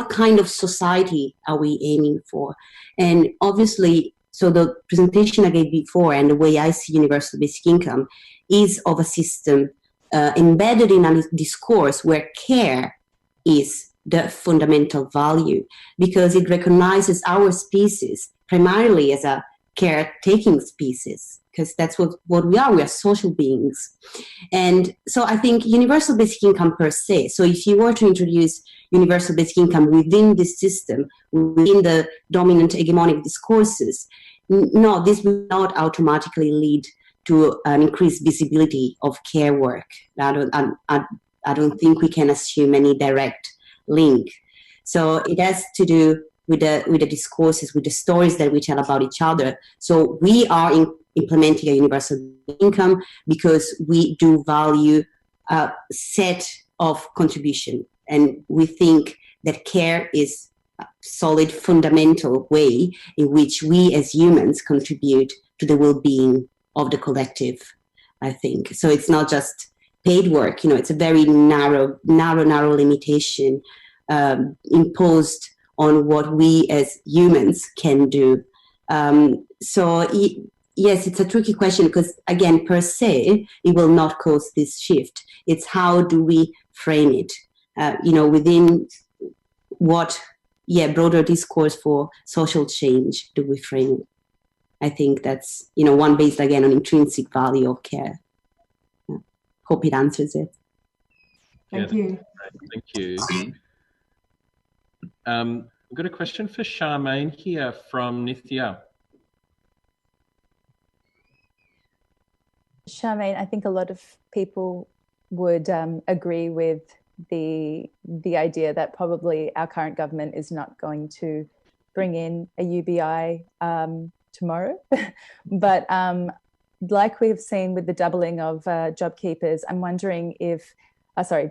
kind of society are we aiming for? And obviously, so the presentation I gave before and the way I see universal basic income is of a system embedded in a discourse where care is the fundamental value, because it recognizes our species primarily as a caretaking species, because that's what we are. We are social beings. And so I think universal basic income per se, so if you were to introduce universal basic income within this system, within the dominant hegemonic discourses, no, this will not automatically lead to an increased visibility of care work. I don't think we can assume any direct link. So it has to do with the discourses, with the stories that we tell about each other. So we are implementing a universal income because we do value a set of contribution, and we think that care is a solid, fundamental way in which we as humans contribute to the well-being of the collective, I think. So it's not just paid work, it's a very narrow limitation imposed on what we as humans can do. Yes, it's a tricky question because, again, per se, it will not cause this shift. It's how do we frame it, within what, broader discourse for social change do we frame it? I think that's, one based, again, on intrinsic value of care. Yeah. Hope it answers it. Thank you. Thank you. We've got a question for Charmaine here from Nithya. Charmaine, I think a lot of people would agree with the idea that probably our current government is not going to bring in a UBI tomorrow. But like we've seen with the doubling of job keepers, I'm wondering if,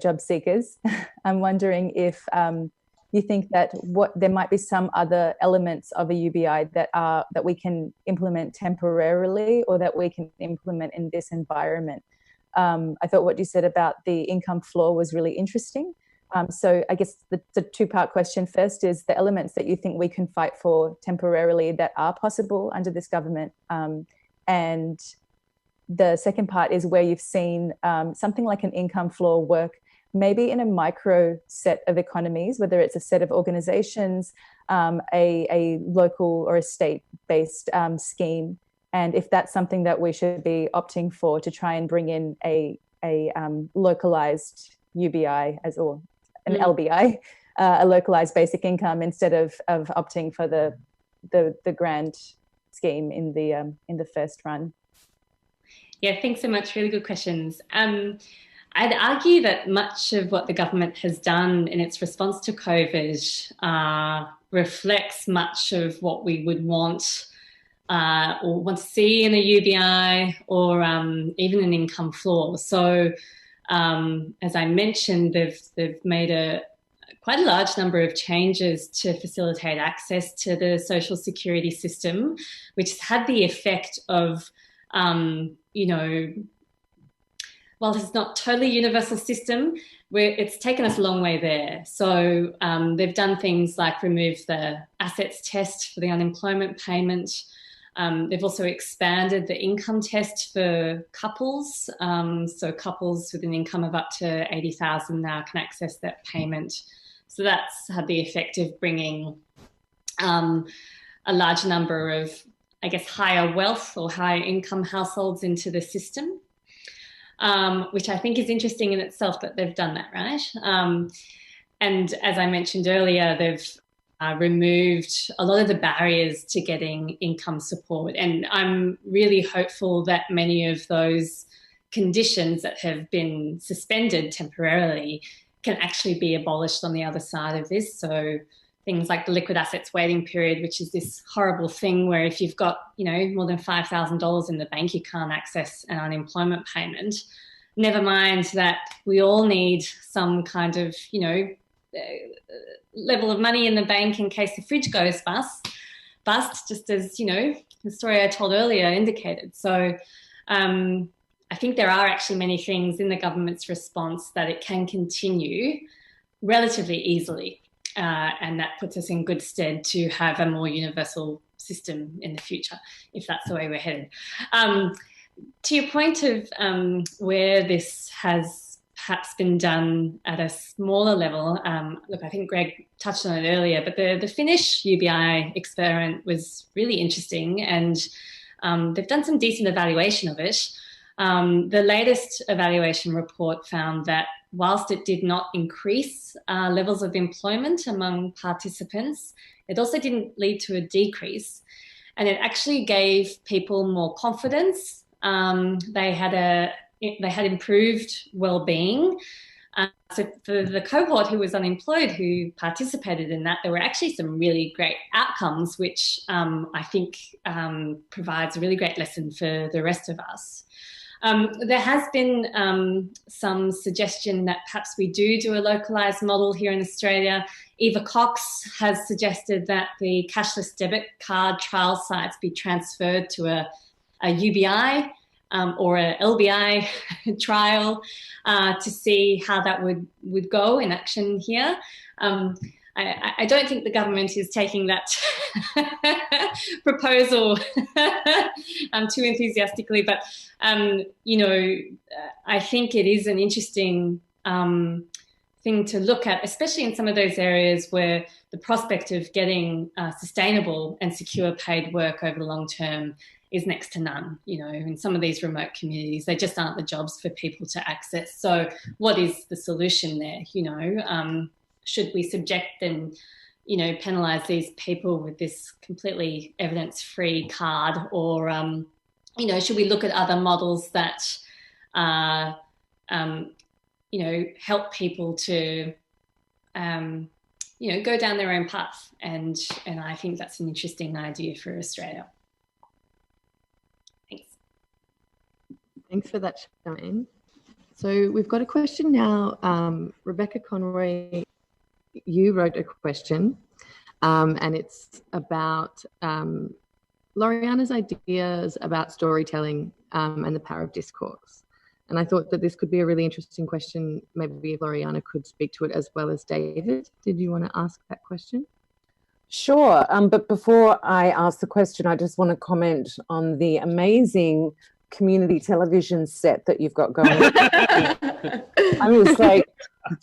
job seekers, I'm wondering if you think that there might be some other elements of a UBI that we can implement temporarily or that we can implement in this environment. I thought what you said about the income floor was really interesting. So I guess the two-part question first is the elements that you think we can fight for temporarily that are possible under this government. And the second part is where you've seen something like an income floor work maybe in a micro set of economies, whether it's a set of organizations, a local or a state-based scheme, and if that's something that we should be opting for to try and bring in a localized UBI or an LBI, a localized basic income, instead of opting for the grand scheme in the first run. Yeah, thanks so much. Really good questions. I'd argue that much of what the government has done in its response to COVID reflects much of what we would want or want to see in a UBI or even an income floor. So as I mentioned, they've made quite a large number of changes to facilitate access to the social security system, which has had the effect of, while it's not totally universal system, it's taken us a long way there. So they've done things like remove the assets test for the unemployment payment. They've also expanded the income test for couples. So couples with an income of up to $80,000 now can access that payment. So that's had the effect of bringing a large number of, I guess, higher wealth or higher income households into the system. Which I think is interesting in itself that they've done that, right? And as I mentioned earlier, they've removed a lot of the barriers to getting income support. And I'm really hopeful that many of those conditions that have been suspended temporarily can actually be abolished on the other side of this. So things like the liquid assets waiting period, which is this horrible thing where if you've got, more than $5,000 in the bank, you can't access an unemployment payment. Never mind that we all need some kind of, level of money in the bank in case the fridge goes bust, just as, the story I told earlier indicated. So I think there are actually many things in the government's response that it can continue relatively easily. And that puts us in good stead to have a more universal system in the future, if that's the way we're headed. To your point of where this has perhaps been done at a smaller level, look, I think Greg touched on it earlier, but the Finnish UBI experiment was really interesting, and they've done some decent evaluation of it. The latest evaluation report found that whilst it did not increase levels of employment among participants, it also didn't lead to a decrease. And it actually gave people more confidence. They had improved well-being. So for the cohort who was unemployed, who participated in that, there were actually some really great outcomes, which I think provides a really great lesson for the rest of us. There has been some suggestion that perhaps we do a localised model here in Australia. Eva Cox has suggested that the cashless debit card trial sites be transferred to a UBI or a LBI trial to see how that would go in action here. I don't think the government is taking that proposal too enthusiastically, but I think it is an interesting thing to look at, especially in some of those areas where the prospect of getting sustainable and secure paid work over the long term is next to none. In some of these remote communities, they just aren't the jobs for people to access. So what is the solution there? Should we subject and, penalise these people with this completely evidence-free card, or, should we look at other models that, help people to, go down their own path? And I think that's an interesting idea for Australia. Thanks. Thanks for that, Charmaine. So we've got a question now. Rebecca Conroy, you wrote a question, and it's about Loriana's ideas about storytelling and the power of discourse. And I thought that this could be a really interesting question. Maybe Loriana could speak to it as well as David. Did you want to ask that question? Sure, but before I ask the question, I just want to comment on the amazing community television set that you've got going. I'm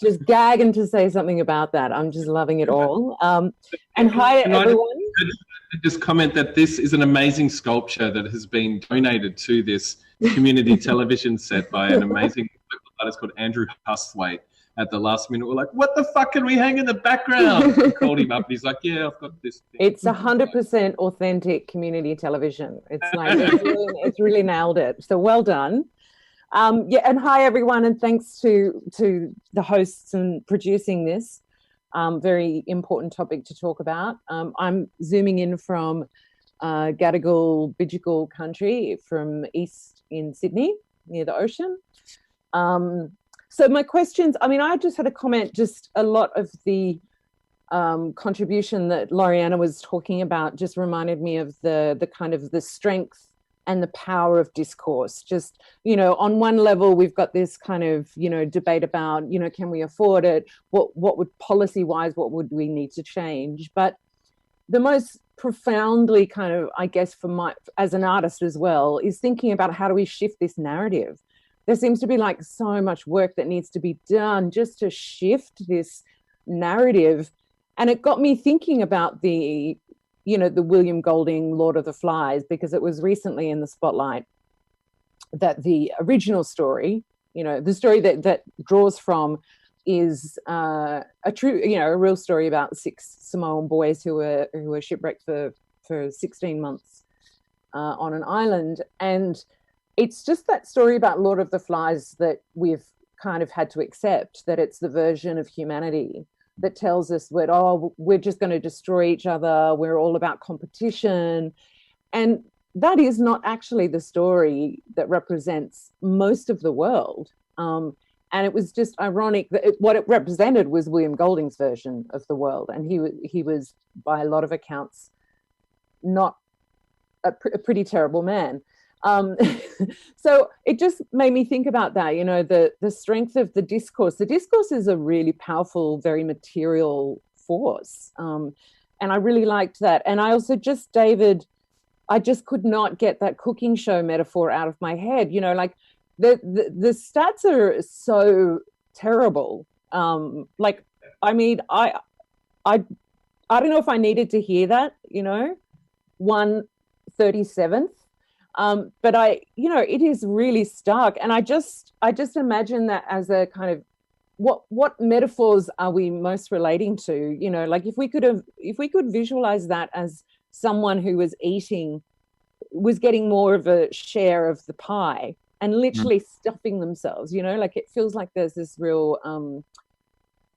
just gagging to say something about that. I'm just loving it all. And hi everyone. I just comment that this is an amazing sculpture that has been donated to this community television set by an amazing local artist called Andrew Husthwaite. At the last minute, we're like, what the fuck can we hang in the background? We called him up and he's like, yeah, I've got this thing. It's 100% authentic community television. It's really nailed it. So well done. And hi everyone, and thanks to the hosts and producing this very important topic to talk about. I'm zooming in from Gadigal Bidjigal country from east in Sydney near the ocean. So my questions, I just had a comment, just a lot of the contribution that Loriana was talking about just reminded me of the kind of the strength and the power of discourse. Just, on one level, we've got this kind of, debate about, can we afford it? What would policy-wise, what would we need to change? But the most profoundly kind of, I guess, as an artist as well, is thinking about how do we shift this narrative? There seems to be like so much work that needs to be done just to shift this narrative. And it got me thinking about the William Golding Lord of the Flies, because it was recently in the spotlight that the original story, the story that draws from is a real story about 6 Samoan boys who were shipwrecked for 16 months on an island. And it's just that story about Lord of the Flies that we've kind of had to accept, that it's the version of humanity that tells us that, we're just going to destroy each other, we're all about competition. And that is not actually the story that represents most of the world. And it was just ironic that what it represented was William Golding's version of the world. And he was, by a lot of accounts, not a pretty terrible man. So it just made me think about that, the strength of the discourse. The discourse is a really powerful, very material force. And I really liked that. And I also David, I just could not get that cooking show metaphor out of my head. The stats are so terrible. I don't know if I needed to hear that, 1/37th. But it is really stark. And I just imagine that as a kind of, what metaphors are we most relating to? Like if we could visualize that as someone who was getting more of a share of the pie and literally stuffing themselves, like it feels like there's this real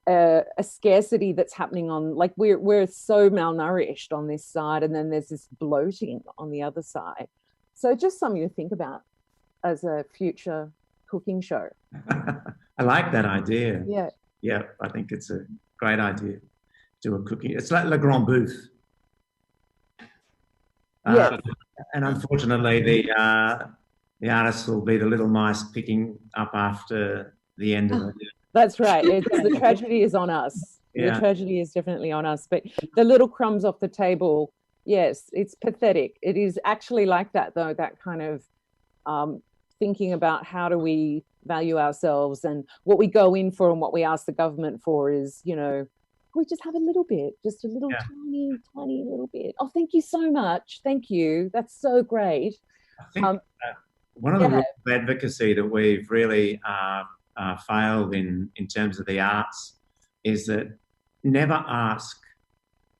a scarcity that's happening on, like we're so malnourished on this side, and then there's this bloating on the other side. So just something to think about as a future cooking show. I like that idea. Yeah. Yeah, I think it's a great idea. Do a cooking. It's like Le Grand Bouffe. Yeah. And unfortunately, the artists will be the little mice picking up after the end of it. That's right. The tragedy is on us. Yeah. The tragedy is definitely on us. But the little crumbs off the table, yes, it's pathetic. It is actually like that, though, that kind of thinking about how do we value ourselves, and what we go in for and what we ask the government for is, we just have a little bit, just a little tiny little bit. Oh, thank you so much. Thank you. That's so great. I think one of the rules of advocacy that we've really failed in terms of the arts is that never ask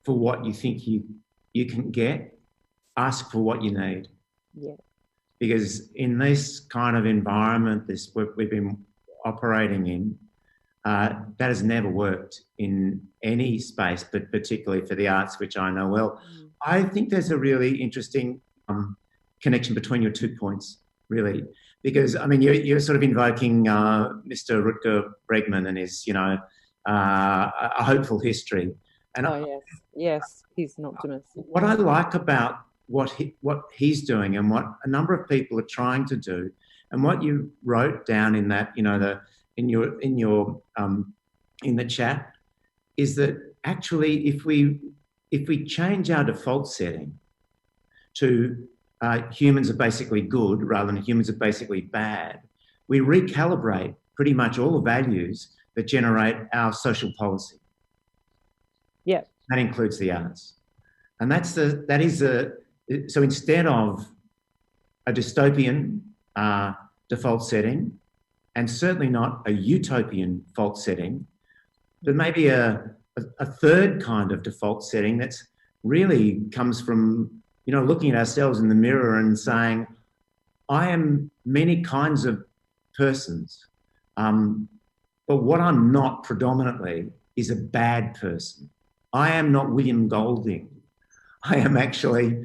for what you think you can get, ask for what you need. Yeah. Because in this kind of environment, we've been operating in, that has never worked in any space, but particularly for the arts, which I know well. I think there's a really interesting connection between your 2 points, really, because I mean you're sort of invoking Mr. Rutger Bregman and his a hopeful history. And yes, he's an optimist. What I like about what he's doing and what a number of people are trying to do, and what you wrote down in that, in the chat, is that actually if we change our default setting to humans are basically good rather than humans are basically bad, we recalibrate pretty much all the values that generate our social policy. Yeah. That includes the arts. And so instead of a dystopian default setting, and certainly not a utopian default setting, but maybe a third kind of default setting that's really comes from, looking at ourselves in the mirror and saying, I am many kinds of persons, but what I'm not predominantly is a bad person. I am not William Golding. I am actually,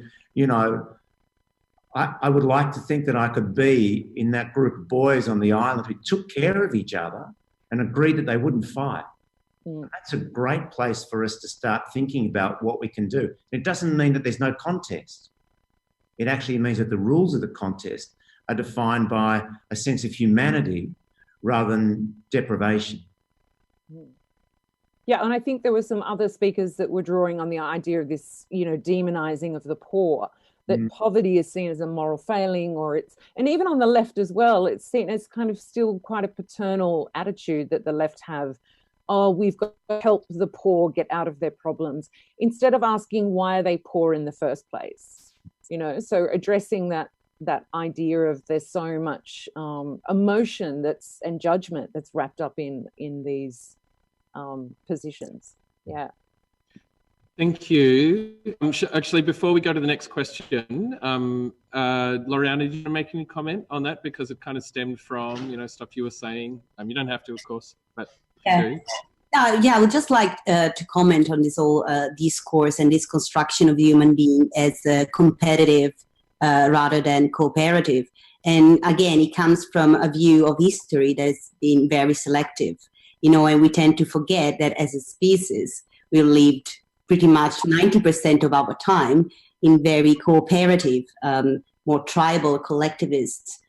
I would like to think that I could be in that group of boys on the island who took care of each other and agreed that they wouldn't fight. That's a great place for us to start thinking about what we can do. It doesn't mean that there's no contest. It actually means that the rules of the contest are defined by a sense of humanity rather than deprivation. Yeah, and I think there were some other speakers that were drawing on the idea of this, demonizing of the poor, that poverty is seen as a moral failing, and even on the left as well, it's seen as kind of still quite a paternal attitude that the left have. Oh, we've got to help the poor get out of their problems, instead of asking why are they poor in the first place, so addressing that idea of there's so much emotion and judgment that's wrapped up in these positions. Yeah. Thank you. Actually, before we go to the next question, Loriana, did you make any comment on that? Because it kind of stemmed from, stuff you were saying. You don't have to, of course, but yeah. I would just like to comment on this whole discourse and this construction of human being as competitive rather than cooperative. And again, it comes from a view of history that's been very selective, and we tend to forget that as a species, we lived pretty much 90% of our time in very cooperative, more tribal, collectivist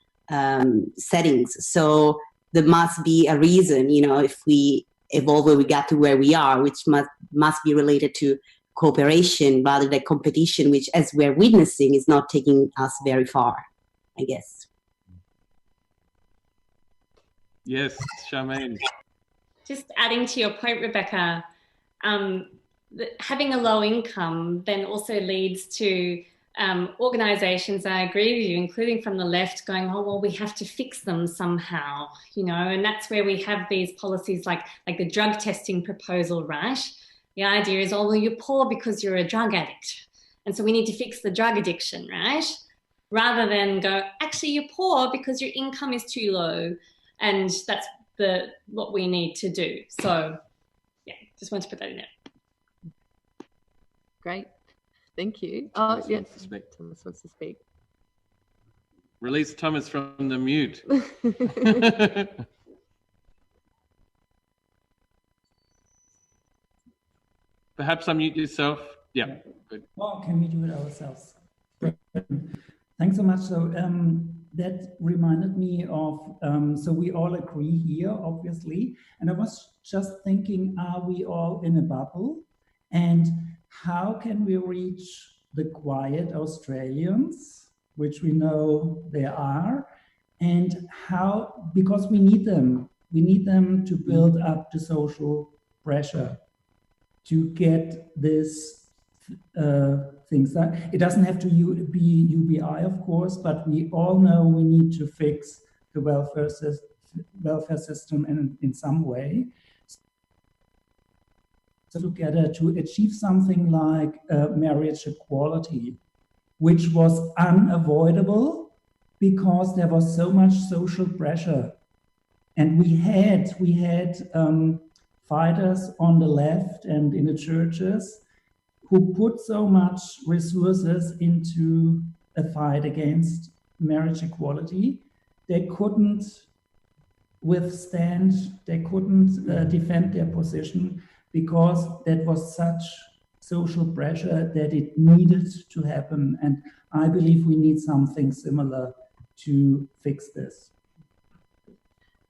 settings. So there must be a reason, if we evolve where we got to where we are, which must be related to cooperation rather than competition, which, as we're witnessing, is not taking us very far, I guess. Yes, Charmaine. Just adding to your point, Rebecca, having a low income then also leads to organizations, I agree with you, including from the left, going, oh, well, we have to fix them somehow, you know, and that's where we have these policies like the drug testing proposal, right? The idea is, oh, well, you're poor because you're a drug addict. And so we need to fix the drug addiction, right? Rather than go, actually, you're poor because your income is too low. And that's what we need to do. So, yeah, just wanted to put that in there. Great. Thank you. Oh, yes, Thomas wants to speak. Release Thomas from the mute. Perhaps unmute yourself. Yeah, good. Oh, can we do it ourselves? Thanks so much. So that reminded me of, so we all agree here, obviously. And I was just thinking, are we all in a bubble? And how can we reach the quiet Australians, which we know there are, and how, because we need them to build up the social pressure to get this things that it doesn't have to be UBI, of course, but we all know we need to fix the welfare system in some way. So together to achieve something like marriage equality, which was unavoidable because there was so much social pressure. And we had fighters on the left and in the churches who put so much resources into a fight against marriage equality. They couldn't withstand, they couldn't defend their position because that was such social pressure that it needed to happen. And I believe we need something similar to fix this.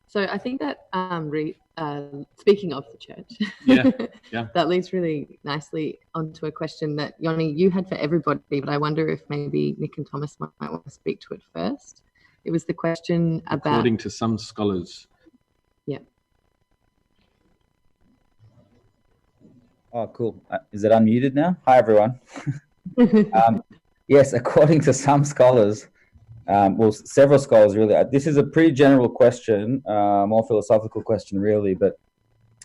So I think that, speaking of the church, yeah. that leads really nicely onto a question that, Yoni, you had for everybody, but I wonder if maybe Nick and Thomas might want to speak to it first. It was the question about... According to some scholars. Yeah. Oh, cool. Is it unmuted now? Hi, everyone. Yes, according to some scholars, well, several scholars really, this is a pretty general question, more philosophical question really, but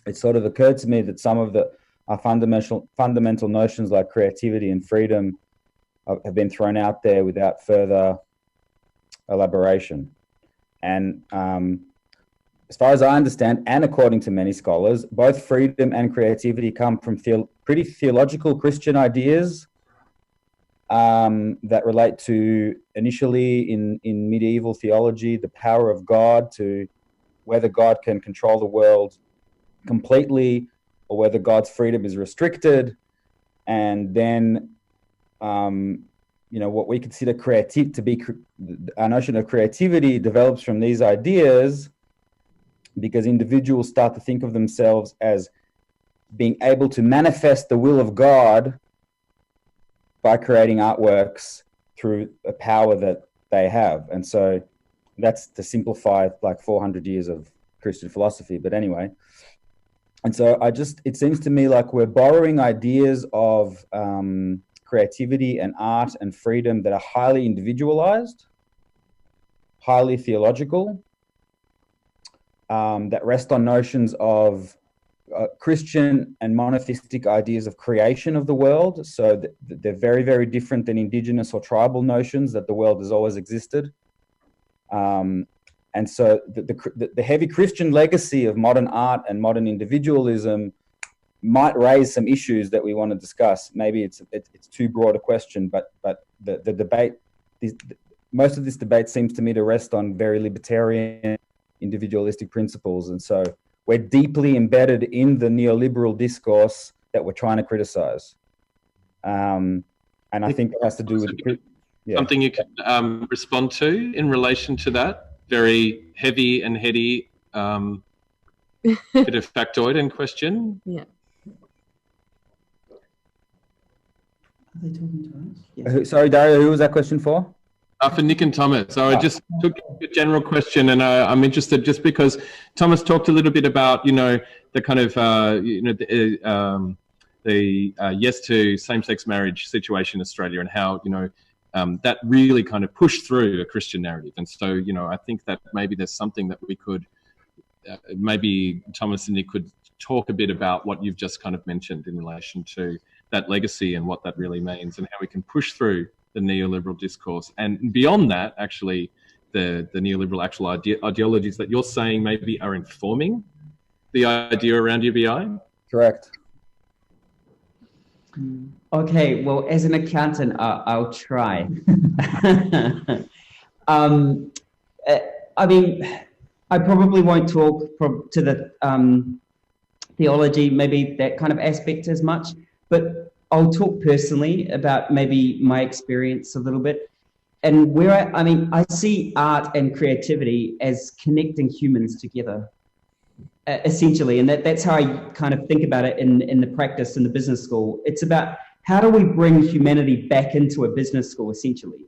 it sort of occurred to me that some of our fundamental notions like creativity and freedom have been thrown out there without further elaboration. And as far as I understand, and according to many scholars, both freedom and creativity come from pretty theological Christian ideas that relate to, initially in medieval theology, the power of God, to whether God can control the world completely or whether God's freedom is restricted. And then, what we consider creative to be, our notion of creativity develops from these ideas, because individuals start to think of themselves as being able to manifest the will of God by creating artworks through a power that they have. And so that's to simplify like 400 years of Christian philosophy, but anyway. And so it seems to me like we're borrowing ideas of creativity and art and freedom that are highly individualized, highly theological, that rest on notions of Christian and monotheistic ideas of creation of the world. So they're very, very different than indigenous or tribal notions that the world has always existed. And so the heavy Christian legacy of modern art and modern individualism might raise some issues that we want to discuss. Maybe it's too broad a question, but the debate, most of this debate seems to me to rest on very libertarian, individualistic principles. And so we're deeply embedded in the neoliberal discourse that we're trying to criticize. And I think it has to do with... Something you can respond to in relation to that very heavy and heady bit of factoid in question? Yeah. Are they talking to us? Yes. Sorry, Dario, who was that question for? For Nick and Thomas. So I just took a general question, and I'm interested just because Thomas talked a little bit about, the kind of, the yes to same-sex marriage situation in Australia, and how, that really kind of push through a Christian narrative. And so, you know, I think that maybe there's something that we could, maybe Thomas and Nick could talk a bit about what you've just kind of mentioned in relation to that legacy and what that really means, and how we can push through the neoliberal discourse. And beyond that, actually, the neoliberal actual ideologies that you're saying maybe are informing the idea around UBI? Correct. Okay, well, as an accountant, I'll try. I mean, I probably won't talk to the theology, maybe that kind of aspect as much, but I'll talk personally about maybe my experience a little bit. And where I see art and creativity as connecting humans together, essentially. And that's how I kind of think about it in the practice in the business school. It's about how do we bring humanity back into a business school, essentially.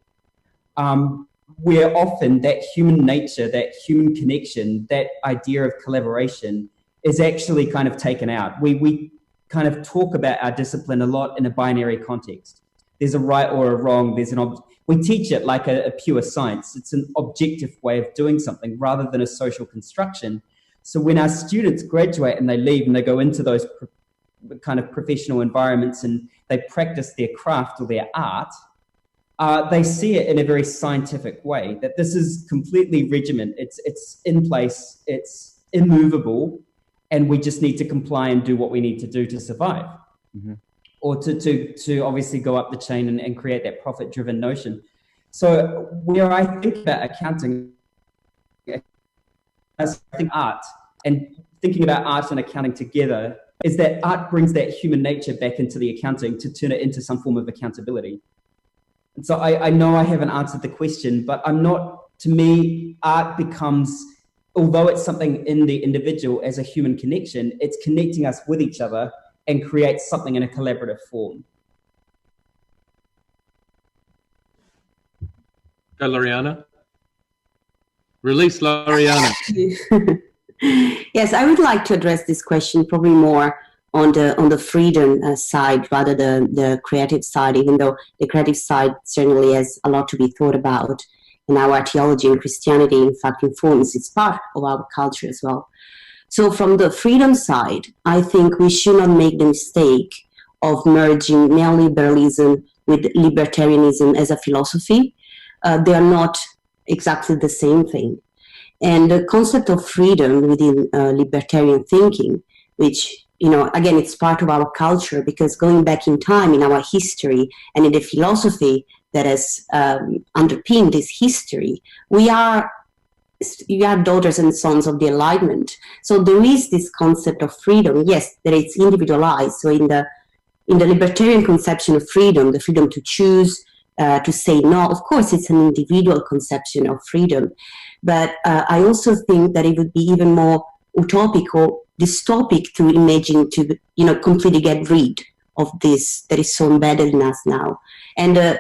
Where often that human nature, that human connection, that idea of collaboration is actually kind of taken out. We kind of talk about our discipline a lot in a binary context. There's a right or a wrong. We teach it like a pure science. It's an objective way of doing something rather than a social construction. So when our students graduate and they leave and they go into those kind of professional environments and they practice their craft or their art, they see it in a very scientific way, that this is completely regimented. It's in place, it's immovable, and we just need to comply and do what we need to do to survive. Mm-hmm. Or to obviously go up the chain and create that profit-driven notion. So where I think about accounting, as I think art, and thinking about art and accounting together, is that art brings that human nature back into the accounting to turn it into some form of accountability. And so I know I haven't answered the question, but to me, art becomes, although it's something in the individual as a human connection, it's connecting us with each other and create something in a collaborative form. Go, Loriana. Release, Loriana. Yes, I would like to address this question probably more on the freedom side rather than the creative side, even though the creative side certainly has a lot to be thought about. And our theology and Christianity, in fact, informs, it's part of our culture as well. So from the freedom side, I think we should not make the mistake of merging neoliberalism with libertarianism as a philosophy. They are not exactly the same thing. And the concept of freedom within libertarian thinking, which, you know, again, it's part of our culture, because going back in time in our history and in the philosophy that has underpinned this history, we are daughters and sons of the Enlightenment. So there is this concept of freedom, yes, that it's individualized. So in the libertarian conception of freedom, the freedom to choose, to say no, of course, it's an individual conception of freedom. But I also think that it would be even more utopic or dystopic to imagine to, you know, completely get rid of this that is so embedded in us now. And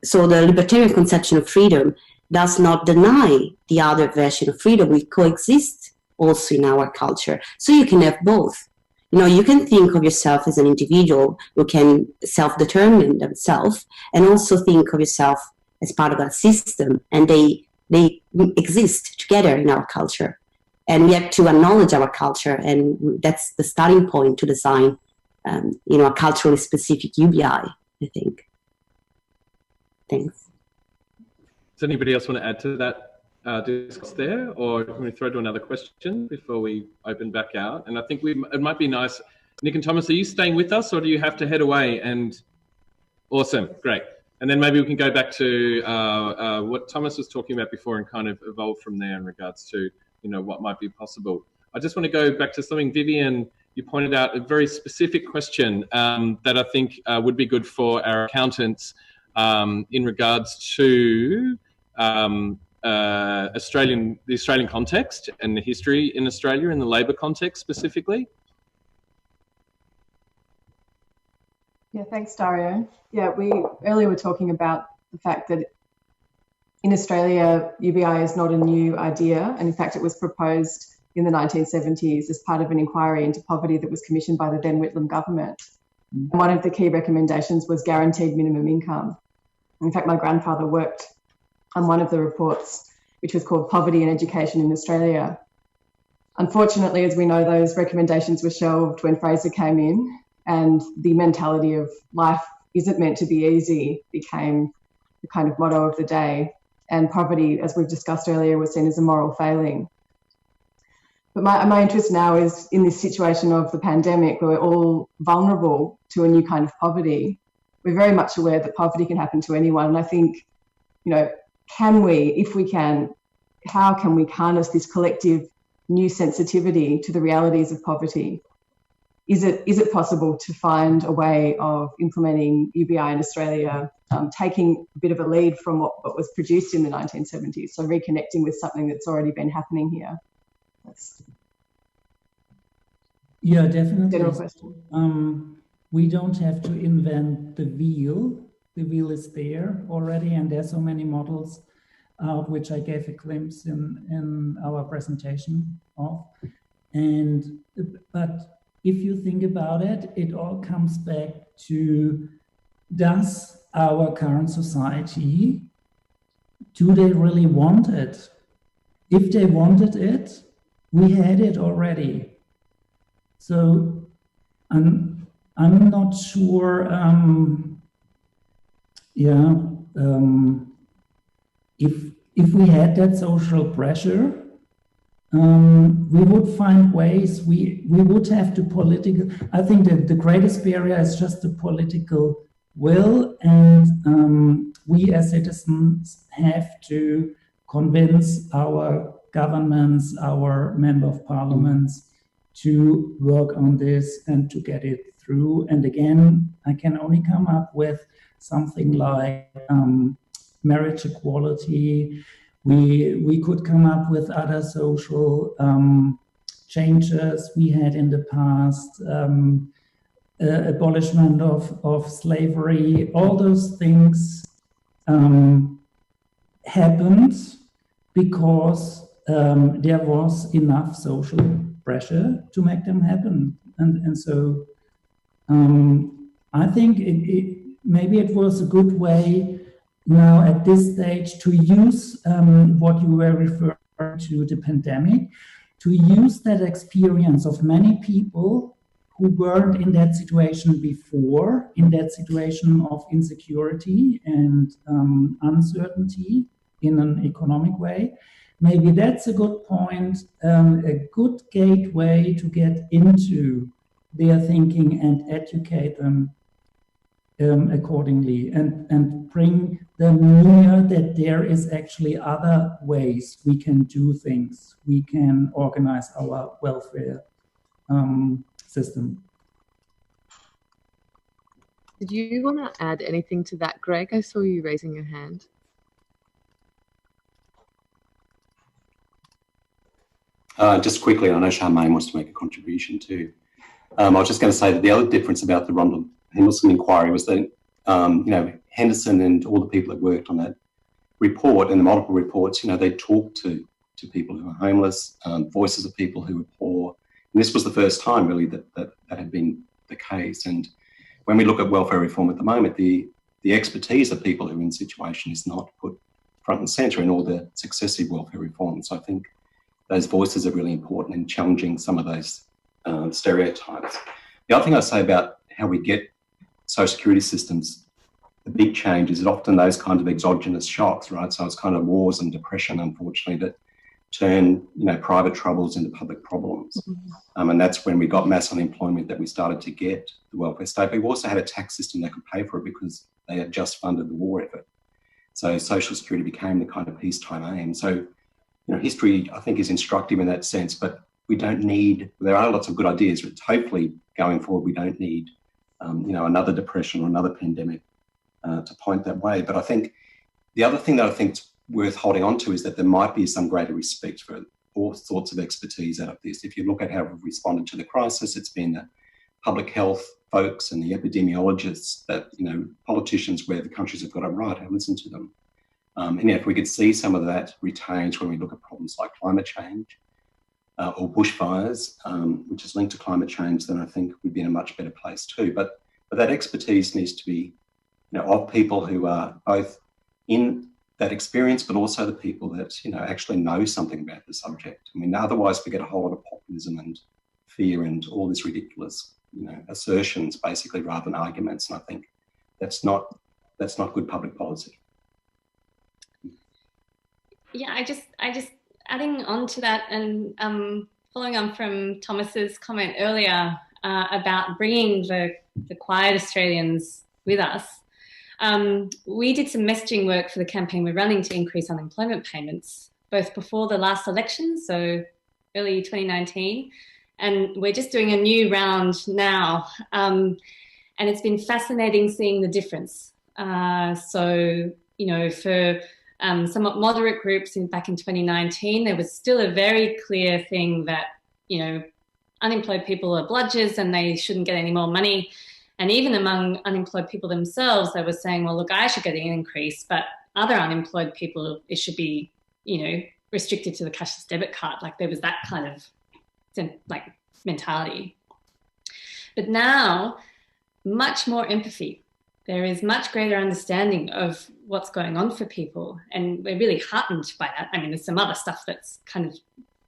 so the libertarian conception of freedom does not deny the other version of freedom. We coexist also in our culture. So you can have both. You know, you can think of yourself as an individual who can self-determine themselves, and also think of yourself as part of a system, and they exist together in our culture. And we have to acknowledge our culture, and that's the starting point to design, you know, a culturally specific UBI, I think. Thanks. Does anybody else want to add to that discourse there, or can we throw to another question before we open back out? And I think it might be nice. Nick and Thomas, are you staying with us, or do you have to head away? And awesome, great. And then maybe we can go back to what Thomas was talking about before and kind of evolve from there in regards to, you know, what might be possible. I just want to go back to something, Vivian, you pointed out a very specific question that I think would be good for our accountants in regards to the Australian context and the history in Australia, in the labour context specifically. Yeah, thanks, Dario. Yeah, we earlier were talking about the fact that in Australia, UBI is not a new idea. And in fact, it was proposed in the 1970s as part of an inquiry into poverty that was commissioned by the then Whitlam government. And one of the key recommendations was guaranteed minimum income. In fact, my grandfather worked on one of the reports, which was called Poverty and Education in Australia. Unfortunately, as we know, those recommendations were shelved when Fraser came in, and the mentality of life isn't meant to be easy became the kind of motto of the day. And poverty, as we've discussed earlier, was seen as a moral failing. But my interest now is in this situation of the pandemic, where we're all vulnerable to a new kind of poverty. We're very much aware that poverty can happen to anyone. And I think, you know, can we, if we can, how can we harness this collective new sensitivity to the realities of poverty? Is it possible to find a way of implementing UBI in Australia, taking a bit of a lead from what was produced in the 1970s, so reconnecting with something that's already been happening here? Yeah, definitely. General question. We don't have to invent the wheel. The wheel is there already, and there's so many models out, which I gave a glimpse in our presentation of. But if you think about it, it all comes back to, does our current society, do they really want it? If they wanted it, we had it already. So I'm not sure, if we had that social pressure, we would find ways, we would have to political, I think that the greatest barrier is just the political will, and we as citizens have to convince our governments, our member of parliaments, to work on this and to get it through. And again, I can only come up with something like marriage equality. We could come up with other social changes we had in the past, abolishment of slavery. All those things happened because there was enough social pressure to make them happen. And so I think maybe it was a good way now at this stage to use what you were referring to, the pandemic, to use that experience of many people who weren't in that situation before, in that situation of insecurity and uncertainty in an economic way. Maybe that's a good point, a good gateway to get into their thinking and educate them accordingly, and bring them near that there is actually other ways we can do things. We can organize our welfare system. Did you want to add anything to that, Greg? I saw you raising your hand. Just quickly, I know Charmaine wants to make a contribution too. I was just going to say that the other difference about the Rondell Henderson inquiry was that, Henderson and all the people that worked on that report and the multiple reports, they talked to people who are homeless, voices of people who were poor. And this was the first time really that had been the case. And when we look at welfare reform at the moment, the expertise of people who are in situation is not put front and centre in all the successive welfare reforms. So I think those voices are really important in challenging some of those stereotypes. The other thing I say about how we get social security systems, the big change is that often those kinds of exogenous shocks, right? So it's kind of wars and depression, unfortunately, that turn, private troubles into public problems. And that's when we got mass unemployment that we started to get the welfare state. But we also had a tax system that could pay for it because they had just funded the war effort. So social security became the kind of peacetime aim. So, history, I think, is instructive in that sense, but there are lots of good ideas, but hopefully going forward, we don't need, another depression or another pandemic to point that way. But I think the other thing that I think is worth holding on to is that there might be some greater respect for all sorts of expertise out of this. If you look at how we've responded to the crisis, it's been the public health folks and the epidemiologists that, politicians where the countries have got it right, have listened to them. And if we could see some of that retained when we look at problems like climate change or bushfires, which is linked to climate change, then I think we'd be in a much better place too. But that expertise needs to be of people who are both in that experience, but also the people that, actually know something about the subject. I mean, otherwise we get a whole lot of populism and fear and all this ridiculous, assertions basically rather than arguments. And I think that's not good public policy. Yeah, I just adding on to that and following on from Thomas's comment earlier about bringing the quiet Australians with us. We did some messaging work for the campaign we're running to increase unemployment payments, both before the last election, so early 2019, and we're just doing a new round now. And it's been fascinating seeing the difference. So, for somewhat moderate groups back in 2019, there was still a very clear thing that, unemployed people are bludgers and they shouldn't get any more money. And even among unemployed people themselves, they were saying, well, look, I should get an increase, but other unemployed people, it should be, restricted to the cashless debit card. Like there was that kind of mentality. But now, much more empathy. There is much greater understanding of what's going on for people. And we're really heartened by that. I mean, there's some other stuff that's kind of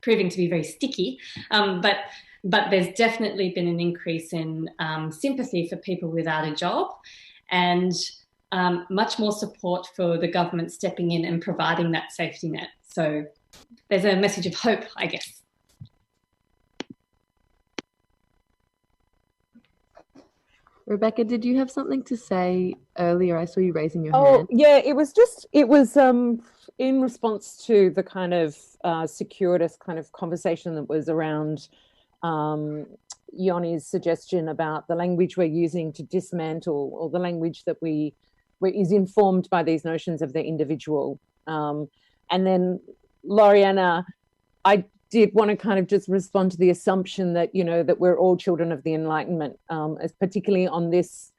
proving to be very sticky, but there's definitely been an increase in sympathy for people without a job and much more support for the government stepping in and providing that safety net. So there's a message of hope, I guess. Rebecca, did you have something to say earlier? I saw you raising your hand. Oh, yeah, it was in response to the kind of circuitous kind of conversation that was around Yoni's suggestion about the language we're using to dismantle, or the language that is informed by these notions of the individual. And then Loriana, I did want to kind of just respond to the assumption that, that we're all children of the Enlightenment, as particularly on this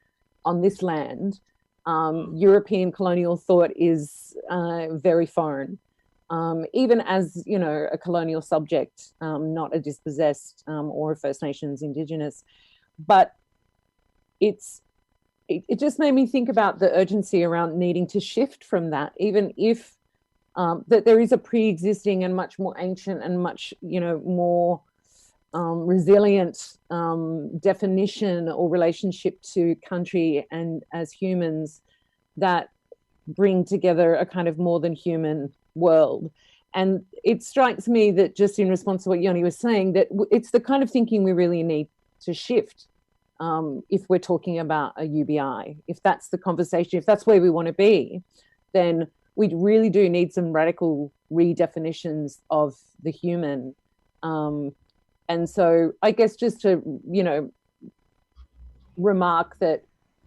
land. European colonial thought is very foreign, even as, a colonial subject, not a dispossessed or a First Nations Indigenous. But it just made me think about the urgency around needing to shift from that, even if that there is a pre-existing and much more ancient and much, more resilient definition or relationship to country and as humans that bring together a kind of more than human world. And it strikes me that, just in response to what Yoni was saying, that it's the kind of thinking we really need to shift if we're talking about a UBI. If that's the conversation, if that's where we want to be, then we really do need some radical redefinitions of the human. And so I guess just to, remark that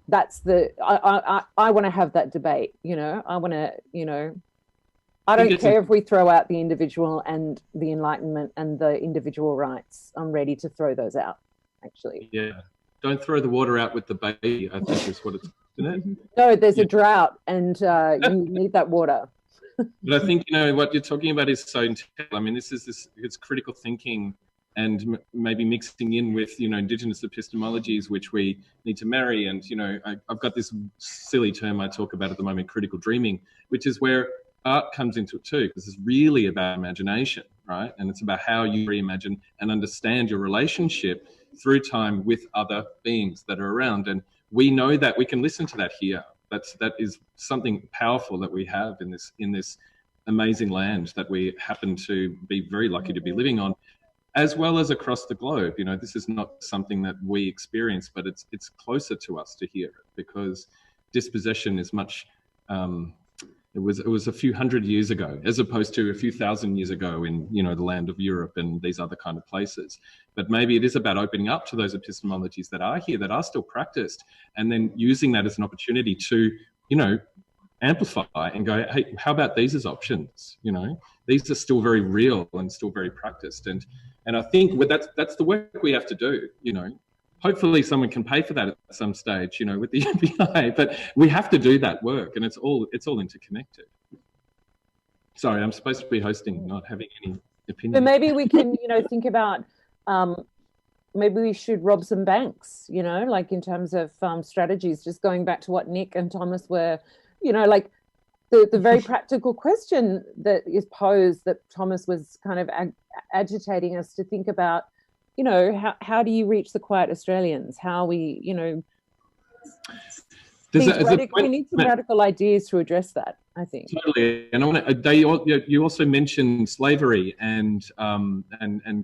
that's I want to have that debate, I want to, I don't care if we throw out the individual and the Enlightenment and the individual rights. I'm ready to throw those out, actually. Yeah. Don't throw the water out with the baby, I think is what it's, isn't it? No, there's a drought and you need that water. But I think, what you're talking about is so integral. I mean, it's critical thinking and maybe mixing in with, Indigenous epistemologies, which we need to marry. And, I've got this silly term I talk about at the moment, critical dreaming, which is where art comes into it too, because it's really about imagination, right? And it's about how you reimagine and understand your relationship through time with other beings that are around. And we know that we can listen to that here. That is something powerful that we have in this amazing land that we happen to be very lucky to be living on, as well as across the globe. This is not something that we experience, but it's closer to us to hear it, because dispossession is much. It was a few hundred years ago, as opposed to a few thousand years ago in the land of Europe and these other kind of places. But maybe it is about opening up to those epistemologies that are here, that are still practiced, and then using that as an opportunity to amplify and go, hey, how about these as options? These are still very real and still very practiced, and I think that's the work we have to do. Hopefully someone can pay for that at some stage, with the UBI, but we have to do that work, and it's all interconnected. Sorry, I'm supposed to be hosting, not having any opinion. But maybe we can, think about maybe we should rob some banks, you know, like in terms of strategies, just going back to what Nick and Thomas were, you know, like the very practical question that is posed that Thomas was kind of agitating us to think about, you know, how do you reach the quiet Australians? How we, you know, we need some radical ideas to address that, I think. Totally, and I want to. You also mentioned slavery and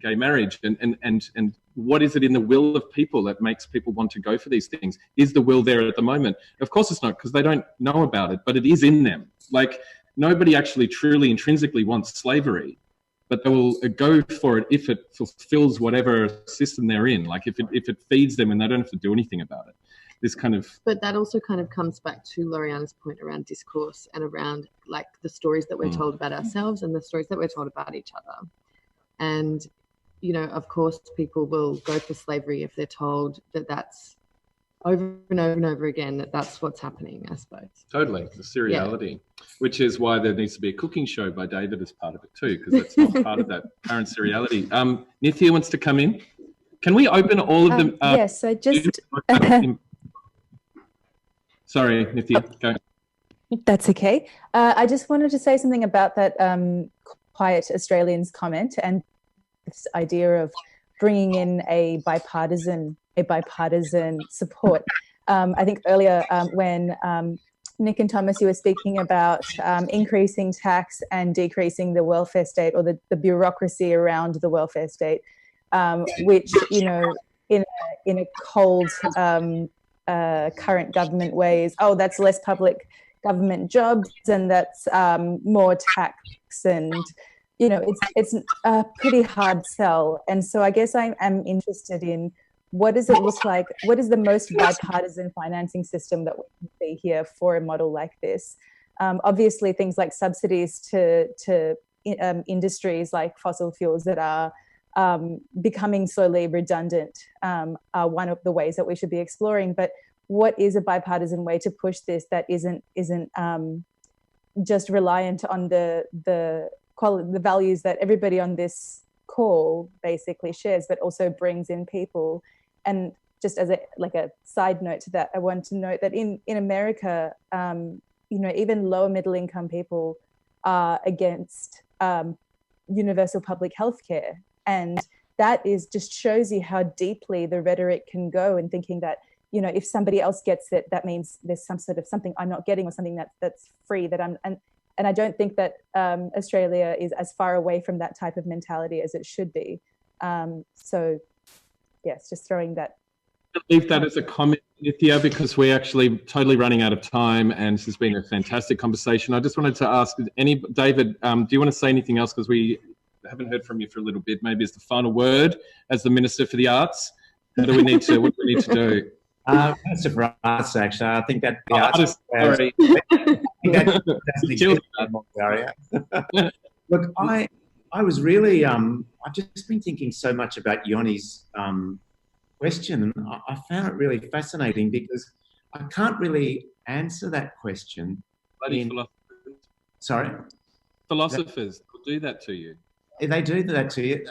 gay marriage, and what is it in the will of people that makes people want to go for these things? Is the will there at the moment? Of course, it's not, because they don't know about it, but it is in them. Like, nobody actually truly intrinsically wants slavery, but they will go for it if it fulfills whatever system they're in. Like if it feeds them and they don't have to do anything about it. This kind of... But that also kind of comes back to Loriana's point around discourse and around like the stories that we're told about ourselves and the stories that we're told about each other. And, you know, of course, people will go for slavery if they're told that that's over and over and over again, that that's what's happening, I suppose. Totally, the seriality, which is why there needs to be a cooking show by David as part of it too, because that's not part of that current seriality. Nithya wants to come in. Can we open all of them? Yes, so just... Sorry, Nithya, go. That's okay. I just wanted to say something about that Quiet Australians comment and this idea of bringing in a bipartisan support. I think earlier when Nick and Thomas, you were speaking about increasing tax and decreasing the welfare state, or the bureaucracy around the welfare state, which, you know, in a cold current government ways, oh, that's less public government jobs and that's more tax, and you know, it's a pretty hard sell. And so I guess I am interested in, what does it look like? What is the most bipartisan financing system that we can see here for a model like this? Obviously, things like subsidies to industries like fossil fuels that are becoming slowly redundant are one of the ways that we should be exploring. But what is a bipartisan way to push this that isn't just reliant on the values that everybody on this call basically shares, but also brings in people? And just as a side note to that, I want to note that in America, you know, even lower middle income people are against universal public health care. And that just shows you how deeply the rhetoric can go in thinking that, you know, if somebody else gets it, that means there's some sort of something I'm not getting, or something that's free that I'm, and I don't think that Australia is as far away from that type of mentality as it should be. So yes, just throwing that. I'll leave that as a comment, Nithya, because we're actually totally running out of time, and this has been a fantastic conversation. I just wanted to ask, David, do you want to say anything else? Because we haven't heard from you for a little bit. Maybe it's the final word as the Minister for the Arts. What do we need to do? Minister for Arts, actually. I think that the arts... Sorry. Look, I was really... I've just been thinking so much about Yoni's question, and I found it really fascinating, because I can't really answer that question. Sorry? Philosophers will do that to you. They do that to you.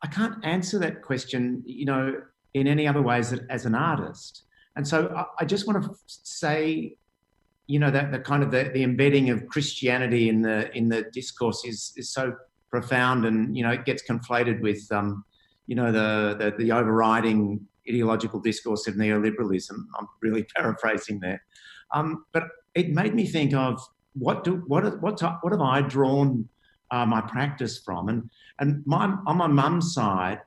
I can't answer that question, you know, in any other ways as an artist. And so I just want to say, you know, that the kind of the embedding of Christianity in the discourse is so profound, and, you know, it gets conflated with, you know, the overriding ideological discourse of neoliberalism. I'm really paraphrasing there. But it made me think of what have I drawn my practice from, and on my mum's side,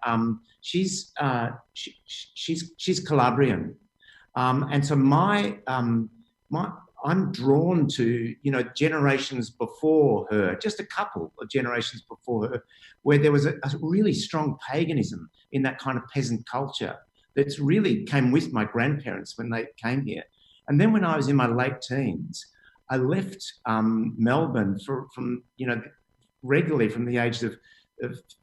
she's Calabrian, and so I'm drawn to, you know, generations before her, just a couple of generations before her, where there was a really strong paganism in that kind of peasant culture that's really came with my grandparents when they came here. And then when I was in my late teens, I left Melbourne from you know, regularly from the age of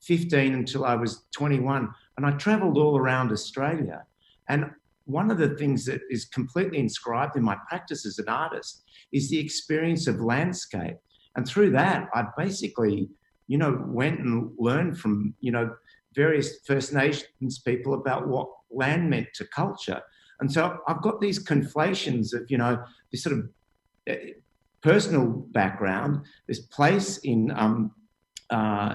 15 until I was 21, and I travelled all around Australia. And one of the things that is completely inscribed in my practice as an artist is the experience of landscape. And through that, I basically, you know, went and learned from, you know, various First Nations people about what land meant to culture. And so I've got these conflations of, you know, this sort of personal background, this place in,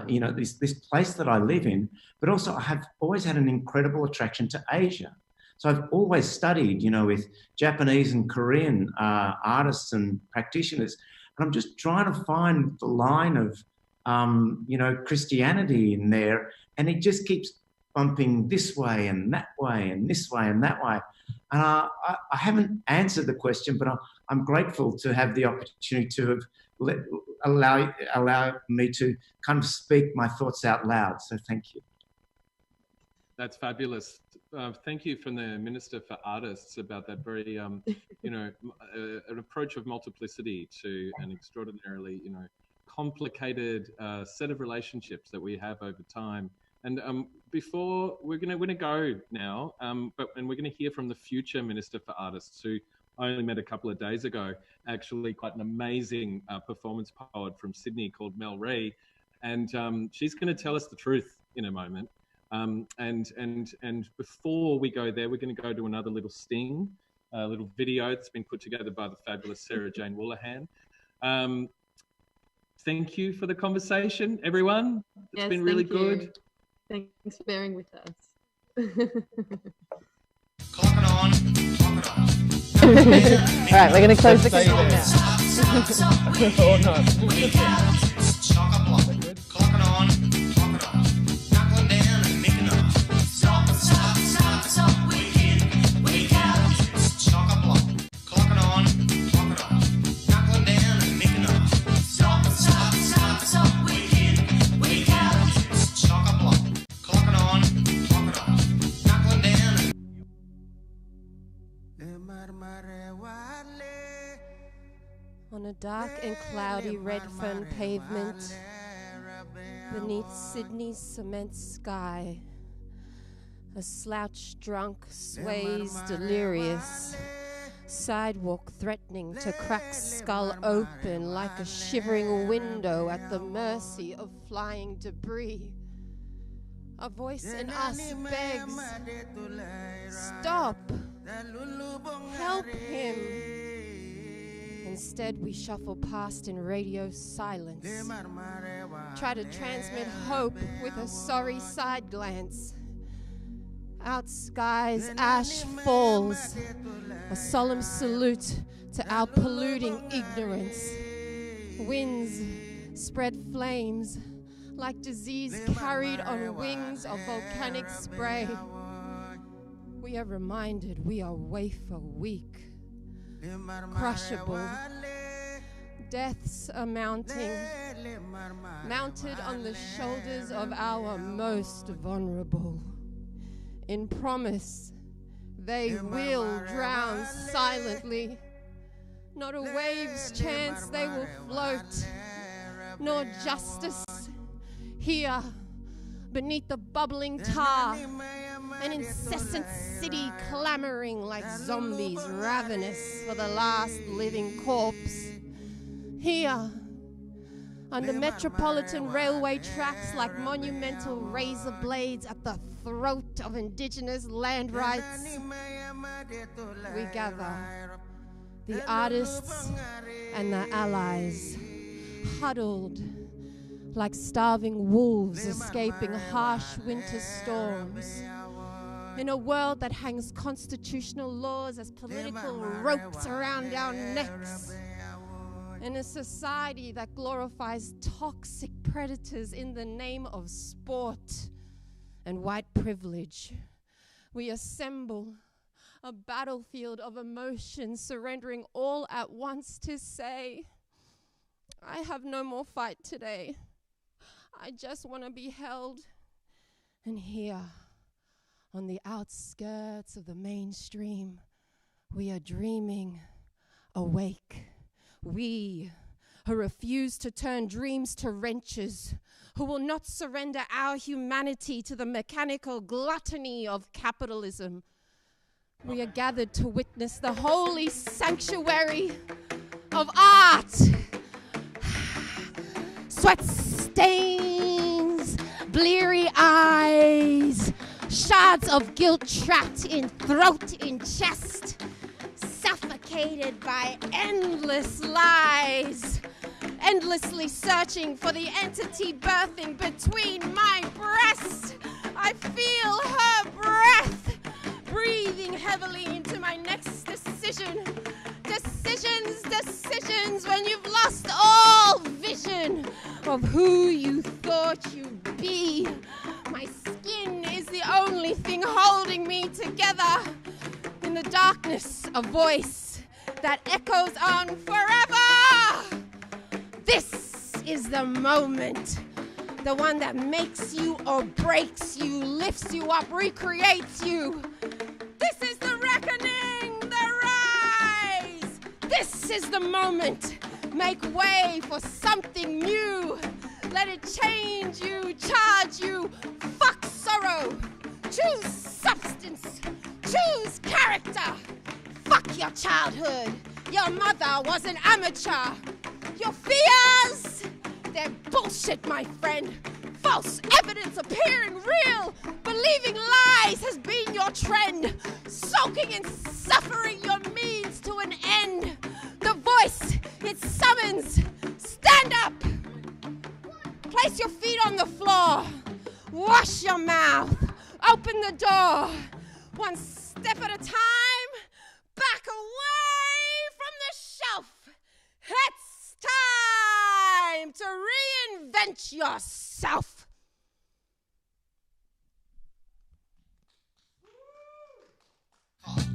you know, this place that I live in, but also I have always had an incredible attraction to Asia. So I've always studied, you know, with Japanese and Korean artists and practitioners, and I'm just trying to find the line of, you know, Christianity in there, and it just keeps bumping this way and that way and this way and that way. And I haven't answered the question, but I'm grateful to have the opportunity to have allow me to kind of speak my thoughts out loud. So thank you. That's fabulous. Thank you from the Minister for Artists about that very, you know, an approach of multiplicity to an extraordinarily, you know, complicated set of relationships that we have over time. And before we're going to go now, and we're going to hear from the future Minister for Artists, who I only met a couple of days ago, actually quite an amazing performance poet from Sydney called Mel Ree, and she's going to tell us the truth in a moment. And before we go there, we're going to go to another little sting, a little video that's been put together by the fabulous Sarah Jane Woolahan. Thank you for the conversation, everyone. It's been really good. Thanks for bearing with us. All right, we're going to close the control On a dark and cloudy red fern pavement, beneath Sydney's cement sky, a slouched drunk sways delirious, sidewalk threatening to crack skull open like a shivering window at the mercy of flying debris. A voice in us begs, stop, help him. Instead, we shuffle past in radio silence, try to transmit hope with a sorry side glance. Out skies, ash falls, a solemn salute to our polluting ignorance. Winds spread flames like disease carried on wings of volcanic spray. We are reminded we are wafer weak, crushable. Deaths are mounting, mounted on the shoulders of our most vulnerable. In promise, they will drown silently. Not a wave's chance they will float, nor justice. Here, beneath the bubbling tar, an incessant city clamoring like zombies ravenous for the last living corpse. Here, under metropolitan railway tracks like monumental razor blades at the throat of indigenous land rights, we gather, the artists and the allies, huddled like starving wolves escaping harsh winter storms. In a world that hangs constitutional laws as political ropes around our necks. In a society that glorifies toxic predators in the name of sport and white privilege, we assemble a battlefield of emotions, surrendering all at once to say, I have no more fight today. I just want to be held. And here, on the outskirts of the mainstream, we are dreaming, awake. We, who refuse to turn dreams to wrenches, who will not surrender our humanity to the mechanical gluttony of capitalism. We are gathered to witness the holy sanctuary of art. Sweat stains, bleary eyes, shards of guilt trapped in throat, in chest, suffocated by endless lies, endlessly searching for the entity birthing between my breasts. I feel her breath breathing heavily into my next decision. Decisions when you've lost all vision of who you thought you'd be. My skin is the only thing holding me together. In the darkness, a voice that echoes on forever. This is the moment. The one that makes you or breaks you, lifts you up, recreates you. This is the reckoning, the rise. This is the moment. Make way for something new. Let it change you, charge you. Fuck sorrow. Choose substance. Choose character. Fuck your childhood. Your mother was an amateur. Your fears, they're bullshit, my friend. False evidence appearing real. Believing lies has been your trend. Soaking in suffering your means to an end. The voice, it summons. Stand up. Place your feet on the floor. Wash your mouth. Open the door. One step at a time. Back away from the shelf. It's time to reinvent yourself.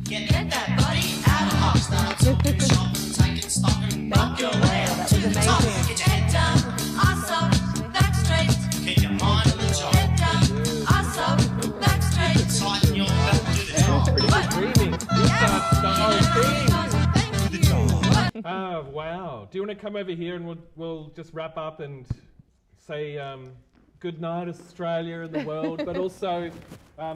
Get that body out of Marston. Talking shop, taking stock and knock your way up to the top. Get your head down, ass up, back straight. Keep your mind on the job. Head down, ass up, back straight. Tighten your back to the top. Dreaming. Oh, wow. Do you want to come over here and we'll just wrap up and say good night, Australia and the world, but also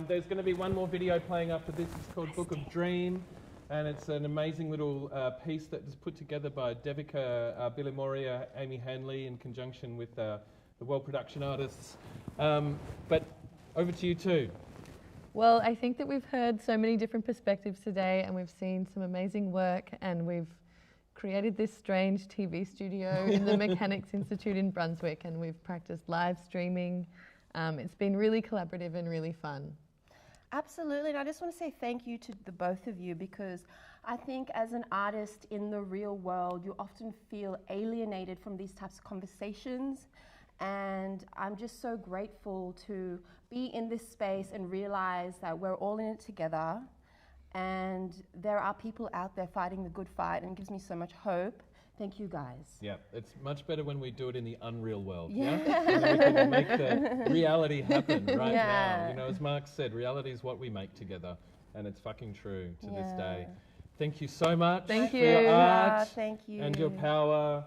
there's going to be one more video playing after this. It's called Book of Dream, and it's an amazing little piece that was put together by Devika, Billy Moria, Amy Hanley in conjunction with the World Production Artists. But over to you too. Well, I think that we've heard so many different perspectives today, and we've seen some amazing work, and we've created this strange TV studio in the Mechanics Institute in Brunswick, and we've practiced live streaming. It's been really collaborative and really fun. Absolutely, and I just want to say thank you to the both of you, because I think as an artist in the real world, you often feel alienated from these types of conversations, and I'm just so grateful to be in this space and realize that we're all in it together, and there are people out there fighting the good fight, and it gives me so much hope. Thank you, guys. Yeah, it's much better when we do it in the unreal world. Yeah. And we can make the reality happen right Yeah. now. You know, as Mark said, reality is what we make together, and it's fucking true to this day. Thank you so much Thank for you. your art Thank you. and your power.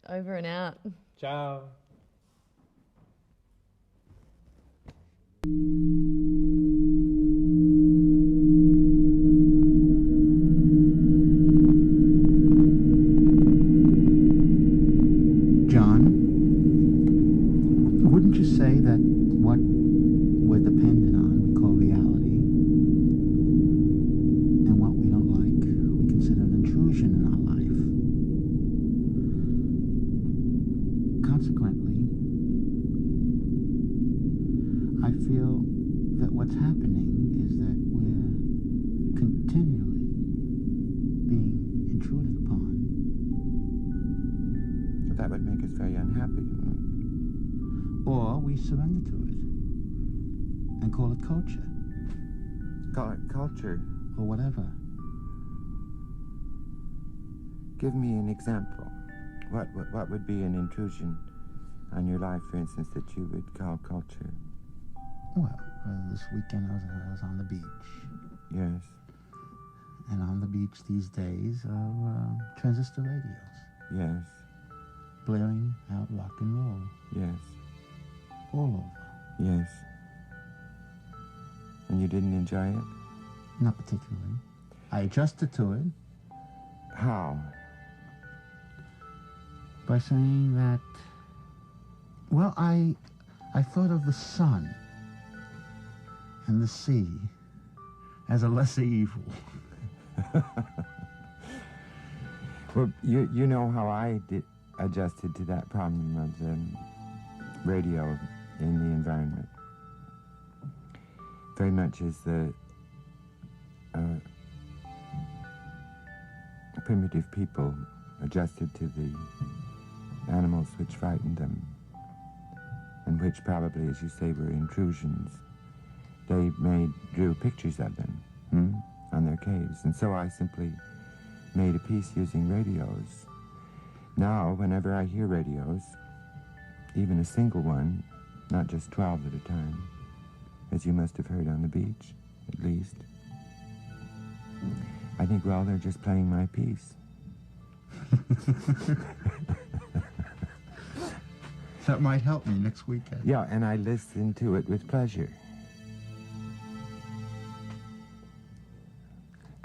Over and out. Ciao. John, wouldn't you say that what we're dependent on we call reality, and what we don't like we consider an intrusion in our life? Consequently, I feel that what's happening is that we're continually being intruded upon. That would make us very unhappy. Or we surrender to it and call it culture. Call it culture? Or whatever. Give me an example. What would be an intrusion on your life, for instance, that you would call culture? Well, this weekend I was on the beach. Yes. And on the beach these days are transistor radios. Yes. Blaring out rock and roll. Yes. All over. Yes. And you didn't enjoy it? Not particularly. I adjusted to it. How? By saying that, well, I I thought of the sun and the sea as a lesser evil. Well, you know how I adjusted to that problem of the radio in the environment. Very much as the primitive people adjusted to the animals which frightened them, and which probably, as you say, were intrusions. They drew pictures of them on their caves, and so I simply made a piece using radios. Now, whenever I hear radios, even a single one, not just 12 at a time, as you must have heard on the beach, at least, I think, well, they're just playing my piece. That might help me next weekend. Yeah, and I listen to it with pleasure.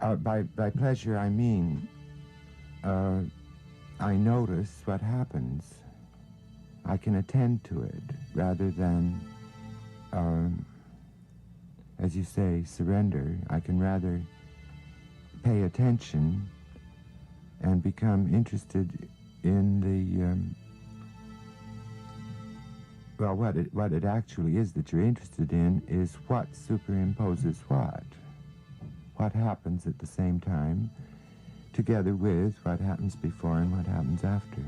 By pleasure, I mean I notice what happens. I can attend to it rather than, as you say, surrender. I can rather pay attention and become interested in the, well, what it actually is that you're interested in is what superimposes what. What happens at the same time, together with what happens before and what happens after.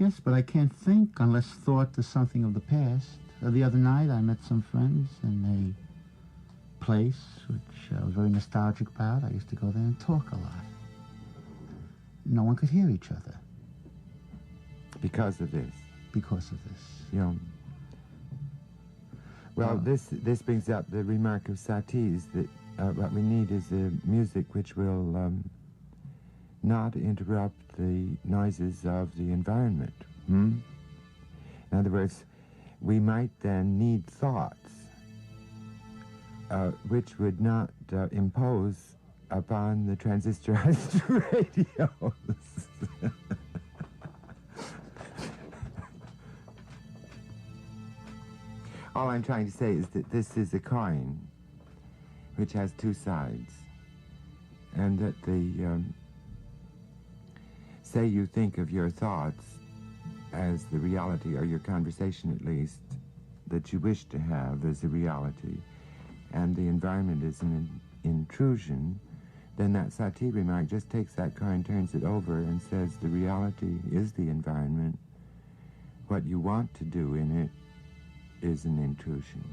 Yes, but I can't think unless thought is something of the past. The other night I met some friends in a place which I was very nostalgic about. I used to go there and talk a lot. No one could hear each other. Because of this? Because of this. Yeah. Well, this brings up the remark of Satie's that what we need is a music which will not interrupt the noises of the environment. In other words, we might then need thoughts which would not impose upon the transistorized radios. All I'm trying to say is that this is a coin which has two sides, and that the, say you think of your thoughts as the reality, or your conversation at least, that you wish to have as a reality, and the environment is an intrusion, then that Satie remark just takes that coin, turns it over, and says the reality is the environment. What you want to do in it is an intrusion.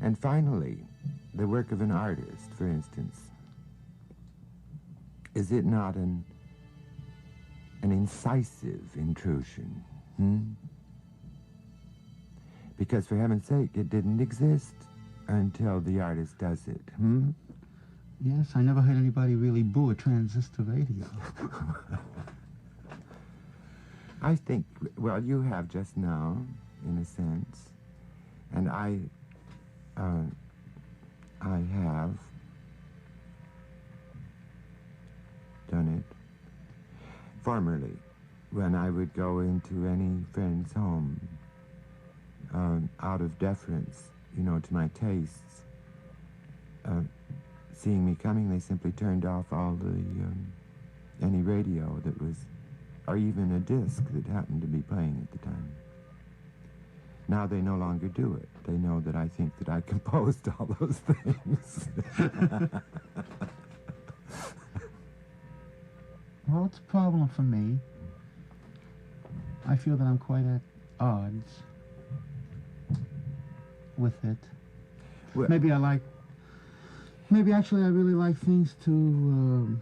And finally, the work of an artist, for instance, is it not an incisive intrusion? Because for heaven's sake, it didn't exist until the artist does it. Yes, I never heard anybody really boo a transistor radio. I think, well, you have just now, in a sense, and I have done it formerly when I would go into any friend's home out of deference, you know, to my tastes. Seeing me coming, they simply turned off all the any radio that was, or even a disc that happened to be playing at the time. Now they no longer do it. They know that I think that I composed all those things. Well, it's a problem for me. I feel that I'm quite at odds with it. Well, maybe actually I really like things to,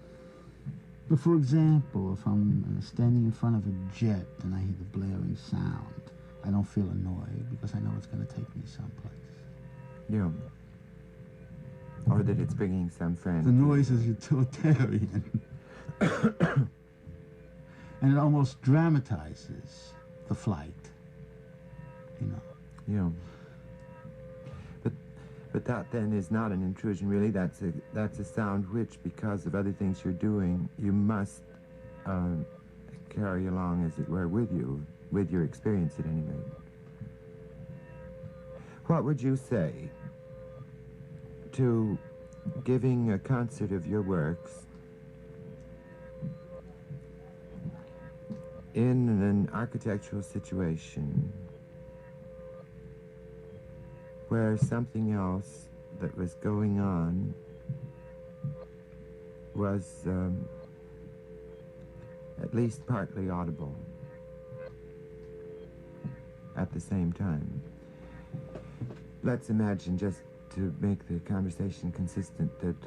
for example, if I'm standing in front of a jet and I hear the blaring sound, I don't feel annoyed because I know it's going to take me someplace. Yeah. Or that it's bringing some friend. The noise is utilitarian. And it almost dramatizes the flight, you know. Yeah. But that then is not an intrusion, really. That's a sound which, because of other things you're doing, you must carry along, as it were, with you. with your experience at any rate. What would you say to giving a concert of your works in an architectural situation where something else that was going on was at least partly audible at the same time? Let's imagine, just to make the conversation consistent, that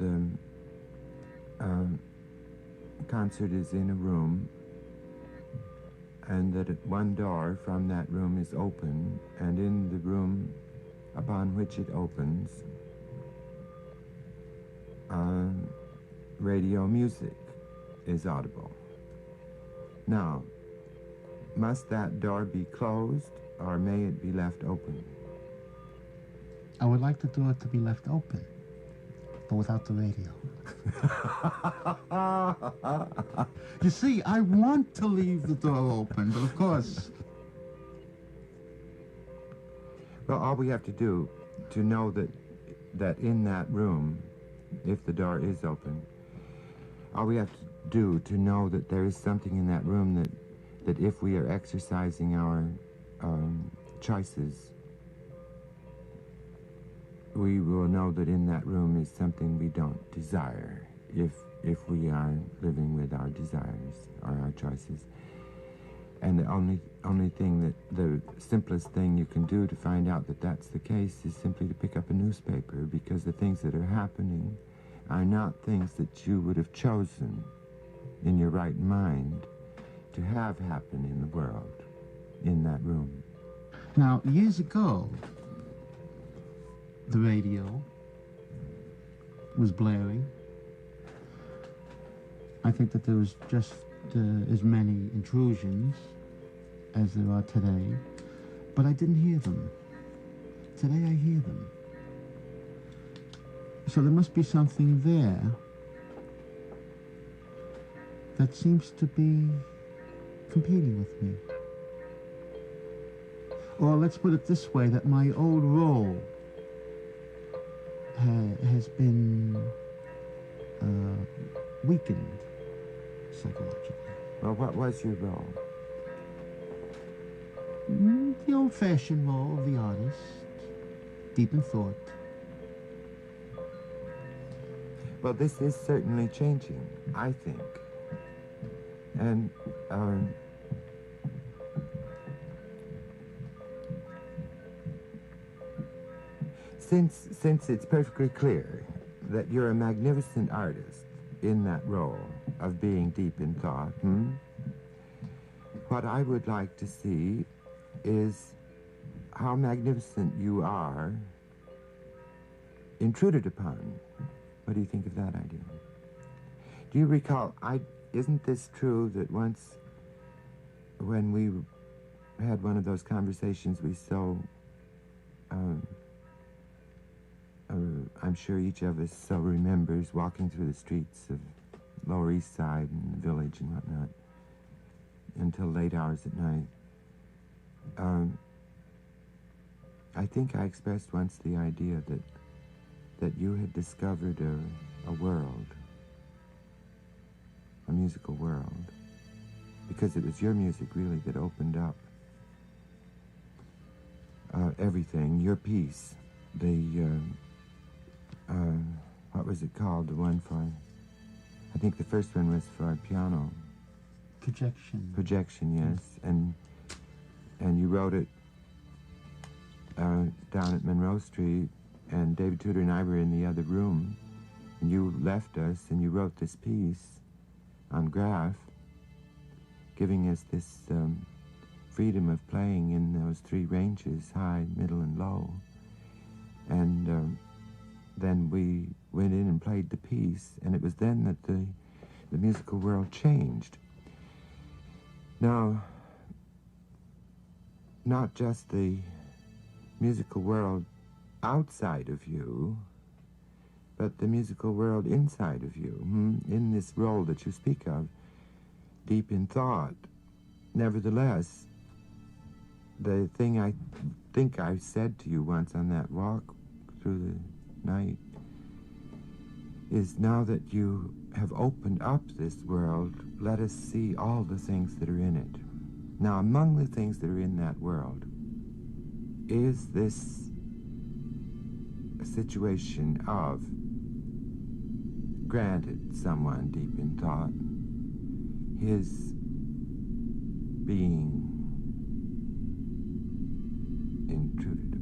concert is in a room and that one door from that room is open, and in the room upon which it opens, radio music is audible. Now, must that door be closed, or may it be left open? I would like the door to be left open, but without the radio. You see, I want to leave the door open, but of course... Well, all we have to do to know that in that room, if the door is open, all we have to do to know that there is something in that room that if we are exercising our choices, we will know that in that room is something we don't desire, if we are living with our desires or our choices. And the only thing the simplest thing you can do to find out that that's the case is simply to pick up a newspaper, because the things that are happening are not things that you would have chosen in your right mind to have happen in the world, in that room. Now, years ago, the radio was blaring. I think that there was just as many intrusions as there are today, but I didn't hear them. Today I hear them. So there must be something there that seems to be competing with me. Or let's put it this way, that my old role has been weakened psychologically. Well, what was your role? The old-fashioned role of the artist, deep in thought. Well, this is certainly changing, I think. And since it's perfectly clear that you're a magnificent artist in that role of being deep in thought, what I would like to see is how magnificent you are intruded upon. What do you think of that idea? Do you recall, isn't this true that once when we had one of those conversations we so, I'm sure each of us so remembers walking through the streets of Lower East Side and the village and whatnot until late hours at night. I think I expressed once the idea that you had discovered a world, a musical world, because it was your music really that opened up everything, your piece, what was it called, the one for, I think the first one was for piano. Projection. Projection, yes, and you wrote it down at Monroe Street, and David Tudor and I were in the other room, and you left us, and you wrote this piece on graph, giving us this freedom of playing in those three ranges, high, middle, and low. And then we went in and played the piece, and it was then that the musical world changed. Now, not just the musical world outside of you, but the musical world inside of you, in this role that you speak of, deep in thought. Nevertheless, the thing I think I said to you once on that walk through the night is, now that you have opened up this world, let us see all the things that are in it. Now, among the things that are in that world is this a situation of, granted, someone deep in thought, his being intruded